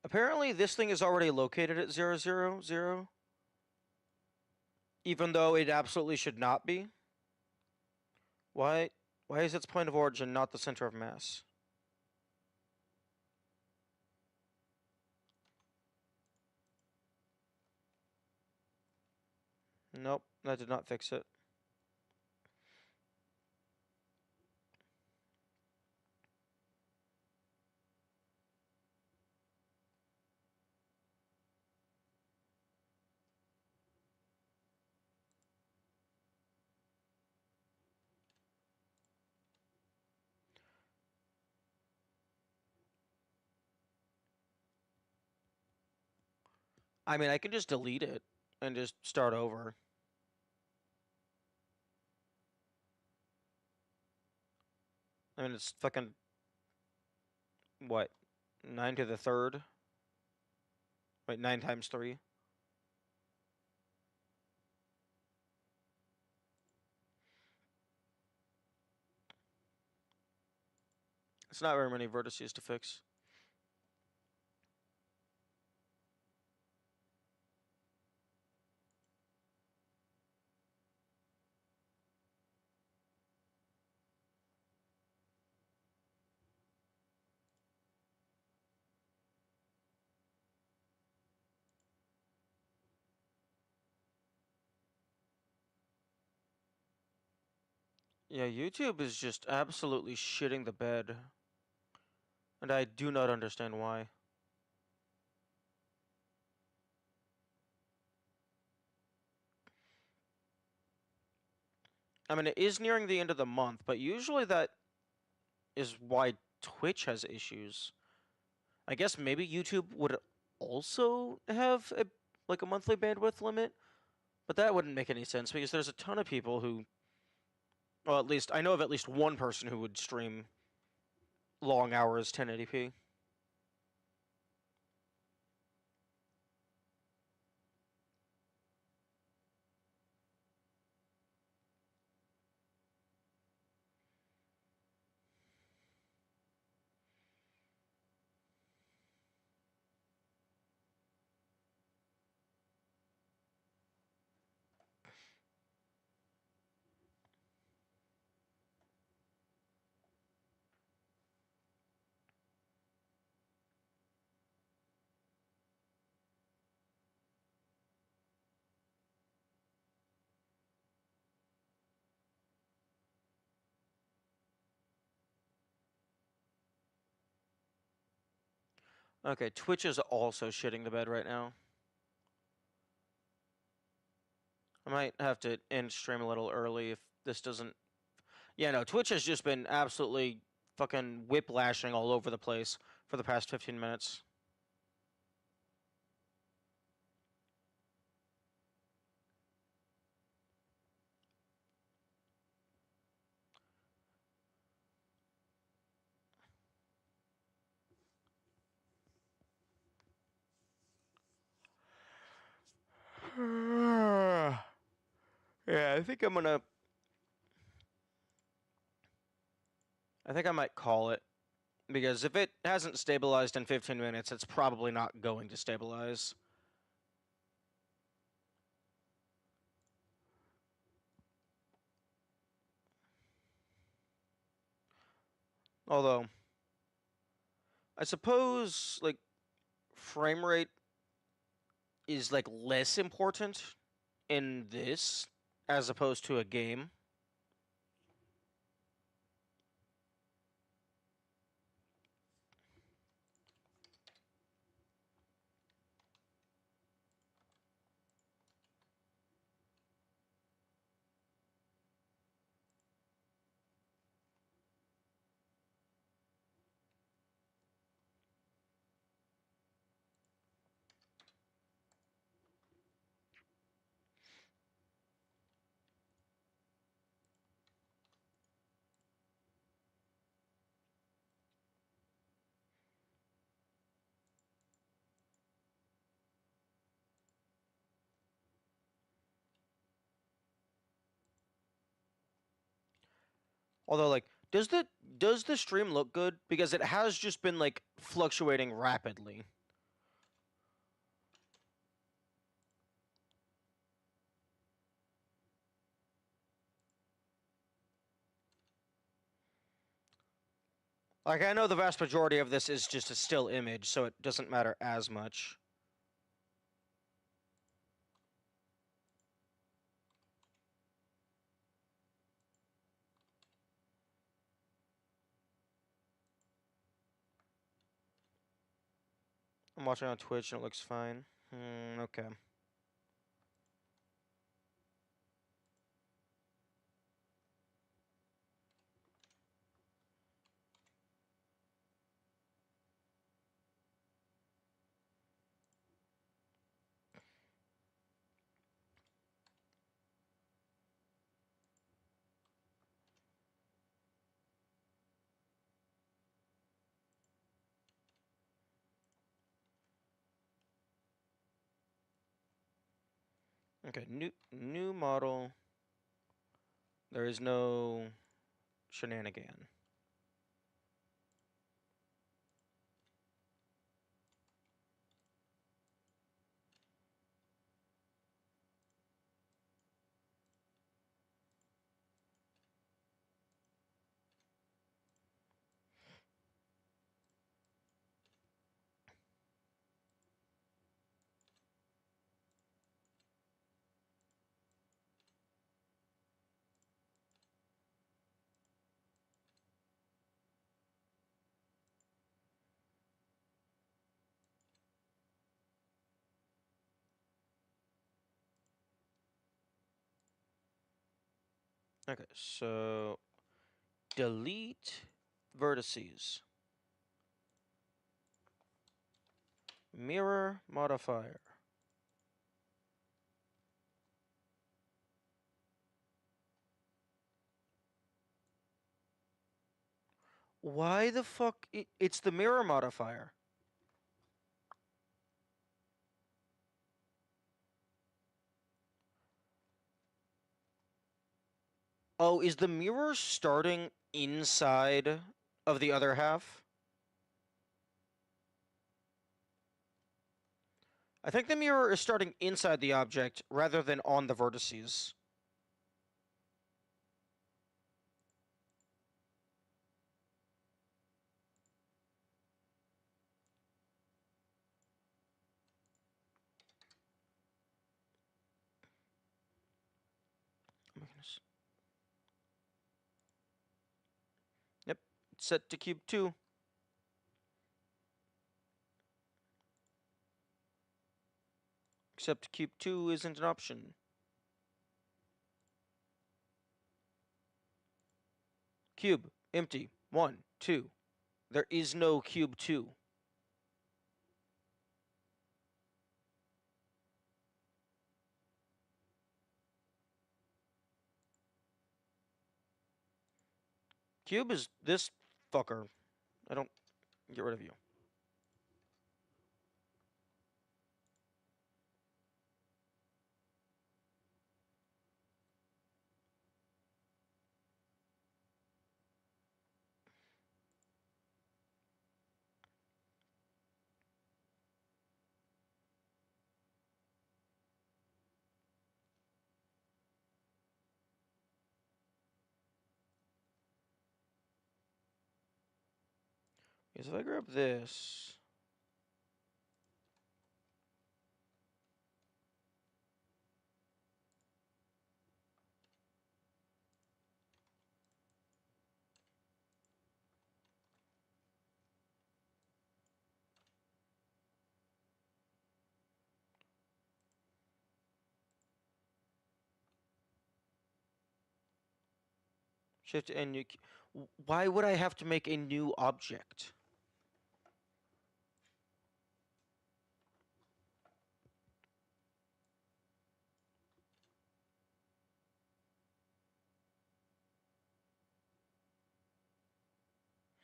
Apparently, this thing is already located at 0, 0, 0, even though it absolutely should not be. Why? Why is its point of origin not the center of mass? Nope, that did not fix it. I mean, I can just delete it and just start over. I mean, it's fucking what? 9 to the third? Wait, 9 times 3? It's not very many vertices to fix. Yeah, YouTube is just absolutely shitting the bed. And I do not understand why. I mean, it is nearing the end of the month, but usually that is why Twitch has issues. I guess maybe YouTube would also have a monthly bandwidth limit, but that wouldn't make any sense because there's a ton of people who, well, at least I know of at least one person who would stream long hours 1080p. Okay, Twitch is also shitting the bed right now. I might have to end stream a little early if this doesn't. Yeah, no, Twitch has just been absolutely fucking whiplashing all over the place for the past 15 minutes. Yeah, I think I'm gonna. I think I might call it. Because if it hasn't stabilized in 15 minutes, it's probably not going to stabilize. Although, I suppose, like, frame rate is, like, less important in this as opposed to a game. Although, like, does the stream look good? Because it has just been, like, fluctuating rapidly. Like, I know the vast majority of this is just a still image, so it doesn't matter as much. I'm watching on Twitch and it looks fine. Okay. Okay, new model. There is no shenanigan. Okay, so delete vertices. Mirror modifier. Why the fuck? It's the mirror modifier. Oh, is the mirror starting inside of the other half? I think the mirror is starting inside the object rather than on the vertices. Oh my goodness. Yep, it's set to cube 2. Except cube 2 isn't an option. Cube, empty. 1, 2. There is no cube 2. Cube is this fucker. I don't get rid of you. Because if I grab this, shift and new. Why would I have to make a new object?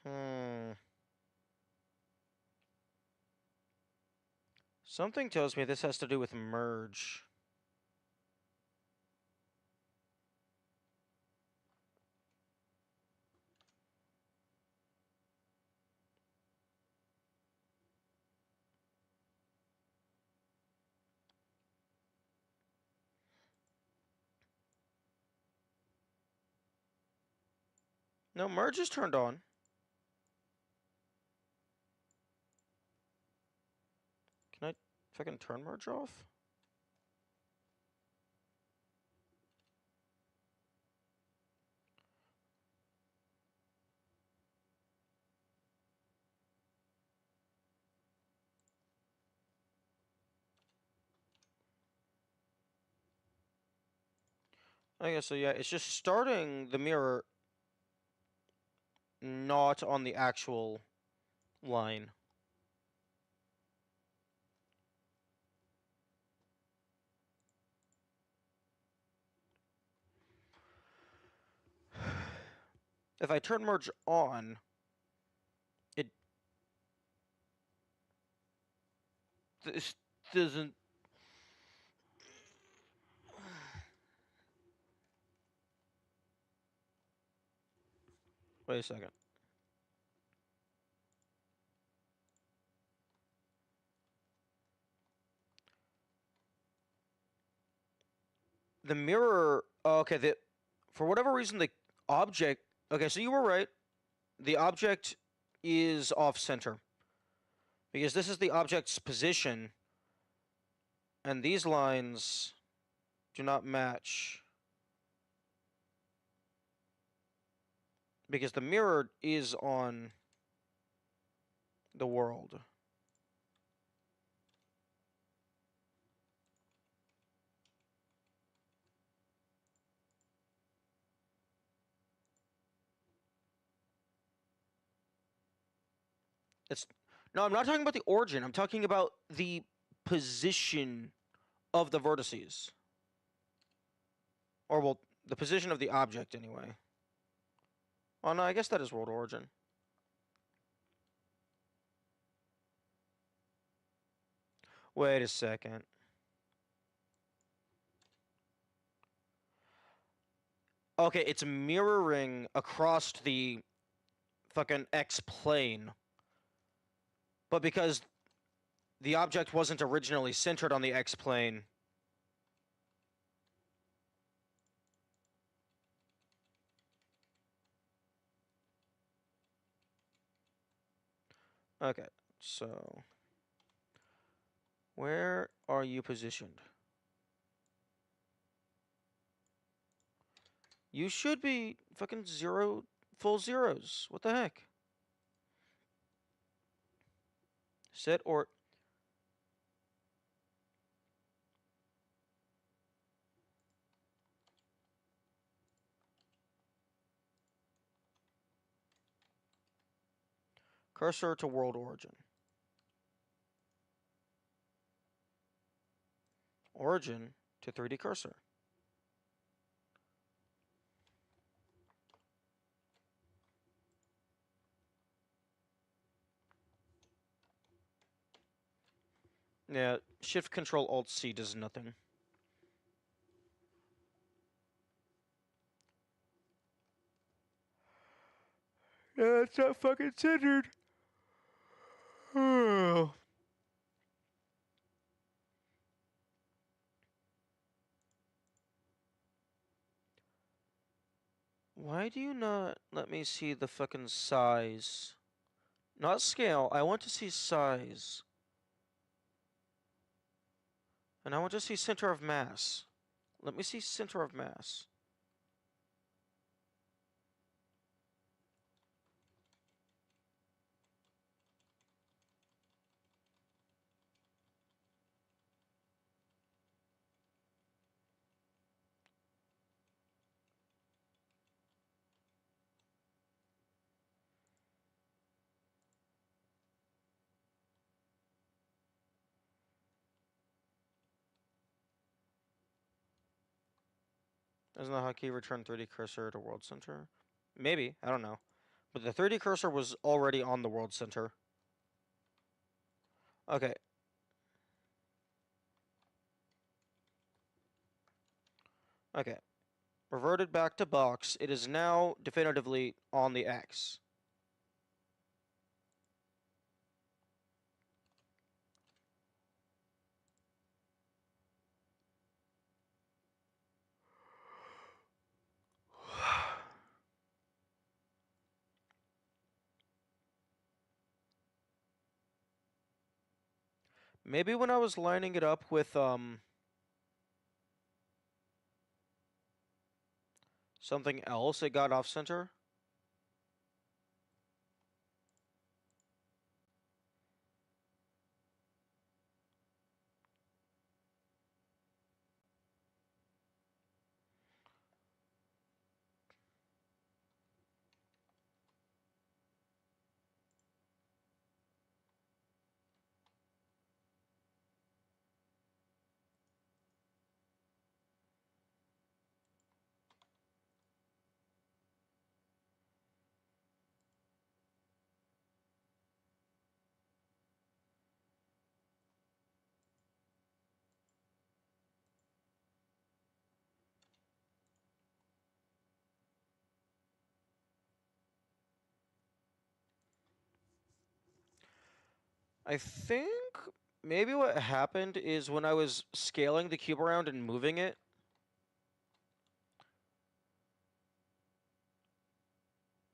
Hmm. Something tells me this has to do with merge. No, merge is turned on. Can I fucking turn merge off? I guess so, yeah. It's just starting the mirror not on the actual line. If I turn merge on, it this doesn't. Wait a second. The mirror. Oh, okay. For whatever reason, the object. Okay, so you were right. The object is off center because this is the object's position, and these lines do not match because the mirror is on the world. It's no, I'm not talking about the origin. I'm talking about the position of the vertices. Or, well, the position of the object, anyway. Oh, no, I guess that is world origin. Wait a second. Okay, it's mirroring across the fucking X plane. But because the object wasn't originally centered on the X plane. Okay, so where are you positioned? You should be fucking full zeros. What the heck? Set or cursor to world origin. Origin to 3D cursor. Yeah, Shift Control Alt C does nothing. Yeah, it's not fucking centered. Oh. Why do you not let me see the fucking size? Not scale, I want to see size. And I want to see center of mass. Let me see center of mass. Isn't that how key return 3D cursor to world center? Maybe, I don't know. But the 3D cursor was already on the world center. Okay. Okay. Reverted back to box. It is now definitively on the X. Maybe when I was lining it up with something else, it got off center. I think maybe what happened is when I was scaling the cube around and moving it,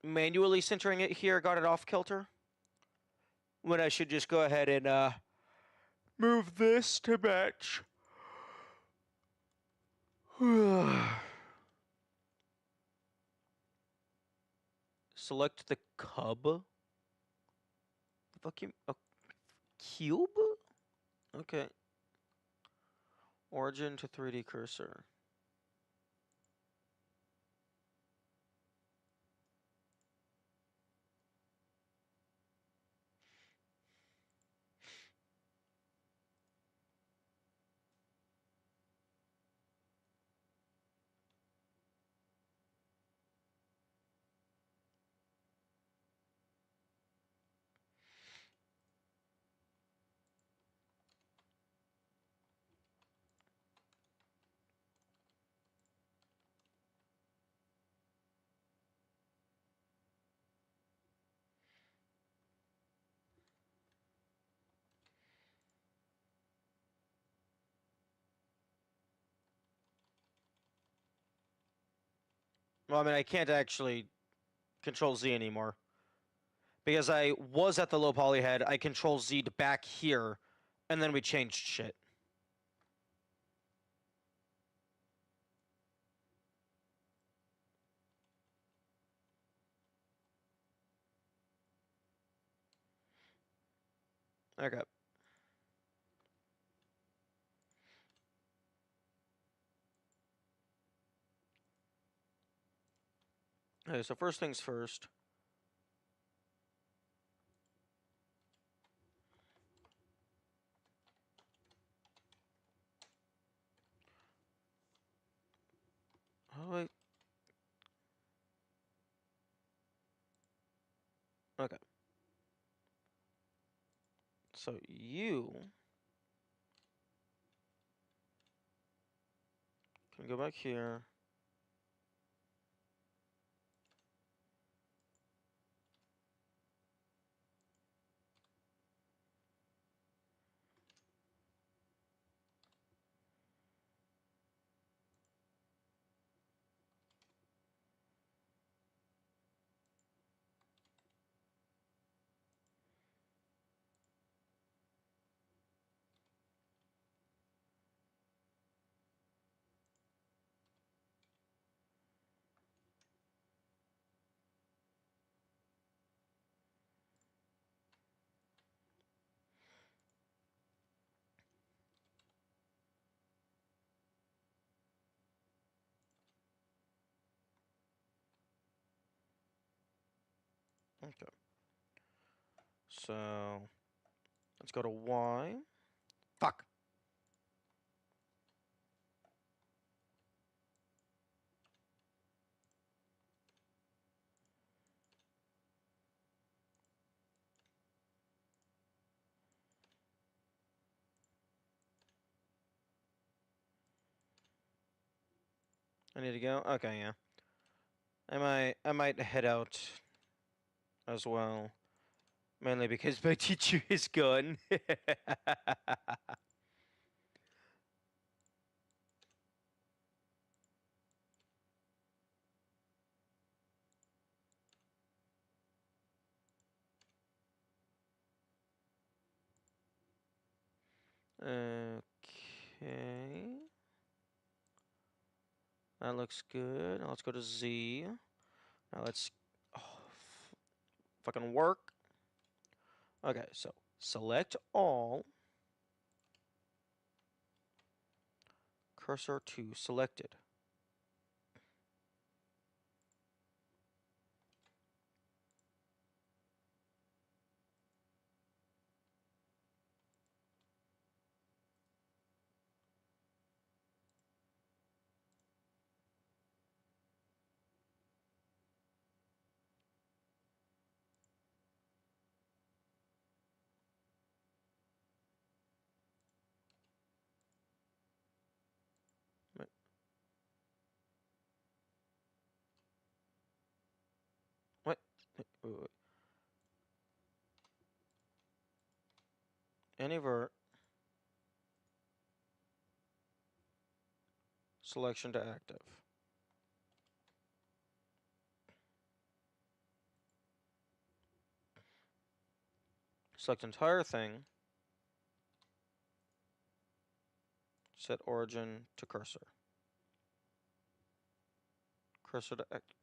manually centering it here got it off kilter. When I should just go ahead and move this to match. Select the cub. The fuck you? A cube? Okay. Origin to 3D cursor. Well, I mean, I can't actually control Z anymore. Because I was at the low poly head, I control Z'd back here, and then we changed shit. Okay. Okay, so first things first. How do I... Okay. So you can go back here. Okay. So let's go to Y. Fuck. I need to go. Okay, yeah. I might head out as well, mainly because my teacher is gone. Okay. That looks good. Now let's go to Z. Now let's fucking work. Okay, so select all. Cursor to selected. Wait, what? Wait, wait, wait. Invert. Selection to active. Select entire thing. Set origin to cursor. Cursor to active.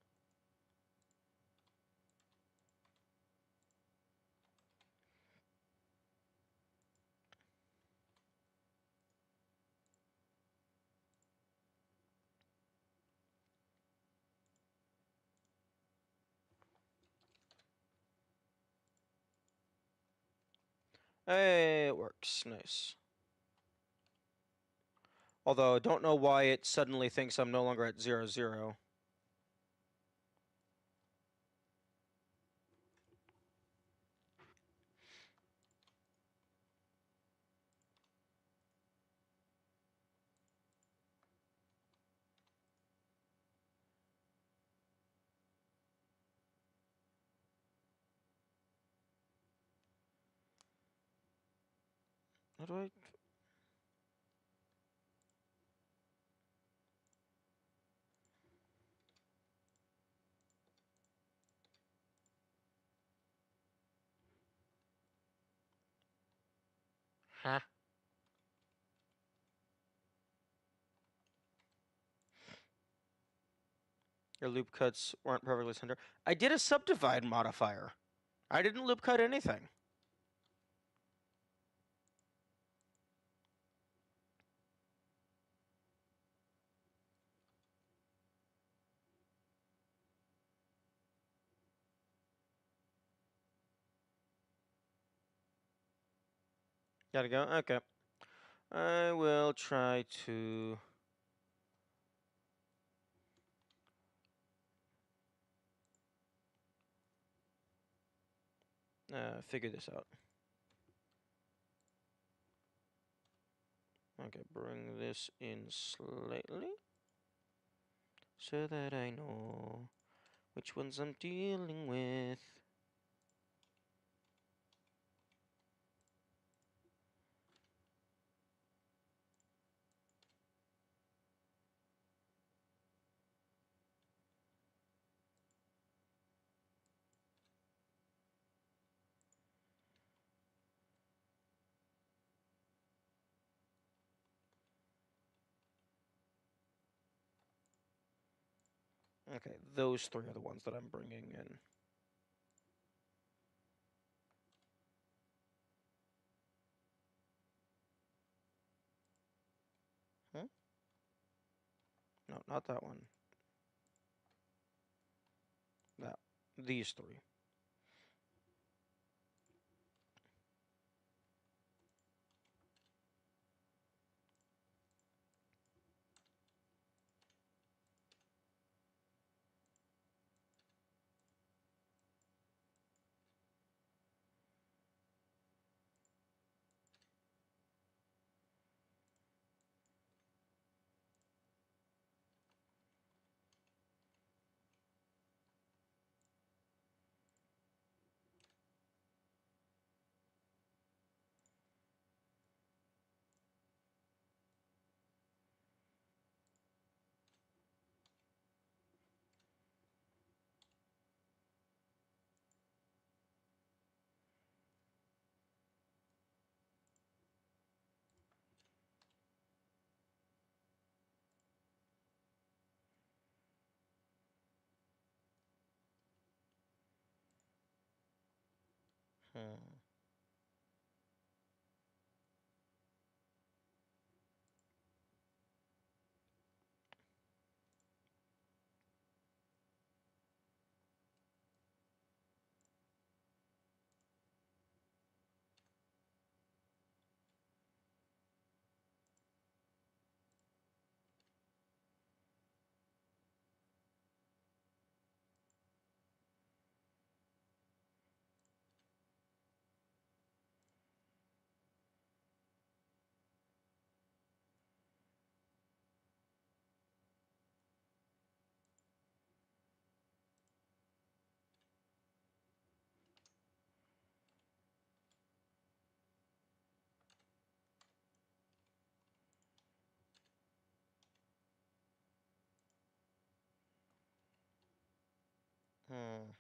Hey, it works. Nice. Although I don't know why it suddenly thinks I'm no longer at 0, 0. How do I... Huh? Your loop cuts weren't perfectly center. I did a subdivide modifier. I didn't loop cut anything. Gotta go? Okay. I will try to... figure this out. Okay, bring this in slightly so that I know which ones I'm dealing with. Okay, those three are the ones that I'm bringing in. Hmm? No, not that one. That. These three. Hmm. Hmm.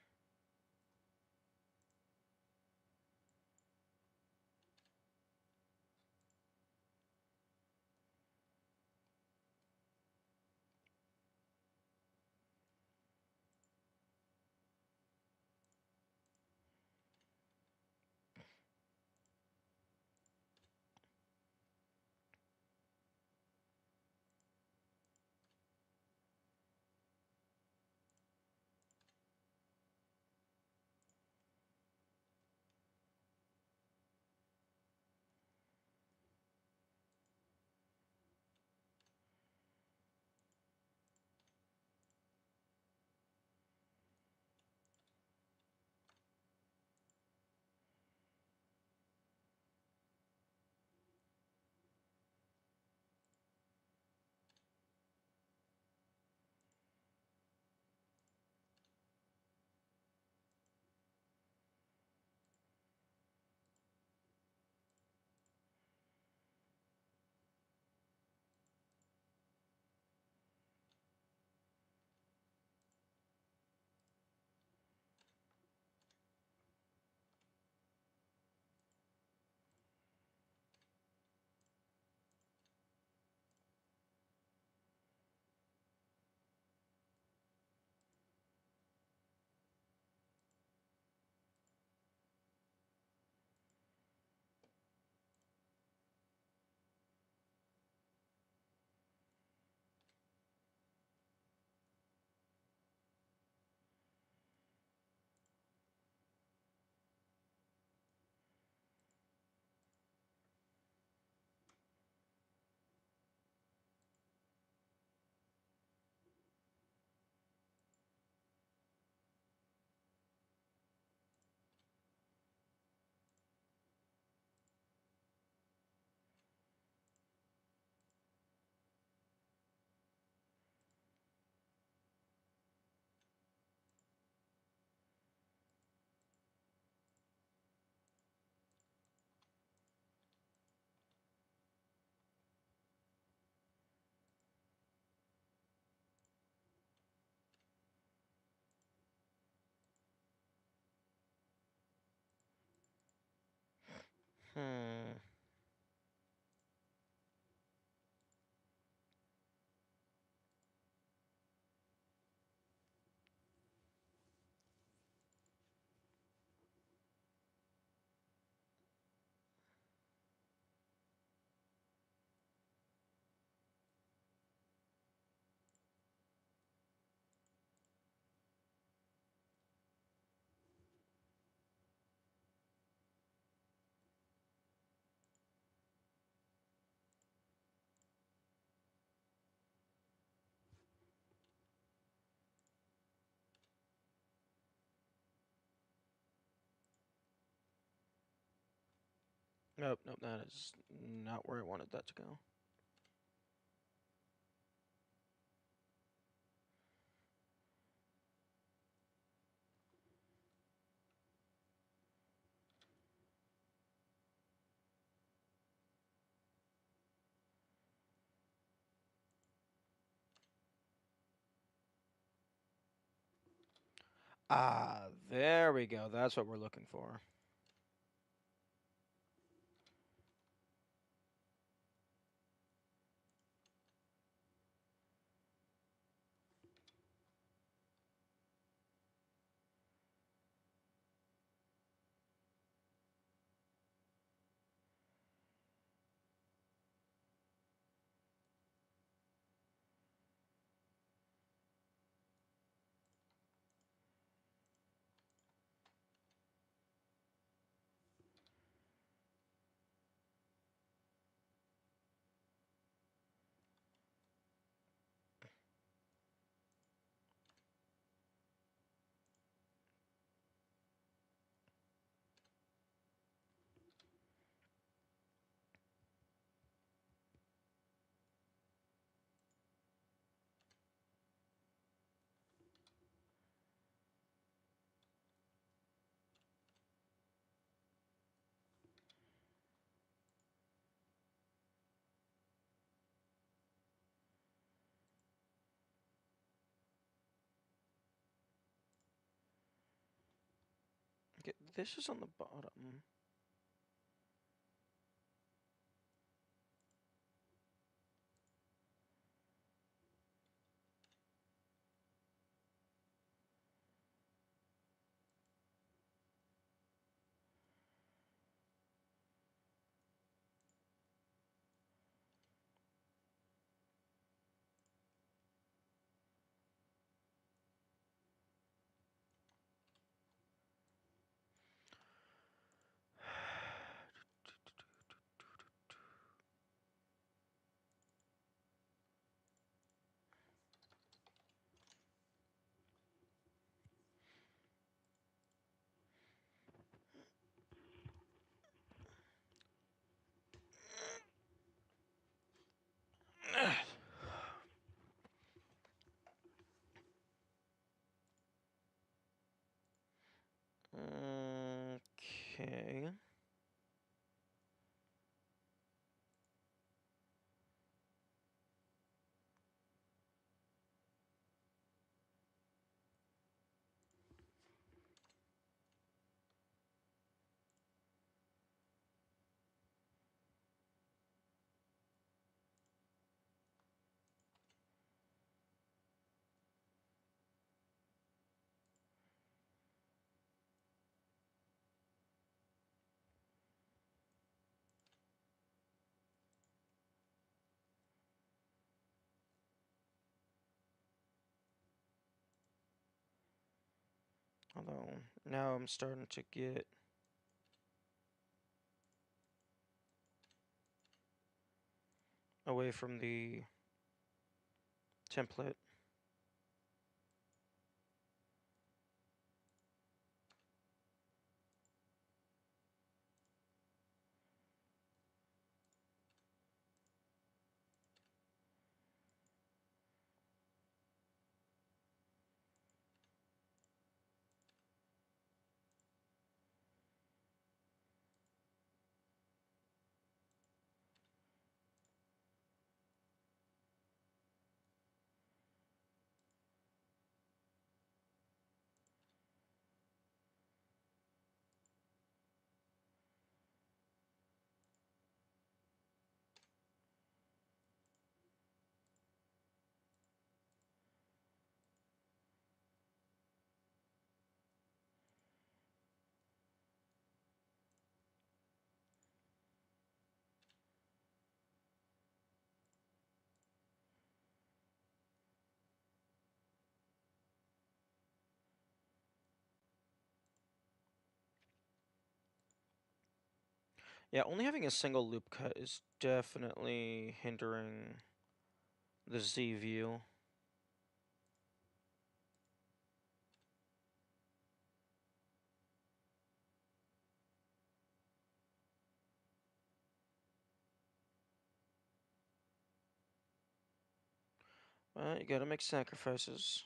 Hmm. Nope, nope, that is not where I wanted that to go. Ah, there we go. That's what we're looking for. this is on the bottom. Okay. Although, now I'm starting to get away from the template. Yeah, only having a single loop cut is definitely hindering the Z view. But you gotta make sacrifices.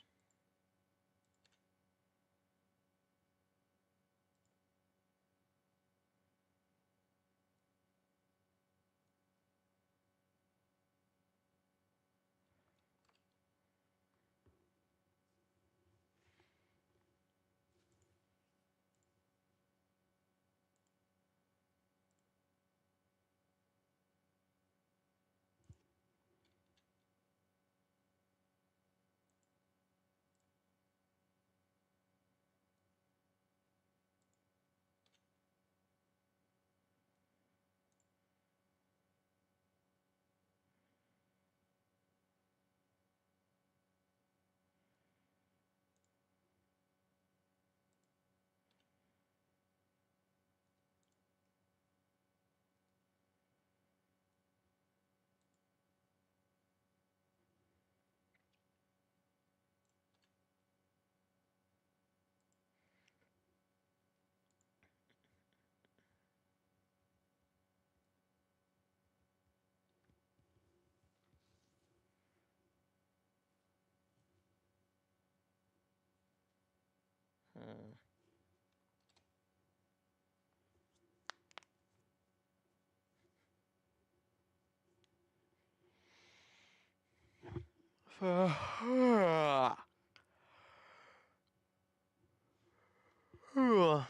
Hmm.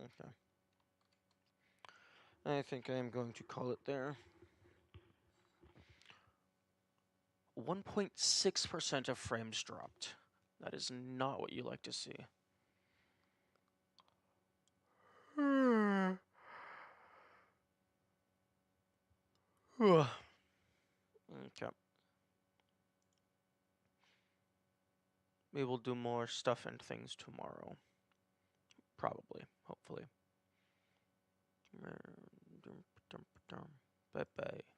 Okay. I think I am going to call it there. 1.6% of frames dropped. That is not what you like to see. Okay. We will do more stuff and things tomorrow. Probably. Hopefully. Bye bye.